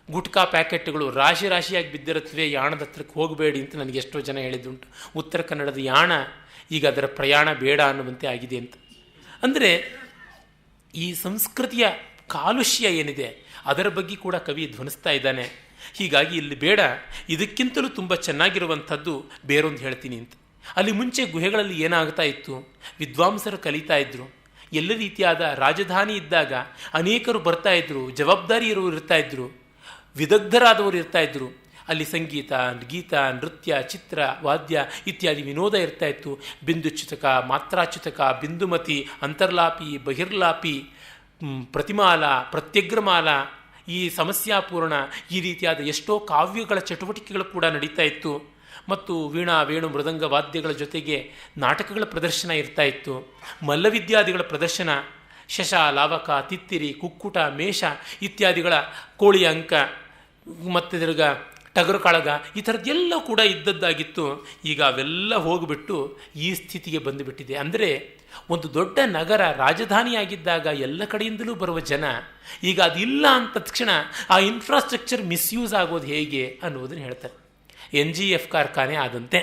ಗುಟ್ಕಾ ಪ್ಯಾಕೆಟ್ಗಳು ರಾಶಿ ರಾಶಿಯಾಗಿ ಬಿದ್ದಿರುತ್ತವೆ, ಯಾಣದ ಹತ್ರಕ್ಕೆ ಹೋಗಬೇಡಿ ಅಂತ ನನಗೆ ಎಷ್ಟೋ ಜನ ಹೇಳಿದ್ದುಂಟು. ಉತ್ತರ ಕನ್ನಡದ ಯಾಣ ಈಗ ಅದರ ಪ್ರಯಾಣ ಬೇಡ ಅನ್ನುವಂತೆ ಆಗಿದೆ ಅಂತ. ಅಂದರೆ ಈ ಸಂಸ್ಕೃತಿಯ ಕಾಲುಷ್ಯ ಏನಿದೆ ಅದರ ಬಗ್ಗೆ ಕೂಡ ಕವಿ ಧ್ವನಿಸ್ತಾ ಇದ್ದಾನೆ. ಹೀಗಾಗಿ ಇಲ್ಲಿ ಬೇಡ, ಇದಕ್ಕಿಂತಲೂ ತುಂಬ ಚೆನ್ನಾಗಿರುವಂಥದ್ದು ಬೇರೊಂದು ಹೇಳ್ತೀನಿ ಅಂತ. ಅಲ್ಲಿ ಮುಂಚೆ ಗುಹೆಗಳಲ್ಲಿ ಏನಾಗ್ತಾ ಇತ್ತು, ವಿದ್ವಾಂಸರು ಕಲಿತಾ ಇದ್ರು, ಎಲ್ಲ ರೀತಿಯಾದ ರಾಜಧಾನಿ ಇದ್ದಾಗ ಅನೇಕರು ಬರ್ತಾ ಇದ್ರು, ಜವಾಬ್ದಾರಿ ಇರೋರು ಇರ್ತಾ ಇದ್ರು, ವಿದಗ್ಧರಾದವರು ಇರ್ತಾ ಇದ್ರು. ಅಲ್ಲಿ ಸಂಗೀತ, ಗೀತ, ನೃತ್ಯ, ಚಿತ್ರ, ವಾದ್ಯ ಇತ್ಯಾದಿ ವಿನೋದ ಇರ್ತಾ ಇತ್ತು. ಬಿಂದುಚ್ಯುತಕ, ಮಾತ್ರಾಚ್ಯುತಕ, ಬಿಂದುಮತಿ, ಅಂತರ್ಲಾಪಿ, ಬಹಿರ್ಲಾಪಿ, ಪ್ರತಿಮಾಲ, ಪ್ರತ್ಯಗ್ರಮಾಲ, ಈ ಸಮಸ್ಯಾಪೂರ್ಣ, ಈ ರೀತಿಯಾದ ಎಷ್ಟೋ ಕಾವ್ಯಗಳ ಚಟುವಟಿಕೆಗಳು ಕೂಡ ನಡೀತಾ ಇತ್ತು. ಮತ್ತು ವೀಣಾ, ವೇಣು, ಮೃದಂಗ ವಾದ್ಯಗಳ ಜೊತೆಗೆ ನಾಟಕಗಳ ಪ್ರದರ್ಶನ ಇರ್ತಾ ಇತ್ತು, ಮಲ್ಲವಿದ್ಯಾದಿಗಳ ಪ್ರದರ್ಶನ, ಶಶ, ಲಾವಕ, ತಿತ್ತಿರಿ, ಕುಕ್ಕುಟ, ಮೇಷ ಇತ್ಯಾದಿಗಳ, ಕೋಳಿಯ ಅಂಕ ಮತ್ತು ತಿರ್ಗ ಟಗರು ಕಾಳಗ, ಈ ಥರದ್ದೆಲ್ಲ ಕೂಡ ಇದ್ದದ್ದಾಗಿತ್ತು. ಈಗ ಅವೆಲ್ಲ ಹೋಗಿಬಿಟ್ಟು ಈ ಸ್ಥಿತಿಗೆ ಬಂದುಬಿಟ್ಟಿದೆ. ಅಂದರೆ ಒಂದು ದೊಡ್ಡ ನಗರ ರಾಜಧಾನಿಯಾಗಿದ್ದಾಗ ಎಲ್ಲ ಕಡೆಯಿಂದಲೂ ಬರುವ ಜನ ಈಗ ಅದಿಲ್ಲ ಅಂತ ತಕ್ಷಣ ಆ ಇನ್ಫ್ರಾಸ್ಟ್ರಕ್ಚರ್ ಮಿಸ್ಯೂಸ್ ಆಗೋದು ಹೇಗೆ ಅನ್ನೋದನ್ನು ಹೇಳ್ತಾರೆ. NGF ಕಾರ್ಖಾನೆ ಆದಂತೆ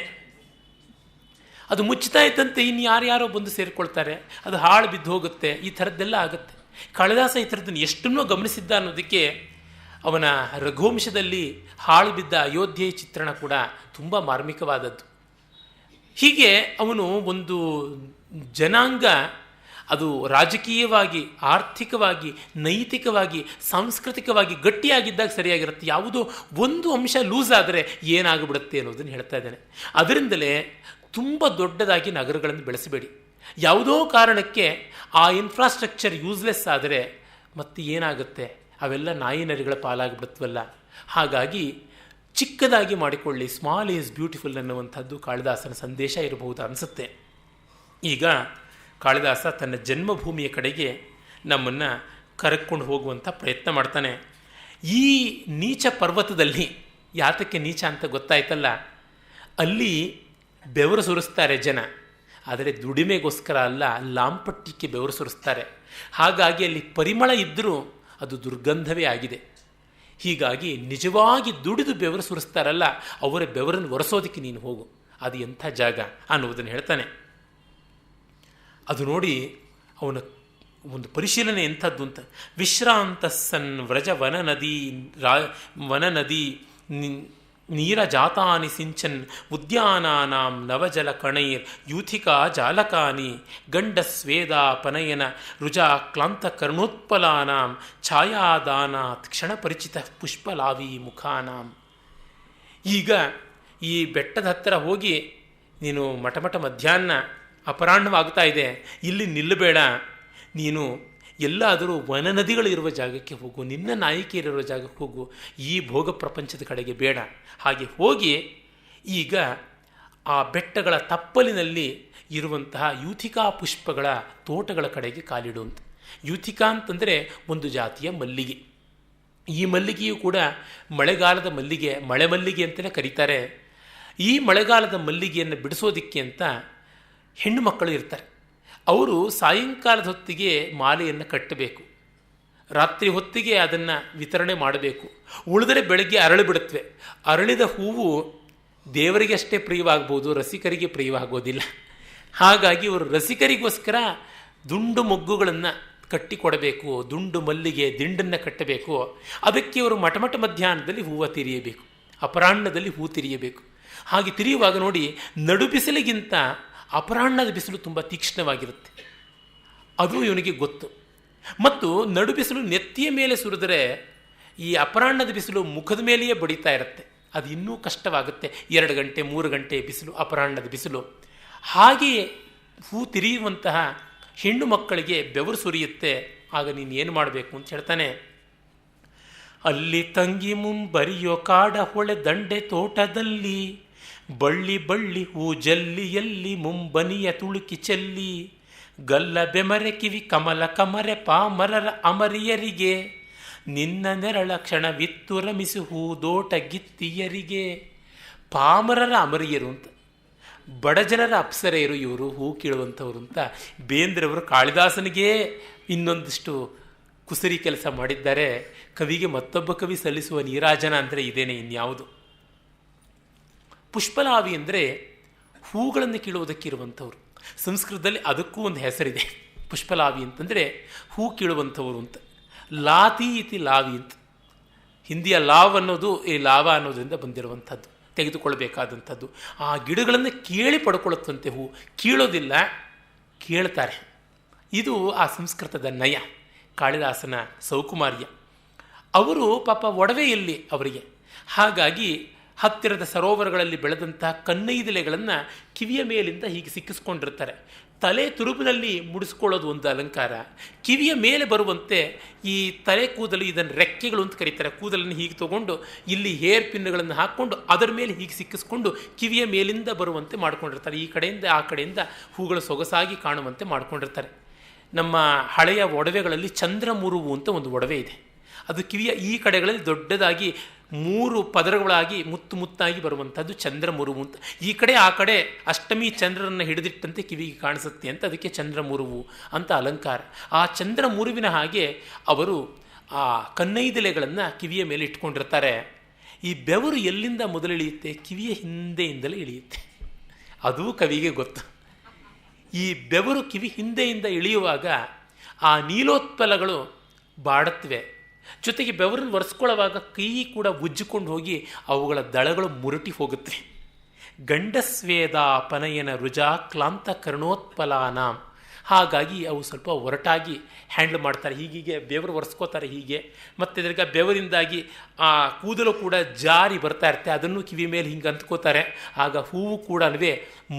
ಅದು ಮುಚ್ಚುತ್ತಾ ಇದ್ದಂತೆ ಇನ್ನು ಯಾರ್ಯಾರೋ ಬಂದು ಸೇರಿಕೊಳ್ತಾರೆ, ಅದು ಹಾಳು ಬಿದ್ದು ಹೋಗುತ್ತೆ, ಈ ಥರದ್ದೆಲ್ಲ ಆಗುತ್ತೆ. ಕಾಳಿದಾಸ ಈ ಥರದ್ದನ್ನು ಎಷ್ಟನ್ನೋ ಗಮನಿಸಿದ್ದ ಅನ್ನೋದಕ್ಕೆ ಅವನ ರಘುವಂಶದಲ್ಲಿ ಹಾಳು ಬಿದ್ದ ಅಯೋಧ್ಯೆ ಚಿತ್ರಣ ಕೂಡ ತುಂಬ ಮಾರ್ಮಿಕವಾದದ್ದು. ಹೀಗೆ ಅವನು ಒಂದು ಜನಾಂಗ ಅದು ರಾಜಕೀಯವಾಗಿ, ಆರ್ಥಿಕವಾಗಿ, ನೈತಿಕವಾಗಿ, ಸಾಂಸ್ಕೃತಿಕವಾಗಿ ಗಟ್ಟಿಯಾಗಿದ್ದಾಗ ಸರಿಯಾಗಿರುತ್ತೆ. ಯಾವುದೋ ಒಂದು ಅಂಶ ಲೂಸ್ ಆದರೆ ಏನಾಗಿಬಿಡುತ್ತೆ ಅನ್ನೋದನ್ನು ಹೇಳ್ತಾ ಇದ್ದಾನೆ. ಅದರಿಂದಲೇ ತುಂಬ ದೊಡ್ಡದಾಗಿ ನಗರಗಳನ್ನು ಬೆಳೆಸಬೇಡಿ. ಯಾವುದೋ ಕಾರಣಕ್ಕೆ ಆ ಇನ್ಫ್ರಾಸ್ಟ್ರಕ್ಚರ್ ಯೂಸ್ಲೆಸ್ ಆದರೆ ಮತ್ತೆ ಏನಾಗುತ್ತೆ, ಅವೆಲ್ಲ ನಾಯಿ ನರಿಗಳ ಪಾಲಾಗಿಬಿಡುತ್ತವಲ್ಲ. ಹಾಗಾಗಿ ಚಿಕ್ಕದಾಗಿ ಮಾಡಿಕೊಳ್ಳಿ, ಸ್ಮಾಲ್ ಈಸ್ ಬ್ಯೂಟಿಫುಲ್ ಅನ್ನುವಂಥದ್ದು ಕಾಳಿದಾಸನ ಸಂದೇಶ ಇರಬಹುದು ಅನಿಸುತ್ತೆ. ಈಗ ಕಾಳಿದಾಸ ತನ್ನ ಜನ್ಮಭೂಮಿಯ ಕಡೆಗೆ ನಮ್ಮನ್ನು ಕರೆದುಕೊಂಡು ಹೋಗುವಂಥ ಪ್ರಯತ್ನ ಮಾಡ್ತಾನೆ. ಈ ನೀಚ ಪರ್ವತದಲ್ಲಿ, ಯಾತಕ್ಕೆ ನೀಚ ಅಂತ ಗೊತ್ತಾಯ್ತಲ್ಲ, ಅಲ್ಲಿ ಬೆವರು ಸುರಿಸ್ತಾರೆ ಜನ, ಆದರೆ ದುಡಿಮೆಗೋಸ್ಕರ ಅಲ್ಲ, ಲಾಂಪಟ್ಯಕ್ಕೆ ಬೆವರು ಸುರಿಸ್ತಾರೆ. ಹಾಗಾಗಿ ಅಲ್ಲಿ ಪರಿಮಳ ಇದ್ದರೂ ಅದು ದುರ್ಗಂಧವೇ ಆಗಿದೆ. ಹೀಗಾಗಿ ನಿಜವಾಗಿ ದುಡಿದು ಬೆವರು ಸುರಿಸ್ತಾರಲ್ಲ, ಅವರ ಬೆವರನ್ನು ಒರೆಸೋದಕ್ಕೆ ನೀನು ಹೋಗು, ಅದು ಎಂಥ ಜಾಗ ಅನ್ನುವುದನ್ನು ಹೇಳ್ತಾನೆ. ಅದು ನೋಡಿ ಅವನ ಒಂದು ಪರಿಶೀಲನೆ ಎಂಥದ್ದು ಅಂತ. ವಿಶ್ರಾಂತ ಸನ್ ವ್ರಜ ವನ ನದಿ ನೀರ ಜಾತಾನಿ ಸಿಂಚನ್ ಉದ್ಯಾನಾನಾಂ ನವಜಲ ಕಣೈರ್ ಯೂಥಿಕಾ ಜಾಲಕಾನಿ ಗಂಡ ಸ್ವೇದಾಪನಯನ ರುಜಾ ಕ್ಲಾಂತ ಕರ್ಣೋತ್ಪಲಾನಾಂ ಛಾಯಾದಾನಾತ್ ಕ್ಷಣ ಪರಿಚಿತ ಪುಷ್ಪಲಾವಿ ಮುಖಾನಾಂ. ಈಗ ಈ ಬೆಟ್ಟದ ಹತ್ತಿರ ಹೋಗಿ ನೀನು ಮಠಮಠ ಮಧ್ಯಾಹ್ನ ಅಪರಾಹ್ನವಾಗ್ತಾ ಇದೆ, ಇಲ್ಲಿ ನಿಲ್ಲಬೇಡ, ನೀನು ಎಲ್ಲಾದರೂ ವನ ನದಿಗಳಿರುವ ಜಾಗಕ್ಕೆ ಹೋಗು, ನಿನ್ನ ನಾಯಕಿಯರಿರುವ ಜಾಗಕ್ಕೆ ಹೋಗು, ಈ ಭೋಗ ಪ್ರಪಂಚದ ಕಡೆಗೆ ಬೇಡ. ಹಾಗೆ ಹೋಗಿ ಈಗ ಆ ಬೆಟ್ಟಗಳ ತಪ್ಪಲಿನಲ್ಲಿ ಇರುವಂತಹ ಯೂಥಿಕಾ ಪುಷ್ಪಗಳ ತೋಟಗಳ ಕಡೆಗೆ ಕಾಲಿಡು ಅಂತ. ಯೂಥಿಕಾ ಅಂತಂದರೆ ಒಂದು ಜಾತಿಯ ಮಲ್ಲಿಗೆ. ಈ ಮಲ್ಲಿಗೆಯು ಕೂಡ ಮಳೆಗಾಲದ ಮಲ್ಲಿಗೆ, ಮಳೆ ಮಲ್ಲಿಗೆ ಅಂತಲೇ ಕರೀತಾರೆ. ಈ ಮಳೆಗಾಲದ ಮಲ್ಲಿಗೆಯನ್ನು ಬಿಡಿಸೋದಿಕ್ಕೆ ಅಂತ ಹೆಣ್ಣು ಮಕ್ಕಳು ಇರ್ತಾರೆ. ಅವರು ಸಾಯಂಕಾಲದ ಹೊತ್ತಿಗೆ ಮಾಲೆಯನ್ನು ಕಟ್ಟಬೇಕು, ರಾತ್ರಿ ಹೊತ್ತಿಗೆ ಅದನ್ನು ವಿತರಣೆ ಮಾಡಬೇಕು. ಉಳಿದರೆ ಬೆಳಗ್ಗೆ ಅರಳಿ ಬಿಡುತ್ತವೆ. ಅರಳಿದ ಹೂವು ದೇವರಿಗೆ ಅಷ್ಟೇ ಪ್ರಿಯವಾಗ್ಬೋದು, ರಸಿಕರಿಗೆ ಪ್ರಿಯವಾಗೋದಿಲ್ಲ. ಹಾಗಾಗಿ ಅವರು ರಸಿಕರಿಗೋಸ್ಕರ ದುಂಡು ಮೊಗ್ಗುಗಳನ್ನು ಕಟ್ಟಿಕೊಡಬೇಕು, ದುಂಡು ಮಲ್ಲಿಗೆ ದಿಂಡನ್ನು ಕಟ್ಟಬೇಕು. ಅದಕ್ಕೆ ಅವರು ಮಠಮಠ ಮಧ್ಯಾಹ್ನದಲ್ಲಿ ಹೂವು ತಿರಿಯಬೇಕು, ಅಪರಾಹ್ನದಲ್ಲಿ ಹೂ ತಿರಿಯಬೇಕು. ಹಾಗೆ ತಿರಿಯುವಾಗ ನೋಡಿ, ನಡು ಬಿಸಿಲಿಗಿಂತ ಅಪರಾಹ್ನದ ಬಿಸಿಲು ತುಂಬ ತೀಕ್ಷ್ಣವಾಗಿರುತ್ತೆ. ಅದು ಇವನಿಗೆ ಗೊತ್ತು. ಮತ್ತು ನಡು ಬಿಸಿಲು ನೆತ್ತಿಯ ಮೇಲೆ ಸುರಿದರೆ ಈ ಅಪರಾಹ್ನದ ಬಿಸಿಲು ಮುಖದ ಮೇಲೆಯೇ ಬಡಿತಾ ಇರುತ್ತೆ. ಅದು ಇನ್ನೂ ಕಷ್ಟವಾಗುತ್ತೆ. 2 ಗಂಟೆ 3 ಗಂಟೆ ಬಿಸಿಲು, ಅಪರಾಹ್ನದ ಬಿಸಿಲು. ಹಾಗೆಯೇ ಹೂ ತಿರಿಯುವಂತಹ ಹೆಣ್ಣು ಮಕ್ಕಳಿಗೆ ಬೆವರು ಸುರಿಯುತ್ತೆ. ಆಗ ನೀನು ಏನು ಮಾಡಬೇಕು ಅಂತ ಹೇಳ್ತಾನೆ. ಅಲ್ಲಿ ತಂಗಿ ಮುಂಬರಿಯೋ ಕಾಡ ಹೊಳೆ ದಂಡೆ ತೋಟದಲ್ಲಿ ಬಳ್ಳಿ ಬಳ್ಳಿ ಹೂ ಜಲ್ಲಿಯಲ್ಲಿ ಮುಂಬನಿಯ ತುಳುಕಿ ಚೆಲ್ಲಿ ಗಲ್ಲ ಬೆಮರೆ ಕಿವಿ ಕಮಲ ಕಮರೆ ಪಾಮರರ ಅಮರಿಯರಿಗೆ ನಿನ್ನ ನೆರಳ ಕ್ಷಣವಿತ್ತು ರಮಿಸು ಹೂದೋಟ ಗಿತ್ತಿಯರಿಗೆ. ಪಾಮರರ ಅಮರಿಯರು ಅಂತ, ಬಡಜನರ ಅಪ್ಸರೆಯರು ಇವರು, ಹೂ ಕೀಳುವಂಥವ್ರು ಅಂತ ಬೇಂದ್ರವರು ಕಾಳಿದಾಸನಿಗೆ ಇನ್ನೊಂದಿಷ್ಟು ಕುಸರಿ ಕೆಲಸ ಮಾಡಿದ್ದಾರೆ. ಕವಿಗೆ ಮತ್ತೊಬ್ಬ ಕವಿ ಸಲ್ಲಿಸುವ ನೀರಾಜನ ಅಂದರೆ ಇದೇನೆ, ಇನ್ಯಾವುದು. ಪುಷ್ಪಲಾವಿ ಅಂದರೆ ಹೂಗಳನ್ನು ಕೀಳುವುದಕ್ಕಿರುವಂಥವ್ರು. ಸಂಸ್ಕೃತದಲ್ಲಿ ಅದಕ್ಕೂ ಒಂದು ಹೆಸರಿದೆ. ಪುಷ್ಪಲಾವಿ ಅಂತಂದರೆ ಹೂ ಕೀಳುವಂಥವ್ರು ಅಂತ. ಲಾತಿ ಇತಿ ಲಾವಿ ಅಂತ. ಹಿಂದಿಯ ಲಾವ್ ಅನ್ನೋದು ಈ ಲಾವ ಅನ್ನೋದರಿಂದ ಬಂದಿರುವಂಥದ್ದು, ತೆಗೆದುಕೊಳ್ಬೇಕಾದಂಥದ್ದು. ಆ ಗಿಡಗಳನ್ನು ಕೇಳಿ ಪಡ್ಕೊಳ್ಳುತ್ತಂತೆ. ಹೂ ಕೀಳೋದಿಲ್ಲ, ಕೇಳ್ತಾರೆ. ಇದು ಆ ಸಂಸ್ಕೃತದ ನಯ, ಕಾಳಿದಾಸನ ಸೌಕುಮಾರ್ಯ. ಅವರು ಪಾಪ ಒಡವೆಯಲ್ಲಿ ಅವರಿಗೆ, ಹಾಗಾಗಿ ಹತ್ತಿರದ ಸರೋವರಗಳಲ್ಲಿ ಬೆಳೆದಂತಹ ಕನ್ನೈದಿಲೆಗಳನ್ನು ಕಿವಿಯ ಮೇಲಿಂದ ಹೀಗೆ ಸಿಕ್ಕಿಸ್ಕೊಂಡಿರ್ತಾರೆ. ತಲೆ ತುರುಬಿನಲ್ಲಿ ಮುಡಿಸ್ಕೊಳ್ಳೋದು ಒಂದು ಅಲಂಕಾರ. ಕಿವಿಯ ಮೇಲೆ ಬರುವಂತೆ ಈ ತಲೆ ಕೂದಲು, ಇದನ್ನು ರೆಕ್ಕೆಗಳು ಅಂತ ಕರೀತಾರೆ. ಕೂದಲನ್ನು ಹೀಗೆ ತಗೊಂಡು ಇಲ್ಲಿ ಹೇರ್ ಪಿನ್ಗಳನ್ನು ಹಾಕ್ಕೊಂಡು ಅದರ ಮೇಲೆ ಹೀಗೆ ಸಿಕ್ಕಿಸ್ಕೊಂಡು ಕಿವಿಯ ಮೇಲಿಂದ ಬರುವಂತೆ ಮಾಡ್ಕೊಂಡಿರ್ತಾರೆ. ಈ ಕಡೆಯಿಂದ ಆ ಕಡೆಯಿಂದ ಹೂಗಳು ಸೊಗಸಾಗಿ ಕಾಣುವಂತೆ ಮಾಡ್ಕೊಂಡಿರ್ತಾರೆ. ನಮ್ಮ ಹಳೆಯ ಒಡವೆಗಳಲ್ಲಿ ಚಂದ್ರಮುರುವು ಅಂತ ಒಂದು ಒಡವೆ ಇದೆ. ಅದು ಕಿವಿಯ ಈ ಕಡೆಗಳಲ್ಲಿ ದೊಡ್ಡದಾಗಿ 3 ಪದರಗಳಾಗಿ ಮುತ್ತು ಮುತ್ತಾಗಿ ಬರುವಂಥದ್ದು ಚಂದ್ರಮುರುವು ಅಂತ. ಈ ಕಡೆ ಆ ಕಡೆ ಅಷ್ಟಮಿ ಚಂದ್ರರನ್ನು ಹಿಡಿದಿಟ್ಟಂತೆ ಕಿವಿಗೆ ಕಾಣಿಸುತ್ತೆ ಅಂತ ಅದಕ್ಕೆ ಚಂದ್ರಮುರುವು ಅಂತ ಅಲಂಕಾರ. ಆ ಚಂದ್ರಮುರುವಿನ ಹಾಗೆ ಅವರು ಆ ಕನ್ನೈದೆಲೆಗಳನ್ನು ಕಿವಿಯ ಮೇಲೆ ಇಟ್ಕೊಂಡಿರ್ತಾರೆ. ಈ ಬೆವರು ಎಲ್ಲಿಂದ ಮೊದಲಿಳಿಯುತ್ತೆ? ಕಿವಿಯ ಹಿಂದೆಯಿಂದಲೇ ಇಳಿಯುತ್ತೆ. ಅದೂ ಕವಿಗೆ ಗೊತ್ತು. ಈ ಬೆವರು ಕಿವಿ ಹಿಂದೆಯಿಂದ ಇಳಿಯುವಾಗ ಆ ನೀಲೋತ್ಪಲಗಳು ಬಾಡುತ್ತವೆ. ಜೊತೆಗೆ ಬೆವರನ್ನು ಒರೆಸ್ಕೊಳ್ಳುವಾಗ ಕೈ ಕೂಡ ಉಜ್ಜಿಕೊಂಡು ಹೋಗಿ ಅವುಗಳ ದಳಗಳು ಮುರುಟಿ ಹೋಗುತ್ತೆ. ಗಂಡಸ್ವೇದ ಪನಯನ ರುಜಾ ಕ್ಲಾಂತ ಕರ್ಣೋತ್ಪಲಾನ. ಹಾಗಾಗಿ ಅವು ಸ್ವಲ್ಪ ಒರಟಾಗಿ ಹ್ಯಾಂಡಲ್ ಮಾಡ್ತಾರೆ. ಹೀಗೀಗೆ ಬೆವರು ಒರೆಸ್ಕೋತಾರೆ ಹೀಗೆ. ಮತ್ತು ಇದರಿಗೆ ಬೆವರಿಂದಾಗಿ ಆ ಕೂದಲು ಕೂಡ ಜಾರಿ ಬರ್ತಾ ಇರುತ್ತೆ. ಅದನ್ನು ಕಿವಿ ಮೇಲೆ ಹಿಂಗೆ ಅಂತ್ಕೋತಾರೆ. ಆಗ ಹೂವು ಕೂಡ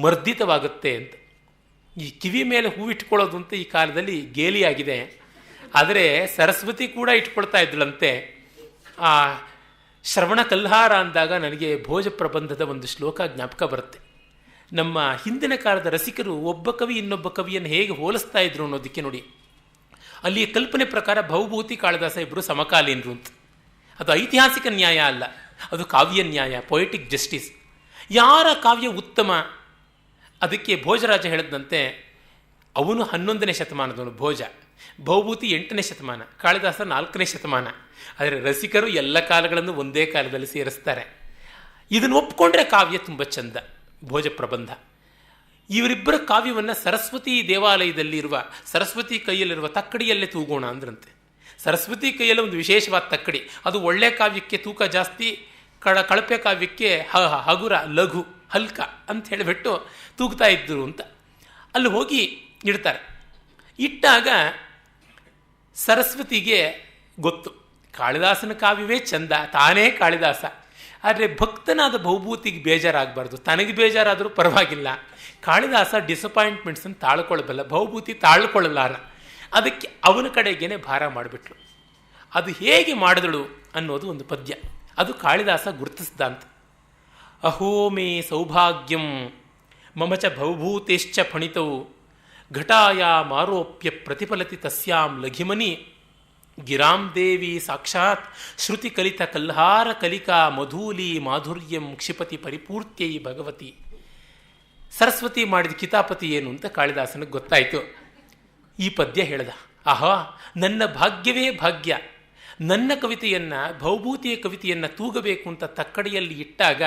ಮರ್ದಿತವಾಗುತ್ತೆ ಅಂತ. ಈ ಕಿವಿ ಮೇಲೆ ಹೂವು ಇಟ್ಕೊಳ್ಳೋದು ಅಂತ ಈ ಕಾಲದಲ್ಲಿ ಗೇಲಿಯಾಗಿದೆ. ಆದರೆ ಸರಸ್ವತಿ ಕೂಡ ಇಟ್ಕೊಳ್ತಾ ಇದ್ದಳಂತೆ. ಆ ಶ್ರವಣ ಕಲ್ಹಾರ ಅಂದಾಗ ನನಗೆ ಭೋಜ ಪ್ರಬಂಧದ ಒಂದು ಶ್ಲೋಕ ಜ್ಞಾಪಕ ಬರುತ್ತೆ. ನಮ್ಮ ಹಿಂದಿನ ಕಾಲದ ರಸಿಕರು ಒಬ್ಬ ಕವಿ ಇನ್ನೊಬ್ಬ ಕವಿಯನ್ನು ಹೇಗೆ ಹೋಲಿಸ್ತಾ ಇದ್ರು ಅನ್ನೋದಕ್ಕೆ ನೋಡಿ. ಅಲ್ಲಿಯ ಕಲ್ಪನೆ ಪ್ರಕಾರ ಭವಭೂತಿ ಕಾಳಿದಾಸ ಇಬ್ಬರು ಸಮಕಾಲೀನರು ಅಂತ. ಅದು ಐತಿಹಾಸಿಕ ನ್ಯಾಯ ಅಲ್ಲ, ಅದು ಕಾವ್ಯ ನ್ಯಾಯ, ಪೊಯಿಟಿಕ್ ಜಸ್ಟಿಸ್. ಯಾರ ಕಾವ್ಯ ಉತ್ತಮ? ಅದಕ್ಕೆ ಭೋಜರಾಜ ಹೇಳಿದಂತೆ ಅವನು 11ನೇ ಶತಮಾನದವನು ಭೋಜ, ಭವಭೂತಿ 8ನೇ ಶತಮಾನ, ಕಾಳಿದಾಸ 4ನೇ ಶತಮಾನ. ಆದರೆ ರಸಿಕರು ಎಲ್ಲ ಕಾಲಗಳನ್ನು ಒಂದೇ ಕಾಲದಲ್ಲಿ ಸೇರಿಸ್ತಾರೆ. ಇದನ್ನು ಒಪ್ಪಿಕೊಂಡ್ರೆ ಕಾವ್ಯ ತುಂಬ ಚಂದ, ಭೋಜ ಪ್ರಬಂಧ. ಇವರಿಬ್ಬರ ಕಾವ್ಯವನ್ನು ಸರಸ್ವತಿ ದೇವಾಲಯದಲ್ಲಿರುವ ಸರಸ್ವತಿ ಕೈಯಲ್ಲಿರುವ ತಕ್ಕಡಿಯಲ್ಲೇ ತೂಗೋಣ ಅಂದ್ರಂತೆ. ಸರಸ್ವತಿ ಕೈಯಲ್ಲಿ ಒಂದು ವಿಶೇಷವಾದ ತಕ್ಕಡಿ, ಅದು ಒಳ್ಳೆ ಕಾವ್ಯಕ್ಕೆ ತೂಕ ಜಾಸ್ತಿ, ಕಳಪೆ ಕಾವ್ಯಕ್ಕೆ ಹಗುರ ಲಘು ಹಲ್ಕ ಅಂತ ಹೇಳಿಬಿಟ್ಟು ತೂಗ್ತಾ ಇದ್ದರು ಅಂತ. ಅಲ್ಲಿ ಹೋಗಿ ಇಡ್ತಾರೆ. ಇಟ್ಟಾಗ ಸರಸ್ವತಿಗೆ ಗೊತ್ತು ಕಾಳಿದಾಸನ ಕಾವ್ಯವೇ ಚಂದ, ತಾನೇ ಕಾಳಿದಾಸ. ಆದರೆ ಭಕ್ತನಾದ ಭವಭೂತಿಗೆ ಬೇಜಾರಾಗಬಾರ್ದು. ತನಗೆ ಬೇಜಾರಾದರೂ ಪರವಾಗಿಲ್ಲ. ಕಾಳಿದಾಸ ಡಿಸಪಾಯಿಂಟ್ಮೆಂಟ್ಸನ್ನು ತಾಳ್ಕೊಳ್ಬಲ್ಲ, ಭವಭೂತಿ ತಾಳ್ಕೊಳ್ಳಲಾರ. ಅದಕ್ಕೆ ಅವನ ಕಡೆಗೇನೆ ಭಾರ ಮಾಡಿಬಿಟ್ಲು. ಅದು ಹೇಗೆ ಮಾಡಿದಳು ಅನ್ನೋದು ಒಂದು ಪದ್ಯ. ಅದು ಕಾಳಿದಾಸ ಗುರುತಿಸಿದ ಅಂತ. ಅಹೋ ಮೇ ಸೌಭಾಗ್ಯಂ ಮಮ ಚ ಭವಭೂತೇಶ್ಚ ಫಣಿತವು ಘಟಾಯಾಮಾರೋಪ್ಯ ಪ್ರತಿಫಲತಿ ತಸ್ಯಾಂ ಲಘಿಮನಿ ಗಿರಾಂ ದೇವಿ ಸಾಕ್ಷಾತ್ ಶ್ರುತಿ ಕಲಿತ ಕಲ್ಹಾರ ಕಲಿಕಾ ಮಧೂಲಿ ಮಾಧುರ್ಯಂ ಕ್ಷಿಪತಿ ಪರಿಪೂರ್ತ್ಯೈ ಭಗವತಿ. ಸರಸ್ವತಿ ಮಾಡಿದ ಕಿತಾಪತಿ ಏನು ಅಂತ ಕಾಳಿದಾಸನಿಗೆ ಗೊತ್ತಾಯಿತು. ಈ ಪದ್ಯ ಹೇಳ್ದ, ಆಹಾ ನನ್ನ ಭಾಗ್ಯವೇ ಭಾಗ್ಯ. ನನ್ನ ಕವಿತೆಯನ್ನು, ಭವಭೂತಿಯ ಕವಿತೆಯನ್ನು ತೂಗಬೇಕು ಅಂತ ತಕ್ಕಡಿಯಲ್ಲಿ ಇಟ್ಟಾಗ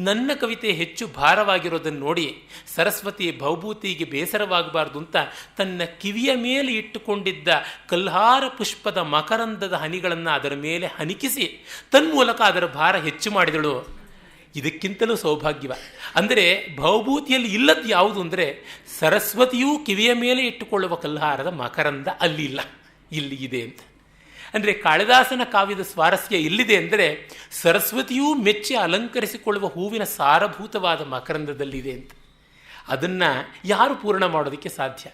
ನನ್ನ ಕವಿತೆ ಹೆಚ್ಚು ಭಾರವಾಗಿರೋದನ್ನು ನೋಡಿ ಸರಸ್ವತಿ ಭವಭೂತಿಗೆ ಬೇಸರವಾಗಬಾರ್ದು ಅಂತ ತನ್ನ ಕಿವಿಯ ಮೇಲೆ ಇಟ್ಟುಕೊಂಡಿದ್ದ ಕಲ್ಹಾರ ಪುಷ್ಪದ ಮಕರಂದದ ಹನಿಗಳನ್ನು ಅದರ ಮೇಲೆ ಹನಿಕಿಸಿ ತನ್ಮೂಲಕ ಅದರ ಭಾರ ಹೆಚ್ಚು ಮಾಡಿದಳು. ಇದಕ್ಕಿಂತಲೂ ಸೌಭಾಗ್ಯವ. ಅಂದರೆ ಭವಭೂತಿಯಲ್ಲಿ ಇಲ್ಲದ್ದು ಯಾವುದು ಅಂದರೆ ಸರಸ್ವತಿಯೂ ಕಿವಿಯ ಮೇಲೆ ಇಟ್ಟುಕೊಳ್ಳುವ ಕಲ್ಹಾರದ ಮಕರಂದ ಅಲ್ಲಿ ಇಲ್ಲ, ಇಲ್ಲಿ ಇದೆ ಅಂತ. ಅಂದರೆ ಕಾಳಿದಾಸನ ಕಾವ್ಯದ ಸ್ವಾರಸ್ಯ ಎಲ್ಲಿದೆ ಅಂದರೆ ಸರಸ್ವತಿಯೂ ಮೆಚ್ಚಿ ಅಲಂಕರಿಸಿಕೊಳ್ಳುವ ಹೂವಿನ ಸಾರಭೂತವಾದ ಮಕರಂದದಲ್ಲಿದೆ ಅಂತ. ಅದನ್ನು ಯಾರು ಪೂರ್ಣ ಮಾಡೋದಕ್ಕೆ ಸಾಧ್ಯ?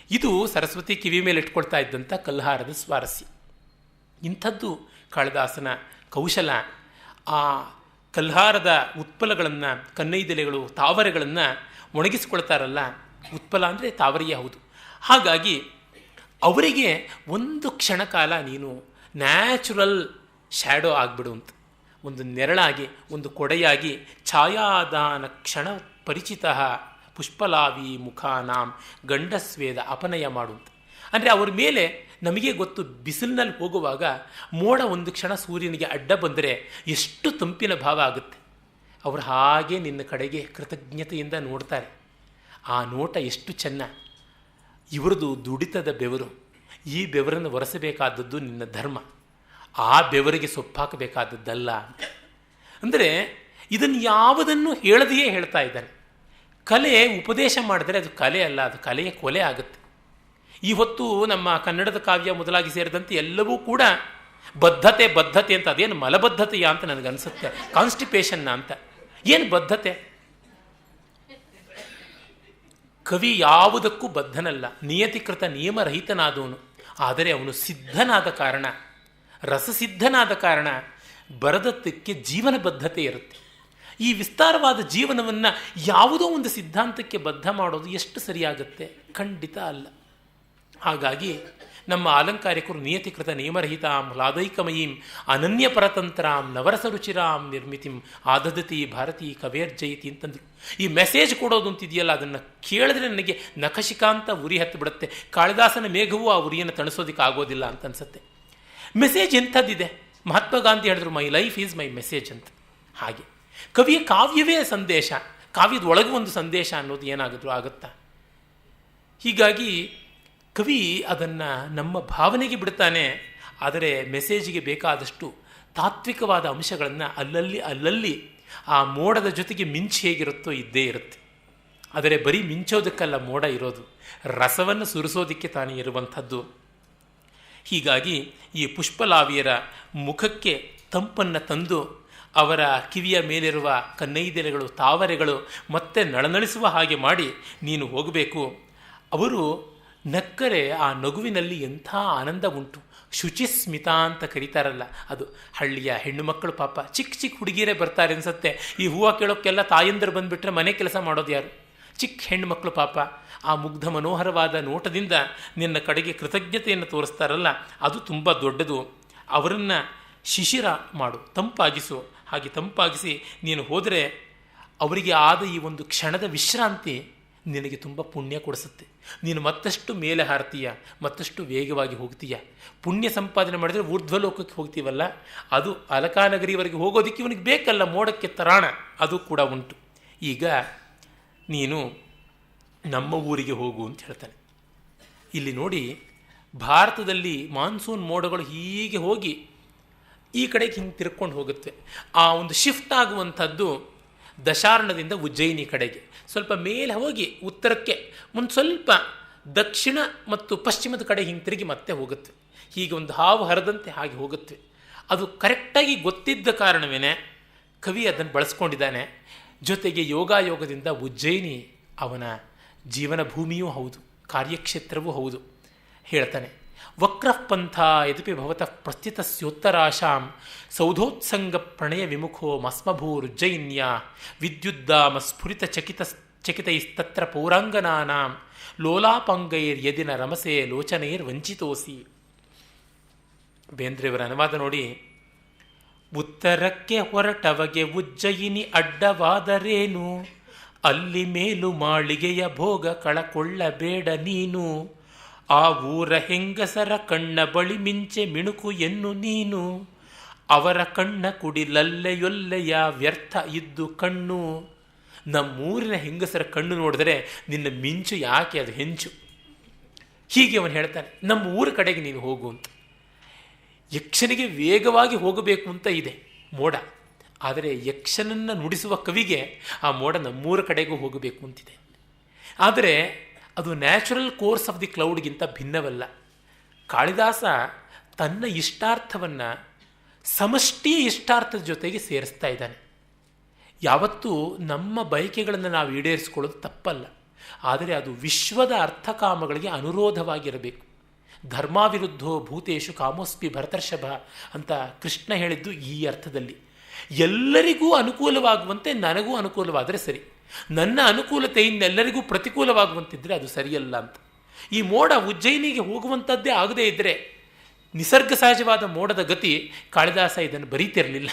ಇದು ಸರಸ್ವತಿ ಕಿವಿ ಮೇಲೆ ಇಟ್ಕೊಳ್ತಾ ಇದ್ದಂಥ ಕಲ್ಹಾರದ ಸ್ವಾರಸ್ಯ. ಇಂಥದ್ದು ಕಾಳಿದಾಸನ ಕೌಶಲ. ಆ ಕಲ್ಹಾರದ ಉತ್ಪಲಗಳನ್ನು, ಕನ್ನೈದೆಲೆಗಳು, ತಾವರೆಗಳನ್ನು ಒಣಗಿಸ್ಕೊಳ್ತಾರಲ್ಲ, ಉತ್ಪಲ ಅಂದರೆ ತಾವರೆಯೇ ಹೌದು. ಹಾಗಾಗಿ ಅವರಿಗೆ ಒಂದು ಕ್ಷಣಕಾಲ ನೀನು ನ್ಯಾಚುರಲ್ ಶ್ಯಾಡೋ ಆಗಿಬಿಡು ಅಂತ, ಒಂದು ನೆರಳಾಗಿ, ಒಂದು ಕೊಡೆಯಾಗಿ, ಛಾಯಾದಾನ ಕ್ಷಣ ಪರಿಚಿತ ಪುಷ್ಪಲಾವಿ ಮುಖಾನಾಂ ಗಂಡಸ್ವೇದ ಅಪನಯ ಮಾಡುವಂತ. ಅಂದರೆ ಅವ್ರ ಮೇಲೆ ನಮಗೆ ಗೊತ್ತು, ಬಿಸಿಲಿನಲ್ಲಿ ಹೋಗುವಾಗ ಮೋಡ ಒಂದು ಕ್ಷಣ ಸೂರ್ಯನಿಗೆ ಅಡ್ಡ ಬಂದರೆ ಎಷ್ಟು ತಂಪಿನ ಭಾವ ಆಗುತ್ತೆ. ಅವರು ಹಾಗೆ ನಿನ್ನ ಕಡೆಗೆ ಕೃತಜ್ಞತೆಯಿಂದ ನೋಡ್ತಾರೆ. ಆ ನೋಟ ಎಷ್ಟು ಚೆನ್ನ. ಇವರದು ದುಡಿತದ ಬೆವರು, ಈ ಬೆವರನ್ನು ಒರೆಸಬೇಕಾದದ್ದು ನಿನ್ನ ಧರ್ಮ, ಆ ಬೆವರಿಗೆ ಸೊಪ್ಪಾಕಬೇಕಾದದ್ದಲ್ಲ ಅಂತ. ಅಂದರೆ ಇದನ್ನು ಯಾವುದನ್ನು ಹೇಳದೆಯೇ ಹೇಳ್ತಾ ಇದ್ದಾನೆ. ಕಲೆ ಉಪದೇಶ ಮಾಡಿದರೆ ಅದು ಕಲೆ ಅಲ್ಲ, ಅದು ಕಲೆಯ ಕೊಲೆ ಆಗುತ್ತೆ. ಈ ಹೊತ್ತು ನಮ್ಮ ಕನ್ನಡದ ಕಾವ್ಯ ಮೊದಲಾಗಿ ಸೇರಿದಂತೆ ಎಲ್ಲವೂ ಕೂಡ ಬದ್ಧತೆ ಬದ್ಧತೆ ಅಂತ. ಅದೇನು ಮಲಬದ್ಧತೆಯಾ ಅಂತ ನನಗನ್ಸುತ್ತೆ, ಕಾನ್ಸ್ಟಿಪೇಷನ್ನ ಅಂತ. ಏನು ಬದ್ಧತೆ? ಕವಿ ಯಾವುದಕ್ಕೂ ಬದ್ಧನಲ್ಲ, ನಿಯತಿಕೃತ ನಿಯಮರಹಿತನಾದವನು. ಆದರೆ ಅವನು ಸಿದ್ಧನಾದ ಕಾರಣ, ರಸಸಿದ್ಧನಾದ ಕಾರಣ ಬರದತ್ತಕ್ಕೆ ಜೀವನ ಬದ್ಧತೆ ಇರುತ್ತೆ. ಈ ವಿಸ್ತಾರವಾದ ಜೀವನವನ್ನು ಯಾವುದೋ ಒಂದು ಸಿದ್ಧಾಂತಕ್ಕೆ ಬದ್ಧ ಮಾಡೋದು ಎಷ್ಟು ಸರಿಯಾಗುತ್ತೆ? ಖಂಡಿತ ಅಲ್ಲ. ಹಾಗಾಗಿ ನಮ್ಮ ಅಲಂಕಾರಿಕರು ನಿಯತಿಕೃತ ನಿಯಮರಹಿತಾಂ ಹ್ಲಾದೈಕಮಯೀಂ ಅನನ್ಯ ಪರತಂತ್ರಾಂ ನವರಸರುಚಿರಾಂ ನಿರ್ಮಿತಿಂ ಆದದತಿ ಭಾರತೀ ಕವೇರ್ಜಯತಿ ಅಂತಂದರು. ಈ ಮೆಸೇಜ್ ಕೊಡೋದು ಅಂತಿದೆಯಲ್ಲ, ಅದನ್ನು ಕೇಳಿದ್ರೆ ನನಗೆ ನಖಶಿಕಾಂತ ಉರಿ ಹತ್ತು ಬಿಡುತ್ತೆ. ಕಾಳಿದಾಸನ ಮೇಘವೂ ಆ ಉರಿಯನ್ನು ತಣಿಸೋದಕ್ಕೆ ಆಗೋದಿಲ್ಲ ಅಂತ ಅನ್ಸುತ್ತೆ. ಮೆಸೇಜ್ ಎಂಥದ್ದಿದೆ? ಮಹಾತ್ಮ ಗಾಂಧಿ ಹೇಳಿದ್ರು, my life is my message ಅಂತ. ಹಾಗೆ ಕವಿಯ ಕಾವ್ಯವೇ ಸಂದೇಶ, ಕಾವ್ಯದ ಒಳಗೆ ಒಂದು ಸಂದೇಶ ಅನ್ನೋದು ಏನಾಗಿದ್ರು ಆಗುತ್ತಾ? ಹೀಗಾಗಿ ಕವಿ ಅದನ್ನು ನಮ್ಮ ಭಾವನೆಗೆ ಬಿಡ್ತಾನೆ. ಆದರೆ ಮೆಸೇಜಿಗೆ ಬೇಕಾದಷ್ಟು ತಾತ್ವಿಕವಾದ ಅಂಶಗಳನ್ನು ಅಲ್ಲಲ್ಲಿ ಆ ಮೋಡದ ಜೊತೆಗೆ ಮಿಂಚು ಹೇಗಿರುತ್ತೋ ಇದ್ದೇ ಇರುತ್ತೆ. ಆದರೆ ಬರೀ ಮಿಂಚೋದಕ್ಕಲ್ಲ ಮೋಡ ಇರೋದು, ರಸವನ್ನು ಸುರಿಸೋದಕ್ಕೆ ತಾನೇ ಇರುವಂಥದ್ದು. ಹೀಗಾಗಿ ಈ ಪುಷ್ಪಲಾವಿಯರ ಮುಖಕ್ಕೆ ತಂಪನ್ನು ತಂದು ಅವರ ಕಿವಿಯ ಮೇಲಿರುವ ಕನ್ನೈದೆಲೆಗಳು, ತಾವರೆಗಳು ಮತ್ತೆ ನಳನಳಿಸುವ ಹಾಗೆ ಮಾಡಿ ನೀನು ಹೋಗಬೇಕು. ಅವರು ನಕ್ಕರೆ ಆ ನಗುವಿನಲ್ಲಿ ಎಂಥ ಆನಂದ ಉಂಟು. ಶುಚಿಸ್ಮಿತ ಅಂತ ಕರೀತಾರಲ್ಲ, ಅದು ಹಳ್ಳಿಯ ಹೆಣ್ಣು ಮಕ್ಕಳು ಪಾಪ ಚಿಕ್ಕ ಚಿಕ್ಕ ಹುಡುಗಿಯರೇ ಬರ್ತಾರೆ ಅನ್ಸುತ್ತೆ. ಈ ಹೂವು ಕೇಳೋಕ್ಕೆಲ್ಲ ತಾಯಂದರು ಬಂದುಬಿಟ್ರೆ ಮನೆ ಕೆಲಸ ಮಾಡೋದು ಯಾರು? ಚಿಕ್ಕ ಹೆಣ್ಣು ಮಕ್ಕಳು ಪಾಪ ಆ ಮುಗ್ಧ ಮನೋಹರವಾದ ನೋಟದಿಂದ ನಿನ್ನ ಕಡೆಗೆ ಕೃತಜ್ಞತೆಯನ್ನು ತೋರಿಸ್ತಾರಲ್ಲ, ಅದು ತುಂಬ ದೊಡ್ಡದು. ಅವರನ್ನು ಶಿಶಿರ ಮಾಡು, ತಂಪಾಗಿಸು. ಹಾಗೆ ತಂಪಾಗಿಸಿ ನೀನು ಹೋದರೆ ಅವರಿಗೆ ಆದ ಈ ಒಂದು ಕ್ಷಣದ ವಿಶ್ರಾಂತಿ ನಿನಗೆ ತುಂಬ ಪುಣ್ಯ ಕೊಡಿಸುತ್ತೆ. ನೀನು ಮತ್ತಷ್ಟು ಮೇಲೆ ಹಾರ್ತೀಯ, ಮತ್ತಷ್ಟು ವೇಗವಾಗಿ ಹೋಗ್ತೀಯ. ಪುಣ್ಯ ಸಂಪಾದನೆ ಮಾಡಿದರೆ ಊರ್ಧ್ವಲೋಕಕ್ಕೆ ಹೋಗ್ತೀವಲ್ಲ, ಅದು ಅಲಕಾನಗರಿವರೆಗೆ ಹೋಗೋದಕ್ಕೆ ಇವನಿಗೆ ಬೇಕಲ್ಲ ಮೋಡಕ್ಕೆ ತರಾಣ, ಅದು ಕೂಡ ಉಂಟು. ಈಗ ನೀನು ನಮ್ಮ ಊರಿಗೆ ಹೋಗು ಅಂತ ಹೇಳ್ತಾನೆ. ಇಲ್ಲಿ ನೋಡಿ, ಭಾರತದಲ್ಲಿ ಮಾನ್ಸೂನ್ ಮೋಡಗಳು ಹೀಗೆ ಹೋಗಿ ಈ ಕಡೆಗೆ ಹಿಂಗೆ ತಿರ್ಕೊಂಡು ಹೋಗುತ್ತೆ. ಆ ಒಂದು ಶಿಫ್ಟ್ ಆಗುವಂಥದ್ದು ದಶಾರ್ಣದಿಂದ ಉಜ್ಜಯಿನಿ ಕಡೆಗೆ ಸ್ವಲ್ಪ ಮೇಲೆ ಹೋಗಿ ಉತ್ತರಕ್ಕೆ ಒಂದು ಸ್ವಲ್ಪ ದಕ್ಷಿಣ ಮತ್ತು ಪಶ್ಚಿಮದ ಕಡೆ ಹಿಂಗೆ ತಿರುಗಿ ಮತ್ತೆ ಹೋಗುತ್ತೆ. ಹೀಗೆ ಒಂದು ಹಾವು ಹರಿದಂತೆ ಹಾಗೆ ಹೋಗುತ್ತೆ. ಅದು ಕರೆಕ್ಟಾಗಿ ಗೊತ್ತಿದ್ದ ಕಾರಣವೇ ಕವಿ ಅದನ್ನು ಬಳಸ್ಕೊಂಡಿದ್ದಾನೆ. ಜೊತೆಗೆ ಯೋಗಾಯೋಗದಿಂದ ಉಜ್ಜಯಿನಿ ಅವನ ಜೀವನ ಭೂಮಿಯೂ ಹೌದು, ಕಾರ್ಯಕ್ಷೇತ್ರವೂ ಹೌದು. ಹೇಳ್ತಾನೆ, ವಕ್ರಃ ಪಂಥ ಯದಪಿ ಭವತಃ ಪ್ರಸ್ಥಿತಸ್ಯೋತ್ತರಾಶಾಂ ಸೌಧೋತ್ಸಂಗ ಪ್ರಣಯ ವಿಮುಖೋ ಮಸ್ಮಭೂರುಜ್ಜಯಿನ್ಯ ವಿದ್ಯುದ್ದಾಮ ಸ್ಫುರಿತ ಚಕಿತೈಸ್ತತ್ರ ಪೌರಾಂಗನಾನಾಂ ಲೋಲಾಪಂಗೈರ್ಯದಿನ ರಮಸೆ ಲೋಚನೈರ್ ವಂಚಿತೋಸಿ. ಬೇಂದ್ರೆಯವರ ಅನುವಾದ ನೋಡಿ. ಉತ್ತರಕ್ಕೆ ಹೊರಟವಗೆ ಉಜ್ಜಯಿನಿ ಅಡ್ಡವಾದರೇನು, ಅಲ್ಲಿ ಮೇಲು ಮಾಳಿಗೆಯ ಭೋಗ ಕಳಕೊಳ್ಳಬೇಡ ನೀನು, ಆ ಊರ ಹೆಂಗಸರ ಕಣ್ಣ ಬಳಿ ಮಿಂಚೆ ಮಿಣುಕು ಎನ್ನು ನೀನು, ಅವರ ಕಣ್ಣ ಕುಡಿಲಲ್ಲೆಯೊಲ್ಲೆಯ ವ್ಯರ್ಥ ಇದ್ದು ಕಣ್ಣು. ನಮ್ಮೂರಿನ ಹೆಂಗಸರ ಕಣ್ಣು ನೋಡಿದ್ರೆ ನಿನ್ನ ಮಿಂಚು ಯಾಕೆ, ಅದು ಹೆಂಚು. ಹೀಗೆ ಅವನು ಹೇಳ್ತಾನೆ, ನಮ್ಮ ಊರ ಕಡೆಗೆ ನೀನು ಹೋಗು ಅಂತ. ಯಕ್ಷನಿಗೆ ವೇಗವಾಗಿ ಹೋಗಬೇಕು ಅಂತ ಇದೆ ಮೋಡ, ಆದರೆ ಯಕ್ಷನನ್ನು ನುಡಿಸುವ ಕವಿಗೆ ಆ ಮೋಡ ನಮ್ಮೂರ ಕಡೆಗೂ ಹೋಗಬೇಕು ಅಂತಿದೆ. ಆದರೆ ಅದು ನ್ಯಾಚುರಲ್ ಕೋರ್ಸ್ ಆಫ್ ದಿ ಕ್ಲೌಡ್ಗಿಂತ ಭಿನ್ನವಲ್ಲ. ಕಾಳಿದಾಸ ತನ್ನ ಇಷ್ಟಾರ್ಥವನ್ನು ಸಮಷ್ಟಿಯ ಇಷ್ಟಾರ್ಥದ ಜೊತೆಗೆ ಸೇರಿಸ್ತಾ ಇದ್ದಾನೆ. ಯಾವತ್ತೂ ನಮ್ಮ ಬಯಕೆಗಳನ್ನು ನಾವು ಈಡೇರಿಸ್ಕೊಳ್ಳೋದು ತಪ್ಪಲ್ಲ, ಆದರೆ ಅದು ವಿಶ್ವದ ಅರ್ಥಕಾಮಗಳಿಗೆ ಅನುರೋಧವಾಗಿರಬೇಕು. ಧರ್ಮಾವಿರುದ್ಧೋ ಭೂತೇಶು ಕಾಮೋಸ್ಪಿ ಭರತರ್ಷಭ ಅಂತ ಕೃಷ್ಣ ಹೇಳಿದ್ದು ಈ ಅರ್ಥದಲ್ಲಿ. ಎಲ್ಲರಿಗೂ ಅನುಕೂಲವಾಗುವಂತೆ ನನಗೂ ಅನುಕೂಲವಾದರೆ ಸರಿ, ನನ್ನ ಅನುಕೂಲತೆಯಿಂದ ಎಲ್ಲರಿಗೂ ಪ್ರತಿಕೂಲವಾಗುವಂತಿದ್ದರೆ ಅದು ಸರಿಯಲ್ಲ ಅಂತ. ಈ ಮೋಡ ಉಜ್ಜಯಿನಿಗೆ ಹೋಗುವಂಥದ್ದೇ ಆಗದೇ ಇದ್ದರೆ ನಿಸರ್ಗ ಸಹಜವಾದ ಮೋಡದ ಗತಿ, ಕಾಳಿದಾಸ ಇದನ್ನು ಬರೀತಿರಲಿಲ್ಲ.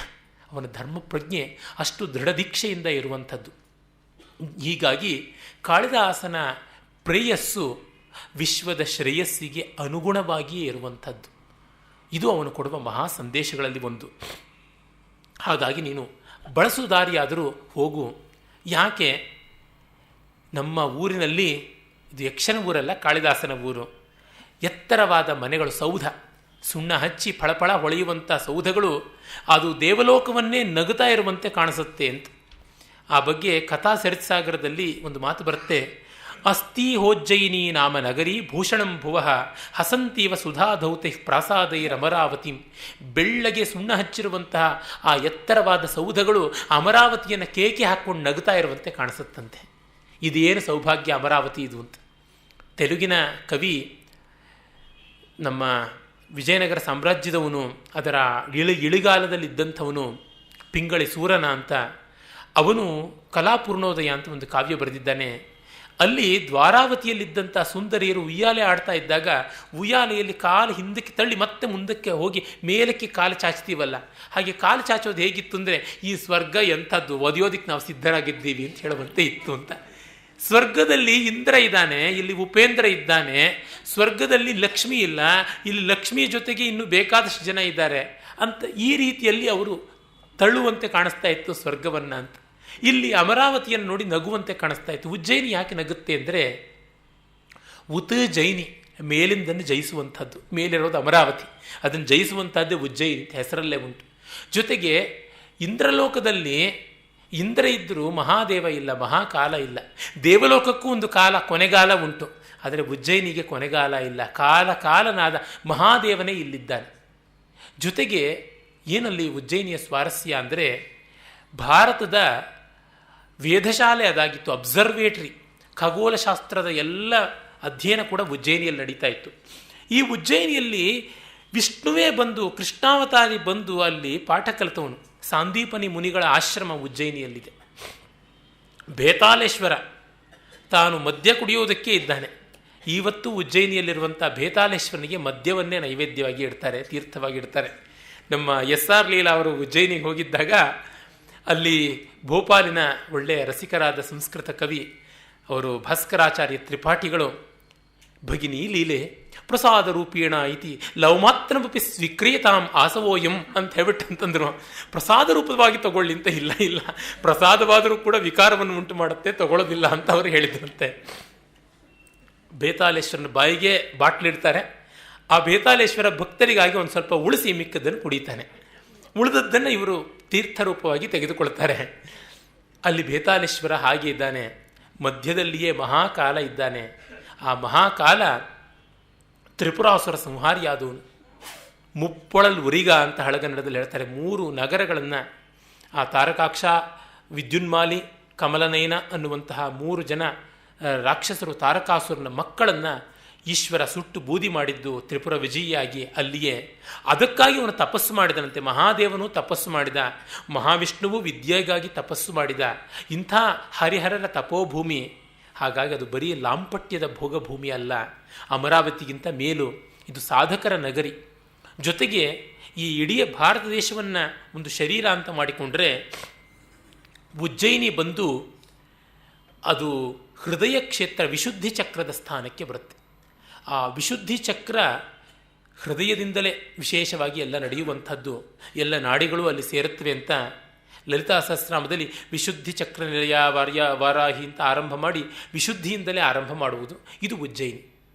ಅವನ ಧರ್ಮ ಪ್ರಜ್ಞೆ ಅಷ್ಟು ದೃಢದೀಕ್ಷೆಯಿಂದ ಇರುವಂಥದ್ದು. ಹೀಗಾಗಿ ಕಾಳಿದಾಸನ ಪ್ರೇಯಸ್ಸು ವಿಶ್ವದ ಶ್ರೇಯಸ್ಸಿಗೆ ಅನುಗುಣವಾಗಿಯೇ ಇರುವಂಥದ್ದು. ಇದು ಅವನು ಕೊಡುವ ಮಹಾ ಸಂದೇಶಗಳಲ್ಲಿ ಒಂದು. ಹಾಗಾಗಿ ನೀನು ಬಳಸುದಾರಿಯಾದರೂ ಹೋಗು. ಯಾಕೆ ನಮ್ಮ ಊರಿನಲ್ಲಿ, ಇದು ಯಕ್ಷನ ಊರಲ್ಲ, ಕಾಳಿದಾಸನ ಊರು, ಎತ್ತರವಾದ ಮನೆಗಳು, ಸೌಧ, ಸುಣ್ಣ ಹಚ್ಚಿ ಫಳಫಳ ಹೊಳೆಯುವಂಥ ಸೌಧಗಳು, ಅದು ದೇವಲೋಕವನ್ನೇ ನಗುತ್ತಾ ಇರುವಂತೆ ಕಾಣಿಸುತ್ತೆ ಅಂತ. ಆ ಬಗ್ಗೆ ಕಥಾ ಸರಿತ್ಸಾಗರದಲ್ಲಿ ಒಂದು ಮಾತು ಬರುತ್ತೆ. ಅಸ್ತಿ ಹೋಜ್ಜಯಿನಿ ನಾಮ ನಗರಿ ಭೂಷಣಂ ಭುವಃ ಹಸಂತೀವ ಸುಧಾಧೌತೆ ಪ್ರಾಸಾದೈರಮರಾವತಿ. ಬೆಳ್ಳಗೆ ಸುಣ್ಣ ಹಚ್ಚಿರುವಂತಹ ಆ ಎತ್ತರವಾದ ಸೌಧಗಳು ಅಮರಾವತಿಯನ್ನು ಕೇಕೆ ಹಾಕ್ಕೊಂಡು ನಗುತ್ತಾ ಇರುವಂತೆ ಕಾಣಿಸುತ್ತಂತೆ. ಇದೇನು ಸೌಭಾಗ್ಯ ಅಮರಾವತಿ ಇದು ಅಂತ. ತೆಲುಗಿನ ಕವಿ, ನಮ್ಮ ವಿಜಯನಗರ ಸಾಮ್ರಾಜ್ಯದವನು, ಅದರ ಇಳಿಗಾಲದಲ್ಲಿದ್ದಂಥವನು ಪಿಂಗಳಿ ಸೂರನ ಅಂತ, ಅವನು ಕಲಾಪೂರ್ಣೋದಯ ಅಂತ ಒಂದು ಕಾವ್ಯ ಬರೆದಿದ್ದಾನೆ. ಅಲ್ಲಿ ದ್ವಾರಾವತಿಯಲ್ಲಿದ್ದಂಥ ಸುಂದರಿಯರು ಉಯ್ಯಾಲೆ ಆಡ್ತಾ ಇದ್ದಾಗ ಉಯ್ಯಾಲೆಯಲ್ಲಿ ಕಾಲು ಹಿಂದಕ್ಕೆ ತಳ್ಳಿ ಮತ್ತೆ ಮುಂದಕ್ಕೆ ಹೋಗಿ ಮೇಲಕ್ಕೆ ಕಾಲು ಚಾಚ್ತೀವಲ್ಲ, ಹಾಗೆ ಕಾಲು ಚಾಚೋದು ಹೇಗಿತ್ತು ಅಂದರೆ, ಈ ಸ್ವರ್ಗ ಎಂಥದ್ದು, ಒದೆಯೋದಕ್ಕೆ ನಾವು ಸಿದ್ಧರಾಗಿದ್ದೀವಿ ಅಂತ ಹೇಳುವಂತೆ ಇತ್ತು ಅಂತ. ಸ್ವರ್ಗದಲ್ಲಿ ಇಂದ್ರ ಇದ್ದಾನೆ, ಇಲ್ಲಿ ಉಪೇಂದ್ರ ಇದ್ದಾನೆ. ಸ್ವರ್ಗದಲ್ಲಿ ಲಕ್ಷ್ಮಿ ಇಲ್ಲ, ಇಲ್ಲಿ ಲಕ್ಷ್ಮಿಯ ಜೊತೆಗೆ ಇನ್ನೂ ಬೇಕಾದಷ್ಟು ಜನ ಇದ್ದಾರೆ ಅಂತ ಈ ರೀತಿಯಲ್ಲಿ ಅವರು ತಳ್ಳುವಂತೆ ಕಾಣಿಸ್ತಾ ಇತ್ತು ಸ್ವರ್ಗವನ್ನು ಅಂತ. ಇಲ್ಲಿ ಅಮರಾವತಿಯನ್ನು ನೋಡಿ ನಗುವಂತೆ ಕಾಣಿಸ್ತಾ ಇತ್ತು. ಉಜ್ಜಯಿನಿ ಯಾಕೆ ನಗುತ್ತೆ ಅಂದರೆ, ಉತ್ ಜೈನಿ, ಮೇಲಿಂದನ್ನು ಜಯಿಸುವಂಥದ್ದು. ಮೇಲಿರೋದು ಅಮರಾವತಿ, ಅದನ್ನು ಜಯಿಸುವಂಥದ್ದೇ ಉಜ್ಜಯಿನಿ ಅಂತ ಹೆಸರಲ್ಲೇ ಉಂಟು. ಜೊತೆಗೆ ಇಂದ್ರಲೋಕದಲ್ಲಿ ಇಂದ್ರ ಇದ್ದರೂ ಮಹಾದೇವ ಇಲ್ಲ, ಮಹಾಕಾಲ ಇಲ್ಲ. ದೇವಲೋಕಕ್ಕೂ ಒಂದು ಕಾಲ, ಕೊನೆಗಾಲ ಉಂಟು, ಆದರೆ ಉಜ್ಜಯಿನಿಗೆ ಕೊನೆಗಾಲ ಇಲ್ಲ. ಕಾಲನಾದ ಮಹಾದೇವನೇ ಇಲ್ಲಿದ್ದಾನೆ. ಜೊತೆಗೆ ಏನಲ್ಲಿ ಉಜ್ಜಯಿನಿಯ ಸ್ವಾರಸ್ಯ ಅಂದರೆ, ಭಾರತದ ವೇಧಶಾಲೆ ಅದಾಗಿತ್ತು, ಅಬ್ಸರ್ವೇಟ್ರಿ, ಖಗೋಳಶಾಸ್ತ್ರದ ಎಲ್ಲ ಅಧ್ಯಯನ ಕೂಡ ಉಜ್ಜಯಿನಿಯಲ್ಲಿ ನಡೀತಾ ಇತ್ತು. ಈ ಉಜ್ಜಯಿನಿಯಲ್ಲಿ ವಿಷ್ಣುವೇ ಬಂದು, ಕೃಷ್ಣಾವತಾರಿ ಬಂದು ಅಲ್ಲಿ ಪಾಠ ಕಲಿತವನು. ಸಾಂದೀಪನಿ ಮುನಿಗಳ ಆಶ್ರಮ ಉಜ್ಜಯಿನಿಯಲ್ಲಿದೆ. ಬೇತಾಲೇಶ್ವರ ತಾನು ಮದ್ಯ ಕುಡಿಯೋದಕ್ಕೆ ಇದ್ದಾನೆ. ಇವತ್ತು ಉಜ್ಜಯಿನಿಯಲ್ಲಿರುವಂಥ ಬೇತಾಲೇಶ್ವರನಿಗೆ ಮದ್ಯವನ್ನೇ ನೈವೇದ್ಯವಾಗಿ ಇಡ್ತಾರೆ, ತೀರ್ಥವಾಗಿ ಇಡ್ತಾರೆ. ನಮ್ಮ SR ಲೀಲಾ ಅವರು ಉಜ್ಜಯಿನಿಗೆ ಹೋಗಿದ್ದಾಗ ಅಲ್ಲಿ ಭೋಪಾಲಿನ ಒಳ್ಳೆಯ ರಸಿಕರಾದ ಸಂಸ್ಕೃತ ಕವಿ ಅವರು ಭಾಸ್ಕರಾಚಾರ್ಯ ತ್ರಿಪಾಠಿಗಳು, ಭಗಿನಿ ಲೀಲೆ ಪ್ರಸಾದ ರೂಪೇಣ ಐತಿ ಲವಮಾತ್ರಮಪಿ ಸ್ವೀಕ್ರಿಯತಾಂ ಆಸವೋಯಂ ಅಂತ ಹೇಳ್ಬಿಟ್ಟಂತಂದ್ರು. ಪ್ರಸಾದ ರೂಪವಾಗಿ ತಗೊಳ್ಳಿ ಅಂತ. ಇಲ್ಲ, ಪ್ರಸಾದವಾದರೂ ಕೂಡ ವಿಕಾರವನ್ನು ಉಂಟು ಮಾಡುತ್ತೆ, ತಗೊಳ್ಳೋದಿಲ್ಲ ಅಂತ ಅವರು ಹೇಳಿದ್ರಂತೆ. ಬೇತಾಲೇಶ್ವರನ ಬಾಯಿಗೆ ಬಾಟ್ಲಿಡ್ತಾರೆ. ಆ ಬೇತಾಲೇಶ್ವರ ಭಕ್ತರಿಗಾಗಿ ಒಂದು ಸ್ವಲ್ಪ ಉಳಿಸಿ ಮಿಕ್ಕದನ್ನು ಕುಡಿತಾನೆ. ಉಳಿದದ್ದನ್ನು ಇವರು ತೀರ್ಥರೂಪವಾಗಿ ತೆಗೆದುಕೊಳ್ತಾರೆ. ಅಲ್ಲಿ ಬೇತಾಲೇಶ್ವರ ಹಾಗೆ ಇದ್ದಾನೆ, ಮಧ್ಯದಲ್ಲಿಯೇ ಮಹಾಕಾಲ ಇದ್ದಾನೆ. ಆ ಮಹಾಕಾಲ ತ್ರಿಪುರಾಸುರ ಸಂಹಾರಿಯಾದವನು. ಮುಪ್ಪೊಳಲ್ ಉರಿಗ ಅಂತ ಹಳಗನ್ನಡದಲ್ಲಿ ಹೇಳ್ತಾರೆ. 3 ನಗರಗಳನ್ನು ಆ ತಾರಕಾಕ್ಷ, ವಿದ್ಯುನ್ಮಾಲಿ, ಕಮಲನಯನ ಅನ್ನುವಂತಹ 3 ಜನ ರಾಕ್ಷಸರು, ತಾರಕಾಸುರನ ಮಕ್ಕಳನ್ನು ಈಶ್ವರ ಸುಟ್ಟು ಬೂದಿ ಮಾಡಿದ್ದು ತ್ರಿಪುರ ವಿಜಯಿಯಾಗಿ ಅಲ್ಲಿಯೇ. ಅದಕ್ಕಾಗಿ ಅವನು ತಪಸ್ಸು ಮಾಡಿದನಂತೆ. ಮಹಾದೇವನು ತಪಸ್ಸು ಮಾಡಿದ, ಮಹಾವಿಷ್ಣುವು ವಿದ್ಯೆಗಾಗಿ ತಪಸ್ಸು ಮಾಡಿದ. ಇಂಥ ಹರಿಹರರ ತಪೋಭೂಮಿ. ಹಾಗಾಗಿ ಅದು ಬರೀ ಲಾಂಪಟ್ಯದ ಭೋಗಭೂಮಿ ಅಲ್ಲ, ಅಮರಾವತಿಗಿಂತ ಮೇಲು. ಇದು ಸಾಧಕರ ನಗರಿ. ಜೊತೆಗೆ ಈ ಇಡೀ ಭಾರತ ದೇಶವನ್ನು ಒಂದು ಶರೀರ ಅಂತ ಮಾಡಿಕೊಂಡ್ರೆ ಉಜ್ಜಯಿನಿ ಬಂದು ಅದು ಹೃದಯ ಕ್ಷೇತ್ರ, ವಿಶುದ್ಧಿ ಚಕ್ರದ ಸ್ಥಾನಕ್ಕೆ ಬರುತ್ತೆ. ಆ ವಿಶುದ್ಧಿ ಚಕ್ರ ಹೃದಯದಿಂದಲೇ ವಿಶೇಷವಾಗಿ ಎಲ್ಲ ನಡೆಯುವಂಥದ್ದು. ಎಲ್ಲ ನಾಡಿಗಳು ಅಲ್ಲಿ ಸೇರುತ್ತವೆ ಅಂತ ಲಲಿತಾ ಸಹಸ್ರನಾಮದಲ್ಲಿ ವಿಶುದ್ಧಿ ಚಕ್ರ ನಿಲಯ ವಾರಾಹಿ ಅಂತ ಆರಂಭ ಮಾಡಿ ವಿಶುದ್ಧಿಯಿಂದಲೇ ಆರಂಭ ಮಾಡುವುದು. ಇದು ಉಜ್ಜಯಿನಿ.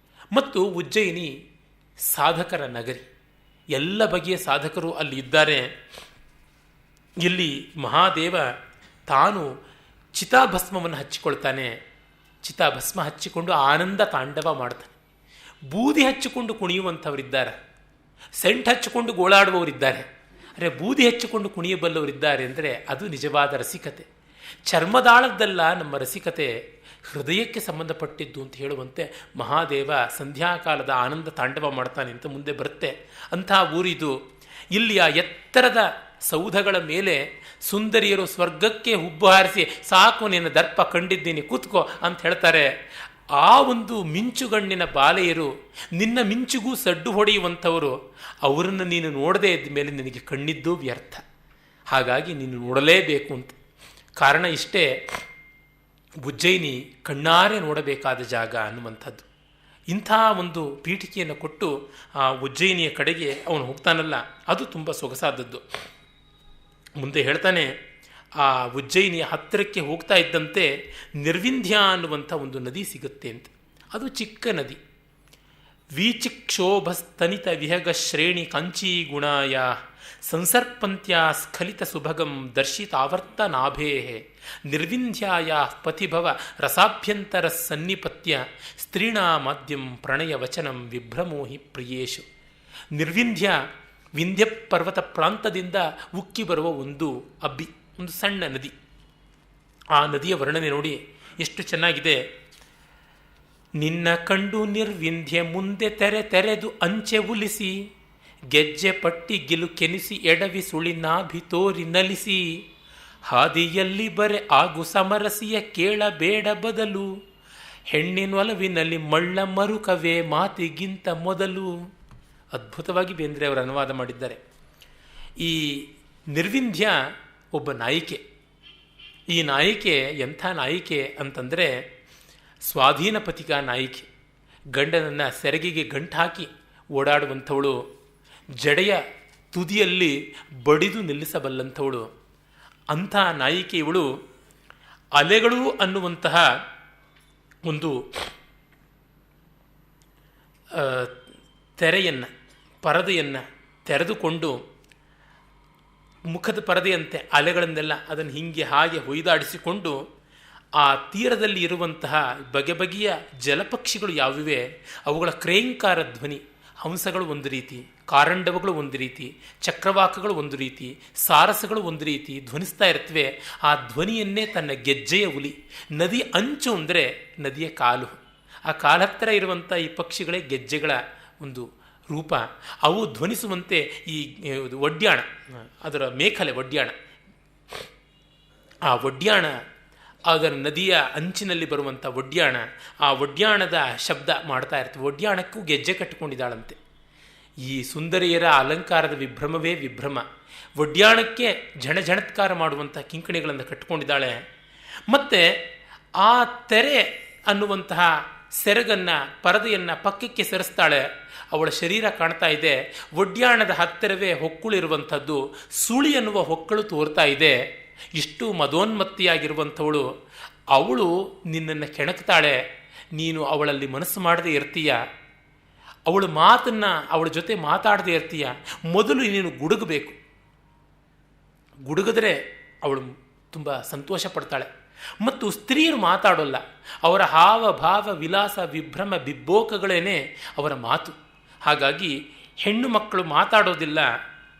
ಮತ್ತು ಉಜ್ಜಯಿನಿ ಸಾಧಕರ ನಗರಿ. ಎಲ್ಲ ಬಗೆಯ ಸಾಧಕರು ಅಲ್ಲಿ ಇದ್ದಾರೆ. ಇಲ್ಲಿ ಮಹಾದೇವ ತಾನು ಚಿತಾಭಸ್ಮವನ್ನು ಹಚ್ಚಿಕೊಳ್ತಾನೆ. ಚಿತಾಭಸ್ಮ ಹಚ್ಚಿಕೊಂಡು ಆನಂದ ತಾಂಡವ ಮಾಡ್ತಾನೆ. ಬೂದಿ ಹಚ್ಚಿಕೊಂಡು ಕುಣಿಯುವಂಥವರಿದ್ದಾರೆ. ಸೆಂಟ್ ಹಚ್ಚಿಕೊಂಡು ಗೋಳಾಡುವವರಿದ್ದಾರೆ, ಅಂದರೆ ಬೂದಿ ಹಚ್ಚಿಕೊಂಡು ಕುಣಿಯಬಲ್ಲವರಿದ್ದಾರೆ. ಅಂದರೆ ಅದು ನಿಜವಾದ ರಸಿಕತೆ. ಚರ್ಮದಾಳದ್ದಲ್ಲ ನಮ್ಮ ರಸಿಕತೆ, ಹೃದಯಕ್ಕೆ ಸಂಬಂಧಪಟ್ಟಿದ್ದು ಅಂತ ಹೇಳುವಂತೆ ಮಹಾದೇವ ಸಂಧ್ಯಾಕಾಲದ ಆನಂದ ತಾಂಡವ ಮಾಡ್ತಾನೆ ಅಂತ ಮುಂದೆ ಬರುತ್ತೆ. ಅಂಥ ಊರಿದು. ಇಲ್ಲಿಯ ಎತ್ತರದ ಸೌಧಗಳ ಮೇಲೆ ಸುಂದರಿಯರು ಸ್ವರ್ಗಕ್ಕೆ ಹುಬ್ಬು ಹಾರಿಸಿ ಸಾಕು ನಿನ್ನ ದರ್ಪ ಕಂಡಿದ್ದೀನಿ ಕೂತ್ಕೋ ಅಂತ ಹೇಳ್ತಾರೆ. ಆ ಒಂದು ಮಿಂಚುಗಣ್ಣಿನ ಬಾಲೆಯರು, ನಿನ್ನ ಮಿಂಚುಗೂ ಸಡ್ಡು ಹೊಡೆಯುವಂಥವರು, ಅವರನ್ನು ನೀನು ನೋಡದೇ ಇದ್ದ ಮೇಲೆ ನಿನಗೆ ಕಣ್ಣಿದ್ದೂ ವ್ಯರ್ಥ. ಹಾಗಾಗಿ ನೀನು ನೋಡಲೇಬೇಕು ಅಂತ. ಕಾರಣ ಇಷ್ಟೇ, ಉಜ್ಜಯಿನಿ ಕಣ್ಣಾರೆ ನೋಡಬೇಕಾದ ಜಾಗ ಅನ್ನುವಂಥದ್ದು. ಇಂಥ ಒಂದು ಪೀಠಿಕೆಯನ್ನು ಕೊಟ್ಟು ಆ ಉಜ್ಜಯಿನಿಯ ಕಡೆಗೆ ಅವನು ಹೋಗ್ತಾನಲ್ಲ, ಅದು ತುಂಬ ಸೊಗಸಾದದ್ದು. ಮುಂದೆ ಹೇಳ್ತಾನೆ, ಆ ಉಜ್ಜಯಿನಿಯ ಹತ್ತಿರಕ್ಕೆ ಹೋಗ್ತಾ ಇದ್ದಂತೆ ನಿರ್ವಿಂಧ್ಯ ಅನ್ನುವಂಥ ಒಂದು ನದಿ ಸಿಗುತ್ತೆ ಅಂತ. ಅದು ಚಿಕ್ಕ ನದಿ. ವೀಚಿಕ್ಷೋಭಸ್ತನಿತ ವಿಹಗ ಶ್ರೇಣಿ ಕಾಂಚೀ ಗುಣಾಯ ಸಂಸರ್ಪಂತ್ಯ ಸ್ಖಲಿತ ಸುಭಗಂ ದರ್ಶಿತಾವರ್ತ ನಾಭೇ ನಿರ್ವಿಂಧ್ಯಾಯ ಪಥಿಭವ ರಸಾಭ್ಯಂತರ ಸನ್ನಿಪತ್ಯ ಸ್ತ್ರೀಣಾ ಮಾಧ್ಯಂ ಪ್ರಣಯ ವಚನಂ ವಿಭ್ರಮೋಹಿ ಪ್ರಿಯೇಶು. ನಿರ್ವಿಂಧ್ಯ, ವಿಂಧ್ಯ ಪರ್ವತ ಪ್ರಾಂತದಿಂದ ಉಕ್ಕಿ ಬರುವ ಒಂದು ಒಂದು ಸಣ್ಣ ನದಿ. ಆ ನದಿಯ ವರ್ಣನೆ ನೋಡಿ ಎಷ್ಟು ಚೆನ್ನಾಗಿದೆ. ನಿನ್ನ ಕಂಡು ನಿರ್ವಿಂಧ್ಯ ಮುಂದೆ ತೆರೆದು ಅಂಚೆ ಉಲಿಸಿ ಗೆಜ್ಜೆ ಪಟ್ಟಿ ಗಿಲು ಕೆನಿಸಿ ಎಡವಿ ಸುಳಿನಾಭಿ ತೋರಿ ನಲಿಸಿ ಹಾದಿಯಲ್ಲಿ ಬರೆ ಆಗು ಸಮರಸಿಯ ಕೇಳಬೇಡ ಬದಲು ಹೆಣ್ಣಿನೊಲವಿನಲ್ಲಿ ಮಳ್ಳ ಮರುಕವೇ ಮಾತಿಗಿಂತ ಮೊದಲು. ಅದ್ಭುತವಾಗಿ ಬೇಂದ್ರೆ ಅವರು ಅನುವಾದ ಮಾಡಿದ್ದಾರೆ. ಈ ನಿರ್ವಿಂಧ್ಯ ಒಬ್ಬ ನಾಯಿಕೆ. ಈ ನಾಯಿಕೆ ಎಂಥ ನಾಯಿಕೆ ಅಂತಂದರೆ ಸ್ವಾಧೀನ ಪತಿಕ ನಾಯಿಕೆ. ಗಂಡನನ್ನು ಸೆರಗಿಗೆ ಗಂಟು ಹಾಕಿ ಓಡಾಡುವಂಥವಳು, ಜಡೆಯ ತುದಿಯಲ್ಲಿ ಬಡಿದು ನಿಲ್ಲಿಸಬಲ್ಲಂಥವಳು. ಅಂಥ ನಾಯಿಕೆ ಇವಳು. ಅಲೆಗಳು ಅನ್ನುವಂತಹ ಒಂದು ಪರದೆಯನ್ನು ತೆರೆದುಕೊಂಡು ಮುಖದ ಪರದೆಯಂತೆ ಅಲೆಗಳನ್ನೆಲ್ಲ ಅದನ್ನು ಹೀಗೆ ಹಾಗೆ ಹೊಯ್ದಾಡಿಸಿಕೊಂಡು ಆ ತೀರದಲ್ಲಿ ಇರುವಂತಹ ಬಗೆ ಬಗೆಯ ಜಲಪಕ್ಷಿಗಳು ಯಾವಿವೆ ಅವುಗಳ ಕ್ರೇಂಕಾರ ಧ್ವನಿ, ಹಂಸಗಳು ಒಂದು ರೀತಿ, ಕಾರಂಡವಗಳು ಒಂದು ರೀತಿ, ಚಕ್ರವಾಕಗಳು ಒಂದು ರೀತಿ, ಸಾರಸಗಳು ಒಂದು ರೀತಿ ಧ್ವನಿಸ್ತಾ ಇರ್ತವೆ. ಆ ಧ್ವನಿಯನ್ನೇ ತನ್ನ ಗೆಜ್ಜೆಯ ಉಲಿ. ನದಿ ಅಂಚು ಅಂದರೆ ನದಿಯ ಕಾಲು. ಆ ಕಾಲ ಹತ್ತಿರ ಇರುವಂಥ ಈ ಪಕ್ಷಿಗಳೇ ಗೆಜ್ಜೆಗಳ ಒಂದು ರೂಪ. ಅವು ಧ್ವನಿಸುವಂತೆ ಈ ಒಡ್ಯಾಣ, ಅದರ ಮೇಖಲೆ ಒಡ್ಯಾಣ, ಆ ಒಡ್ಯಾಣ, ಅದರ ನದಿಯ ಅಂಚಿನಲ್ಲಿ ಬರುವಂಥ ಒಡ್ಯಾಣ, ಆ ಒಡ್ಯಾಣದ ಶಬ್ದ ಮಾಡ್ತಾ ಇರ್ತವೆ. ಒಡ್ಯಾಣಕ್ಕೂ ಗೆಜ್ಜೆ ಕಟ್ಟಿಕೊಂಡಿದ್ದಾಳಂತೆ. ಈ ಸುಂದರಿಯರ ಅಲಂಕಾರದ ವಿಭ್ರಮವೇ ವಿಭ್ರಮ. ಒಡ್ಯಾಣಕ್ಕೆ ಝಣಝಣತ್ಕಾರ ಮಾಡುವಂಥ ಕಿಂಕಣಿಗಳನ್ನು ಕಟ್ಟಿಕೊಂಡಿದ್ದಾಳೆ. ಮತ್ತು ಆ ತೆರೆ ಅನ್ನುವಂತಹ ಸೆರಗನ್ನು, ಪರದೆಯನ್ನು ಪಕ್ಕಕ್ಕೆ ಸರಿಸ್ತಾಳೆ. ಅವಳ ಶರೀರ ಕಾಣ್ತಾ ಇದೆ. ಒಡ್ಯಾಣದ ಹತ್ತಿರವೇ ಹೊಕ್ಕುಳಿರುವಂಥದ್ದು, ಸುಳಿ ಅನ್ನುವ ಹೊಕ್ಕಳು ತೋರ್ತಾ ಇದೆ. ಇಷ್ಟು ಮದೋನ್ಮತ್ತಿಯಾಗಿರುವಂಥವಳು ಅವಳು ನಿನ್ನನ್ನು ಕೆಣಕ್ತಾಳೆ. ನೀನು ಅವಳಲ್ಲಿ ಮನಸ್ಸು ಮಾಡದೇ ಇರ್ತೀಯ, ಅವಳ ಮಾತನ್ನು ಅವಳ ಜೊತೆ ಮಾತಾಡದೇ ಇರ್ತೀಯ. ಮೊದಲು ನೀನು ಗುಡುಗಬೇಕು. ಗುಡುಗಿದ್ರೆ ಅವಳು ತುಂಬ ಸಂತೋಷ ಪಡ್ತಾಳೆ. ಮತ್ತು ಸ್ತ್ರೀಯರು ಮಾತಾಡೋಲ್ಲ. ಅವರ ಹಾವ ಭಾವ ವಿಲಾಸ ವಿಭ್ರಮ ಬಿಬ್ಬೋಕಗಳೇನೆ ಅವರ ಮಾತು. ಹಾಗಾಗಿ ಹೆಣ್ಣು ಮಕ್ಕಳು ಮಾತಾಡೋದಿಲ್ಲ,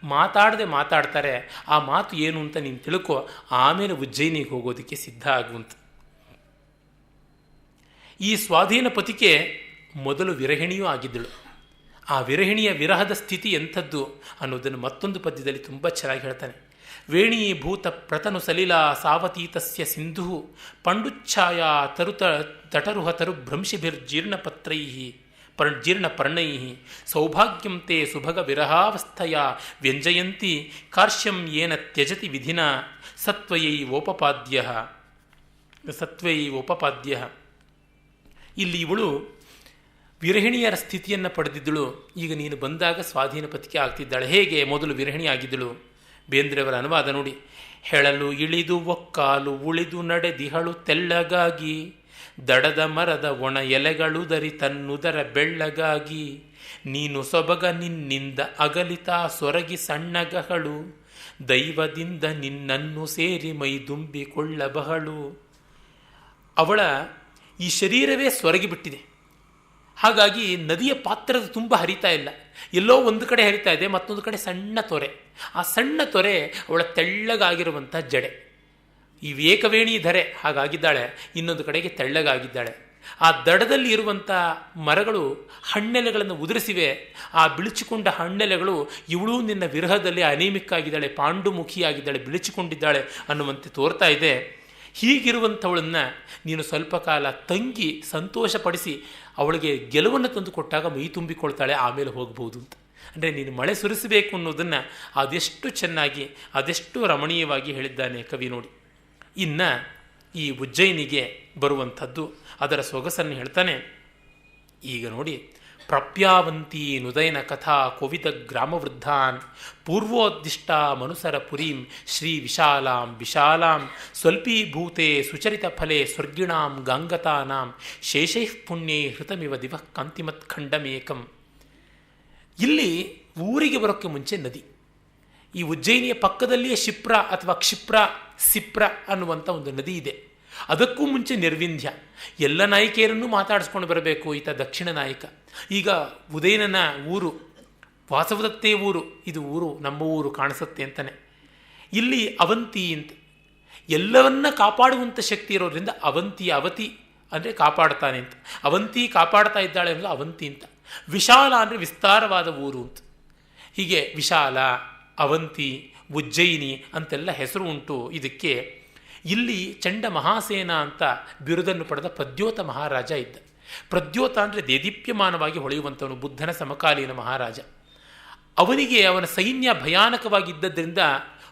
ಮಾತಾಡದೆ ಮಾತಾಡ್ತಾರೆ. ಆ ಮಾತು ಏನು ಅಂತ ನೀನು ತಿಳ್ಕೊ, ಆಮೇಲೆ ಉಜ್ಜಯಿನಿಗೆ ಹೋಗೋದಕ್ಕೆ ಸಿದ್ಧ ಆಗುವಂತ. ಈ ಸ್ವಾಧೀನ ಪತಿಕೆ ಮೊದಲು ವಿರಹಿಣಿಯೂ ಆಗಿದ್ದಳು. ಆ ವಿರಹಿಣಿಯ ವಿರಹದ ಸ್ಥಿತಿ ಎಂಥದ್ದು ಅನ್ನೋದನ್ನು ಮತ್ತೊಂದು ಪದ್ಯದಲ್ಲಿ ತುಂಬ ಚೆನ್ನಾಗಿ ಹೇಳ್ತಾನೆ. ವೇಣೀಭೂತ ಪ್ರತನು ಸಲಿಲಾ ಸಾವತೀತಸ್ಯ ಸಿಂಧು ಪಂಡುಚ್ಛಾಯ ತರುತ ತಟರುಹ ತರು ಭ್ರಂಶಿಭಿರ್ಜೀರ್ಣಪತ್ರೈ ಜೀರ್ಣಪರ್ಣೈ ಸೌಭಾಗ್ಯಂ ತೇ ಸುಭಗ ವಿರಹಾವಸ್ಥೆಯ ವ್ಯಂಜಯಂತಿ ಕಾರ್ಶ್ಯಂ ಯೇನ ತ್ಯಜತಿ ವಿಧಿನ ಸತ್ವೈವೋಪಪಾದ್ಯ. ಇಲ್ಲಿ ಇವಳು ವಿರಹಿಣಿಯರ ಸ್ಥಿತಿಯನ್ನು ಪಡೆದಿದ್ದಳು. ಈಗ ನೀನು ಬಂದಾಗ ಸ್ವಾಧೀನ ಪತಿಕೆ ಆಗ್ತಿದ್ದಾಳೆ. ಹೇಗೆ ಮೊದಲು ವಿರಹಿಣಿ ಆಗಿದ್ದಳು? ಬೇಂದ್ರೆಯವರ ಅನುವಾದ ನೋಡಿ. ಹೆಳಲು ಇಳಿದು ಒಕ್ಕಾಲು ಉಳಿದು ನಡೆದಿಹಳು ತೆಳ್ಳಗಾಗಿ ದಡದ ಮರದ ಒಣ ಎಲೆಗಳುದರಿ ತನ್ನುದರ ಬೆಳ್ಳಗಾಗಿ ನೀನು ಸೊಬಗ ನಿನ್ನಿಂದ ಅಗಲಿತ ಸೊರಗಿ ಸಣ್ಣಗಹಳು ದೈವದಿಂದ ನಿನ್ನನ್ನು ಸೇರಿ ಮೈದುಂಬಿಕೊಳ್ಳಬಹಳು. ಅವಳ ಈ ಶರೀರವೇ ಸೊರಗಿಬಿಟ್ಟಿದೆ. ಹಾಗಾಗಿ ನದಿಯ ಪಾತ್ರದ ತುಂಬ ಹರಿತಾ ಇಲ್ಲ, ಎಲ್ಲೋ ಒಂದು ಕಡೆ ಹರಿತಾ ಇದೆ, ಮತ್ತೊಂದು ಕಡೆ ಸಣ್ಣ ತೊರೆ. ಆ ಸಣ್ಣ ತೊರೆ ಅವಳ ತೆಳ್ಳಗಾಗಿರುವಂಥ ಜಡೆ. ಈ ಏಕವೇಣಿ ಧರೆ ಹಾಗಾಗಿದ್ದಾಳೆ, ಇನ್ನೊಂದು ಕಡೆಗೆ ತೆಳ್ಳಗಾಗಿದ್ದಾಳೆ. ಆ ದಡದಲ್ಲಿ ಇರುವಂಥ ಮರಗಳು ಹಣ್ಣೆಲೆಗಳನ್ನು ಉದುರಿಸಿವೆ. ಆ ಬಿಳಿಚಿಕೊಂಡ ಹಣ್ಣೆಲೆಗಳು ಇವಳು ನಿನ್ನ ವಿರಹದಲ್ಲಿ ಅನೇಮಿಕ್ ಆಗಿದ್ದಾಳೆ, ಪಾಂಡುಮುಖಿಯಾಗಿದ್ದಾಳೆ, ಬಿಳಿಚಿಕೊಂಡಿದ್ದಾಳೆ ಅನ್ನುವಂತೆ ತೋರ್ತಾ ಇದೆ. ಹೀಗಿರುವಂಥವಳನ್ನು ನೀನು ಸ್ವಲ್ಪ ಕಾಲ ತಂಗಿ ಸಂತೋಷಪಡಿಸಿ ಅವಳಿಗೆ ಗೆಲುವನ್ನು ತಂದು ಕೊಟ್ಟಾಗ ಮೈ ತುಂಬಿಕೊಳ್ತಾಳೆ, ಆಮೇಲೆ ಹೋಗ್ಬೋದು ಅಂತ. ಅಂದರೆ ನೀನು ಮಳೆ ಸುರಿಸಬೇಕು ಅನ್ನೋದನ್ನು ಅದೆಷ್ಟು ಚೆನ್ನಾಗಿ, ಅದೆಷ್ಟು ರಮಣೀಯವಾಗಿ ಹೇಳಿದ್ದಾನೆ ಕವಿ ನೋಡಿ. ಇನ್ನು ಈ ಉಜ್ಜಯಿನಿಗೆ ಬರುವಂಥದ್ದು, ಅದರ ಸೊಗಸನ್ನು ಹೇಳ್ತಾನೆ. ಈಗ ನೋಡಿ, ಪ್ರಪ್ಯಾವಂತಿ ನುದಯನ ಕಥಾ ಕೋವಿದ ಗ್ರಾಮವೃದ್ಧಾನ್ ಪೂರ್ವೋದ್ದಿಷ್ಟ ಮನುಸರ ಪುರೀಂ ಶ್ರೀ ವಿಶಾಲಾಂ ವಿಶಾಲಾಂ ಸ್ವಲ್ಪೀಭೂತೆ ಸುಚರಿತ ಫಲೆ ಸ್ವರ್ಗಿಣಾಂ ಗಾಂಗತಾನಾಂ ಶೇಷೈಃ ಪುಣ್ಯೈ ಹೃತಮಿವ ದಿವಃ ಕಾಂತಿಮತ್ ಖಂಡಮೇಕಂ. ಇಲ್ಲಿ ಊರಿಗೆ ಬರೋಕ್ಕೆ ಮುಂಚೆ ನದಿ. ಈ ಉಜ್ಜಯಿನಿಯ ಪಕ್ಕದಲ್ಲಿಯೇ ಶಿಪ್ರ ಅಥವಾ ಕ್ಷಿಪ್ರ, ಸಿಪ್ರ ಅನ್ನುವಂಥ ಒಂದು ನದಿ ಇದೆ. ಅದಕ್ಕೂ ಮುಂಚೆ ನಿರ್ವಿಂಧ್ಯ. ಎಲ್ಲ ನಾಯಕಿಯರನ್ನು ಮಾತಾಡಿಸ್ಕೊಂಡು ಬರಬೇಕು ಈತ ದಕ್ಷಿಣ ನಾಯಕ. ಈಗ ಉದಯನನ ಊರು ವಾಸವದತ್ತೆ ಊರು, ಇದು ಊರು ನಮ್ಮ ಊರು ಕಾಣಿಸುತ್ತೆ ಅಂತಾನೆ. ಇಲ್ಲಿ ಅವಂತಿ ಅಂತ, ಎಲ್ಲವನ್ನ ಕಾಪಾಡುವಂಥ ಶಕ್ತಿ ಇರೋದ್ರಿಂದ ಅವಂತಿ, ಅವತಿ ಅಂದರೆ ಕಾಪಾಡ್ತಾನೆ ಅಂತ. ಅವಂತಿ ಕಾಪಾಡ್ತಾ ಇದ್ದಾಳೆ ಅಂದರೆ ಅವಂತಿ ಅಂತ. ವಿಶಾಲ ಅಂದರೆ ವಿಸ್ತಾರವಾದ ಊರು ಅಂತ. ಹೀಗೆ ವಿಶಾಲ, ಅವಂತಿ, ಉಜ್ಜಯಿನಿ ಅಂತೆಲ್ಲ ಹೆಸರು ಉಂಟು ಇದಕ್ಕೆ. ಇಲ್ಲಿ ಚಂಡ ಮಹಾಸೇನ ಅಂತ ಬಿರುದನ್ನು ಪಡೆದ ಪ್ರದ್ಯೋತ ಮಹಾರಾಜ ಇದ್ದ. ಪ್ರದ್ಯೋತ ಅಂದರೆ ದೇದೀಪ್ಯಮಾನವಾಗಿ ಹೊಳೆಯುವಂಥವನು, ಬುದ್ಧನ ಸಮಕಾಲೀನ ಮಹಾರಾಜ. ಅವನಿಗೆ ಅವನ ಸೈನ್ಯ ಭಯಾನಕವಾಗಿದ್ದರಿಂದ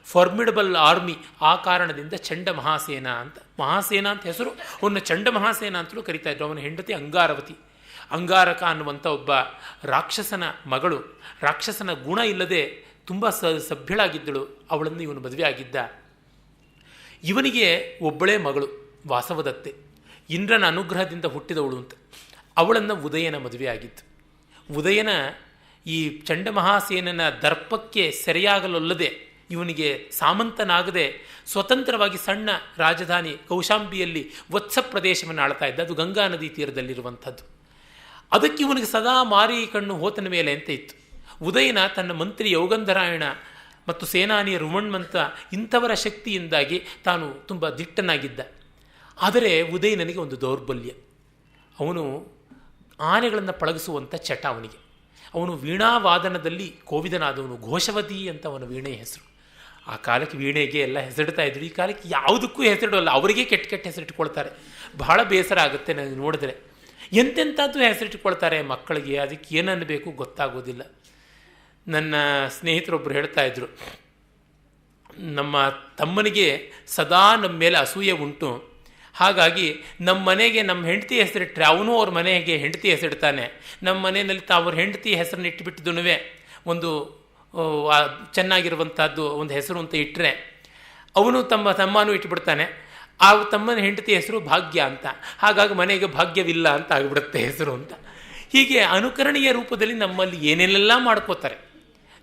ಫಾರ್ಮಿಡಬಲ್ ಆರ್ಮಿ, ಆ ಕಾರಣದಿಂದ ಚಂಡ ಮಹಾಸೇನ ಅಂತ, ಮಹಾಸೇನ ಅಂತ ಹೆಸರು. ಅವನ ಚಂಡ ಮಹಾಸೇನ ಅಂತಲೂ ಕರೀತಾ ಇದ್ರು. ಅವನ ಹೆಂಡತಿ ಅಂಗಾರವತಿ. ಅಂಗಾರಕ ಅನ್ನುವಂಥ ಒಬ್ಬ ರಾಕ್ಷಸನ ಮಗಳು, ರಾಕ್ಷಸನ ಗುಣ ಇಲ್ಲದೆ ತುಂಬ ಸಭ್ಯಳಾಗಿದ್ದಳು. ಅವಳನ್ನು ಇವನು ಮದುವೆ ಆಗಿದ್ದ. ಇವನಿಗೆ ಒಬ್ಬಳೇ ಮಗಳು ವಾಸವದತ್ತೆ, ಇಂದ್ರನ ಅನುಗ್ರಹದಿಂದ ಹುಟ್ಟಿದವಳು ಅಂತ. ಅವಳನ್ನು ಉದಯನ ಮದುವೆ ಆಗಿತ್ತು. ಉದಯನ ಈ ಚಂಡಮಹಾಸೇನನ ದರ್ಪಕ್ಕೆ ಸೆರೆಯಾಗಲೊಲ್ಲದೆ, ಇವನಿಗೆ ಸಾಮಂತನಾಗದೆ ಸ್ವತಂತ್ರವಾಗಿ ಸಣ್ಣ ರಾಜಧಾನಿ ಕೌಶಾಂಬಿಯಲ್ಲಿ ವತ್ಸ ಪ್ರದೇಶವನ್ನು ಆಳ್ತಾ ಇದ್ದ. ಅದು ಗಂಗಾ ನದಿ ತೀರದಲ್ಲಿರುವಂಥದ್ದು. ಅದಕ್ಕೆ ಇವನಿಗೆ ಸದಾ ಮಾರಿ ಕಣ್ಣು ಹೋತನ ಮೇಲೆ ಅಂತ ಇತ್ತು. ಉದಯನ ತನ್ನ ಮಂತ್ರಿ ಯೌಗಂಧರಾಯಣ ಮತ್ತು ಸೇನಾನಿ ರುಮಣ್ಮಂತ ಇಂಥವರ ಶಕ್ತಿಯಿಂದಾಗಿ ತಾನು ತುಂಬ ದಿಟ್ಟನಾಗಿದ್ದ. ಆದರೆ ಉದಯನನಿಗೆ ಒಂದು ದೌರ್ಬಲ್ಯ. ಅವನು ಆನೆಗಳನ್ನು ಪಳಗಿಸುವಂಥ ಚಟ ಅವನಿಗೆ. ಅವನು ವೀಣಾವಾದನದಲ್ಲಿ ಕೋವಿದನಾದವನು. ಘೋಷವತಿ ಅಂತ ಅವನ ವೀಣೆಯ ಹೆಸರು. ಆ ಕಾಲಕ್ಕೆ ವೀಣೆಗೆ ಎಲ್ಲ ಹೆಸರಿಡ್ತಾ ಇದ್ರು. ಈ ಕಾಲಕ್ಕೆ ಯಾವುದಕ್ಕೂ ಹೆಸರಿಡೋಲ್ಲ, ಅವರಿಗೆ ಕೆಟ್ಟ ಕೆಟ್ಟ ಹೆಸರಿಟ್ಕೊಳ್ತಾರೆ. ಬಹಳ ಬೇಸರ ಆಗುತ್ತೆ ನನಗೆ ನೋಡಿದ್ರೆ. ಎಂತೆಂಥದ್ದು ಹೆಸರಿಟ್ಕೊಳ್ತಾರೆ ಮಕ್ಕಳಿಗೆ, ಅದಕ್ಕೆ ಏನನ್ನಬೇಕು ಗೊತ್ತಾಗೋದಿಲ್ಲ. ನನ್ನ ಸ್ನೇಹಿತರೊಬ್ಬರು ಹೇಳ್ತಾ ಇದ್ರು, ನಮ್ಮ ತಮ್ಮನಿಗೆ ಸದಾ ನಮ್ಮ ಮೇಲೆ ಅಸೂಯೆ ಉಂಟು, ಹಾಗಾಗಿ ನಮ್ಮ ಮನೆಗೆ ನಮ್ಮ ಹೆಂಡತಿ ಹೆಸರಿಟ್ಟರೆ ಅವನು ಅವ್ರ ಮನೆಗೆ ಹೆಂಡತಿ ಹೆಸರಿಡ್ತಾನೆ. ನಮ್ಮ ಮನೆಯಲ್ಲಿ ಅವ್ರ ಹೆಂಡತಿ ಹೆಸರನ್ನ ಇಟ್ಟುಬಿಟ್ಟಿದ್ದನು ಒಂದು ಚೆನ್ನಾಗಿರುವಂಥದ್ದು ಒಂದು ಹೆಸರು ಅಂತ ಇಟ್ಟರೆ ಅವನು ತಮ್ಮನೂ ಇಟ್ಟುಬಿಡ್ತಾನೆ. ಆ ತಮ್ಮನ ಹೆಂಡತಿ ಹೆಸರು ಭಾಗ್ಯ ಅಂತ, ಹಾಗಾಗಿ ಮನೆಗೆ ಭಾಗ್ಯವಿಲ್ಲ ಅಂತ ಆಗಿಬಿಡುತ್ತೆ ಹೆಸರು ಅಂತ. ಹೀಗೆ ಅನುಕರಣೀಯ ರೂಪದಲ್ಲಿ ನಮ್ಮಲ್ಲಿ ಏನೇನೆಲ್ಲ ಮಾಡ್ಕೋತಾರೆ.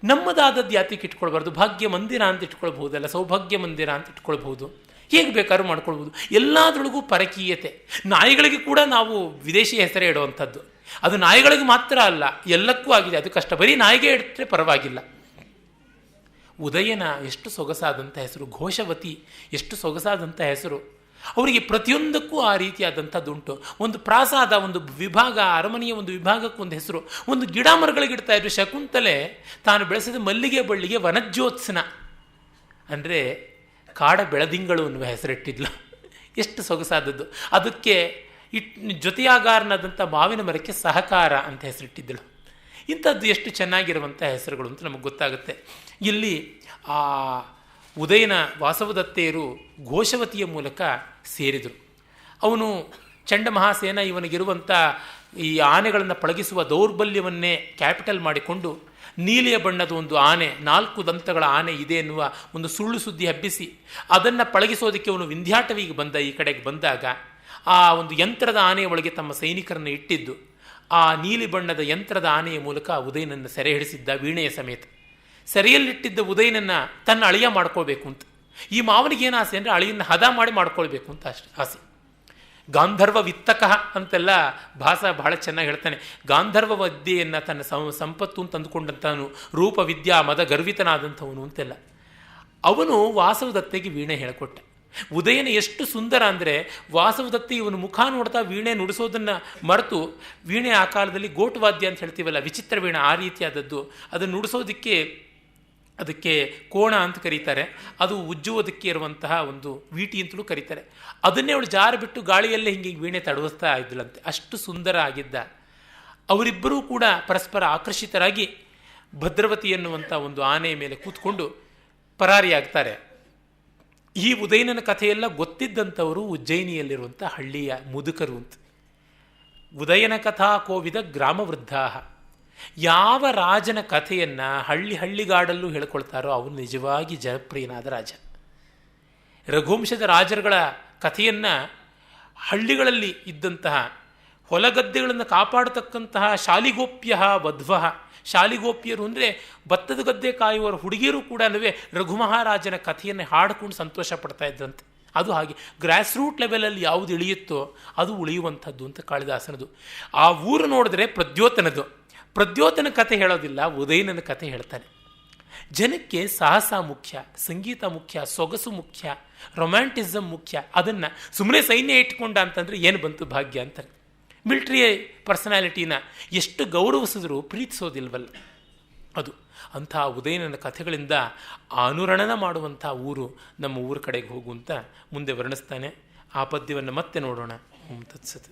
ನಮ್ಮದಾದದ್ದು ಯಾತಿಗೆ ಇಟ್ಕೊಳ್ಬಾರ್ದು? ಭಾಗ್ಯ ಮಂದಿರ ಅಂತ ಇಟ್ಕೊಳ್ಬಹುದಲ್ಲ, ಸೌಭಾಗ್ಯ ಮಂದಿರ ಅಂತ ಇಟ್ಕೊಳ್ಬಹುದು, ಹೇಗೆ ಬೇಕಾದ್ರೂ ಮಾಡ್ಕೊಳ್ಬೋದು. ಎಲ್ಲದರೊಳಗೂ ಪರಕೀಯತೆ. ನಾಯಿಗಳಿಗೆ ಕೂಡ ನಾವು ವಿದೇಶಿ ಹೆಸರೇ ಇಡುವಂಥದ್ದು. ಅದು ನಾಯಿಗಳಿಗೆ ಮಾತ್ರ ಅಲ್ಲ, ಎಲ್ಲಕ್ಕೂ ಆಗಿದೆ. ಅದು ಕಷ್ಟ. ಬರೀ ನಾಯಿಗೆ ಇಟ್ಟರೆ ಪರವಾಗಿಲ್ಲ. ಉದಯನ ಎಷ್ಟು ಸೊಗಸಾದಂಥ ಹೆಸರು, ಘೋಷವತಿ ಎಷ್ಟು ಸೊಗಸಾದಂಥ ಹೆಸರು. ಅವರಿಗೆ ಪ್ರತಿಯೊಂದಕ್ಕೂ ಆ ರೀತಿಯಾದಂಥದ್ದುಂಟು. ಒಂದು ಪ್ರಾಸಾದ, ಒಂದು ವಿಭಾಗ, ಅರಮನೆಯ ಒಂದು ವಿಭಾಗಕ್ಕೆ ಒಂದು ಹೆಸರು. ಒಂದು ಗಿಡ ಮರಗಳಿಗೆ ಇಡ್ತಾ ಇದ್ರು. ಶಕುಂತಲೆ ತಾನು ಬೆಳೆಸಿದ ಮಲ್ಲಿಗೆ ಬಳ್ಳಿಗೆ ವನಜ್ಯೋತ್ಸನ ಅಂದರೆ ಕಾಡ ಬೆಳದಿಂಗಳು ಅನ್ನುವ ಹೆಸರಿಟ್ಟಿದ್ಲು. ಎಷ್ಟು ಸೊಗಸಾದದ್ದು. ಅದಕ್ಕೆ ಜೊತೆಯಾಗಾರನಾದಂಥ ಮಾವಿನ ಮರಕ್ಕೆ ಸಹಕಾರ ಅಂತ ಹೆಸರಿಟ್ಟಿದ್ದಳು. ಇಂಥದ್ದು ಎಷ್ಟು ಚೆನ್ನಾಗಿರುವಂಥ ಹೆಸರುಗಳು ಅಂತ ನಮಗೆ ಗೊತ್ತಾಗುತ್ತೆ. ಇಲ್ಲಿ ಆ ಉದಯನ ವಾಸವದತ್ತೆಯರು ಘೋಷವತಿಯ ಮೂಲಕ ಸೇರಿದರು. ಅವನು ಚಂಡಮಹಾಸೇನ ಇವನಿಗಿರುವಂಥ ಈ ಆನೆಗಳನ್ನು ಪಳಗಿಸುವ ದೌರ್ಬಲ್ಯವನ್ನೇ ಕ್ಯಾಪಿಟಲ್ ಮಾಡಿಕೊಂಡು ನೀಲಿಯ ಬಣ್ಣದ ಒಂದು ಆನೆ, 4 ದಂತಗಳ ಆನೆ ಇದೆ ಎನ್ನುವ ಒಂದು ಸುಳ್ಳು ಸುದ್ದಿ ಹಬ್ಬಿಸಿ ಅದನ್ನು ಪಳಗಿಸೋದಕ್ಕೆ ಅವನು ವಿಂಧ್ಯಾಟವಿಗೆ ಬಂದ. ಈ ಕಡೆಗೆ ಬಂದಾಗ ಆ ಒಂದು ಯಂತ್ರದ ಆನೆಯ ಒಳಗೆ ತಮ್ಮ ಸೈನಿಕರನ್ನು ಇಟ್ಟಿದ್ದು. ಆ ನೀಲಿ ಬಣ್ಣದ ಯಂತ್ರದ ಆನೆಯ ಮೂಲಕ ಉದಯನನ್ನು ಸೆರೆ ಹಿಡಿಸಿದ್ದ ವೀಣೆಯ ಸಮೇತ. ಸೆರೆಯಲ್ಲಿಟ್ಟಿದ್ದ ಉದಯನನ್ನು ತನ್ನ ಅಳಿಯ ಮಾಡ್ಕೊಳ್ಬೇಕು ಅಂತ. ಈ ಮಾವನಿಗೆ ಏನು ಆಸೆ ಅಂದರೆ ಅಳಿಯನ್ನು ಹದ ಮಾಡಿ ಮಾಡ್ಕೊಳ್ಬೇಕು ಅಂತ ಅಷ್ಟೇ ಆಸೆ. ಗಾಂಧರ್ವ ವಿತ್ತಕ ಅಂತೆಲ್ಲ ಭಾಸ ಬಹಳ ಚೆನ್ನಾಗಿ ಹೇಳ್ತಾನೆ. ಗಾಂಧರ್ವ ವಿದ್ಯೆಯನ್ನು ತನ್ನ ಸಂಪತ್ತು ಅಂತ ಅಂದುಕೊಂಡಂತಾನು, ರೂಪ ವಿದ್ಯಾ ಮದ ಗರ್ವಿತನಾದಂಥವನು ಅಂತೆಲ್ಲ. ಅವನು ವಾಸವದತ್ತೆಗೆ ವೀಣೆ ಹೇಳಿಕೊಟ್ಟ. ಉದಯನ ಎಷ್ಟು ಸುಂದರ ಅಂದರೆ, ವಾಸವದತ್ತಿ ಇವನು ಮುಖ ನೋಡ್ತಾ ವೀಣೆ ನುಡಿಸೋದನ್ನು ಮರೆತು, ವೀಣೆ ಆ ಕಾಲದಲ್ಲಿ ಗೋಟುವಾದ್ಯ ಅಂತ ಹೇಳ್ತೀವಲ್ಲ, ವಿಚಿತ್ರ ವೀಣೆ ಆ ರೀತಿಯಾದದ್ದು, ಅದನ್ನು ನುಡಿಸೋದಕ್ಕೆ ಅದಕ್ಕೆ ಕೋಣ ಅಂತ ಕರೀತಾರೆ, ಅದು ಉಜ್ಜುವುದಕ್ಕೆ ಇರುವಂತಹ ಒಂದು ವೀಟಿ ಅಂತಲೂ ಕರೀತಾರೆ. ಅದನ್ನೇ ಅವಳು ಜಾರು ಬಿಟ್ಟು ಗಾಳಿಯಲ್ಲೇ ಹಿಂಗೆ ವೀಣೆ ತಡವಿಸ್ತಾ ಇದ್ದಳಂತೆ, ಅಷ್ಟು ಸುಂದರ ಆಗಿದ್ದ. ಅವರಿಬ್ಬರೂ ಕೂಡ ಪರಸ್ಪರ ಆಕರ್ಷಿತರಾಗಿ ಭದ್ರವತಿ ಎನ್ನುವಂಥ ಒಂದು ಆನೆಯ ಮೇಲೆ ಕೂತ್ಕೊಂಡು ಪರಾರಿಯಾಗ್ತಾರೆ. ಈ ಉದಯನನ ಕಥೆಯೆಲ್ಲ ಗೊತ್ತಿದ್ದಂಥವರು ಉಜ್ಜಯಿನಿಯಲ್ಲಿರುವಂಥ ಹಳ್ಳಿಯ ಮುದುಕರು ಅಂತ. ಉದಯನ ಕಥಾ ಕೋವಿದ ಗ್ರಾಮವೃದ್ಧಾ. ಯಾವ ರಾಜನ ಕಥೆಯನ್ನು ಹಳ್ಳಿಗಾಡಲ್ಲೂ ಹೇಳ್ಕೊಳ್ತಾರೋ ಅವನು ನಿಜವಾಗಿ ಜನಪ್ರಿಯನಾದ ರಾಜ. ರಘುವಂಶದ ರಾಜರುಗಳ ಕಥೆಯನ್ನು ಹಳ್ಳಿಗಳಲ್ಲಿ ಇದ್ದಂತಹ ಹೊಲಗದ್ದೆಗಳನ್ನು ಕಾಪಾಡತಕ್ಕಂತಹ ಶಾಲಿಗೋಪ್ಯ ವಧ್ವ, ಶಾಲಿಗೋಪ್ಯರು ಅಂದರೆ ಭತ್ತದ ಗದ್ದೆ ಕಾಯುವವರು ಹುಡುಗಿಯರು ಕೂಡ ರಘುಮಹಾರಾಜನ ಕಥೆಯನ್ನು ಹಾಡಿಕೊಂಡು ಸಂತೋಷ ಪಡ್ತಾ ಇದ್ರಂತೆ. ಅದು ಹಾಗೆ ಗ್ರಾಸ್ ರೂಟ್ ಲೆವೆಲಲ್ಲಿ ಯಾವುದು ಇಳಿಯುತ್ತೋ ಅದು ಉಳಿಯುವಂಥದ್ದು ಅಂತ ಕಾಳಿದಾಸನದು. ಆ ಊರು ನೋಡಿದ್ರೆ ಪ್ರದ್ಯೋತನ ಕಥೆ ಹೇಳೋದಿಲ್ಲ, ಉದಯನನ ಕಥೆ ಹೇಳ್ತಾನೆ. ಜನಕ್ಕೆ ಸಾಹಸ ಮುಖ್ಯ, ಸಂಗೀತ ಮುಖ್ಯ, ಸೊಗಸು ಮುಖ್ಯ, ರೊಮ್ಯಾಂಟಿಸಮ್ ಮುಖ್ಯ. ಅದನ್ನು ಸುಮ್ಮನೆ ಸೈನ್ಯ ಇಟ್ಕೊಂಡ ಅಂತಂದರೆ ಏನು ಬಂತು ಭಾಗ್ಯ ಅಂತಾರೆ. ಮಿಲಿಟ್ರಿ ಪರ್ಸನಾಲಿಟಿನ ಎಷ್ಟು ಗೌರವಿಸಿದ್ರು ಪ್ರೀತಿಸೋದಿಲ್ವಲ್ಲ ಅದು. ಅಂಥ ಉದಯನನ ಕಥೆಗಳಿಂದ ಅನುರಣನ ಮಾಡುವಂಥ ಊರು ನಮ್ಮ ಊರ ಕಡೆಗೆ ಹೋಗುವಂತ ಮುಂದೆ ವರ್ಣಿಸ್ತಾನೆ. ಆ ಪದ್ಯವನ್ನು ಮತ್ತೆ ನೋಡೋಣ. ತತ್ಸತ್.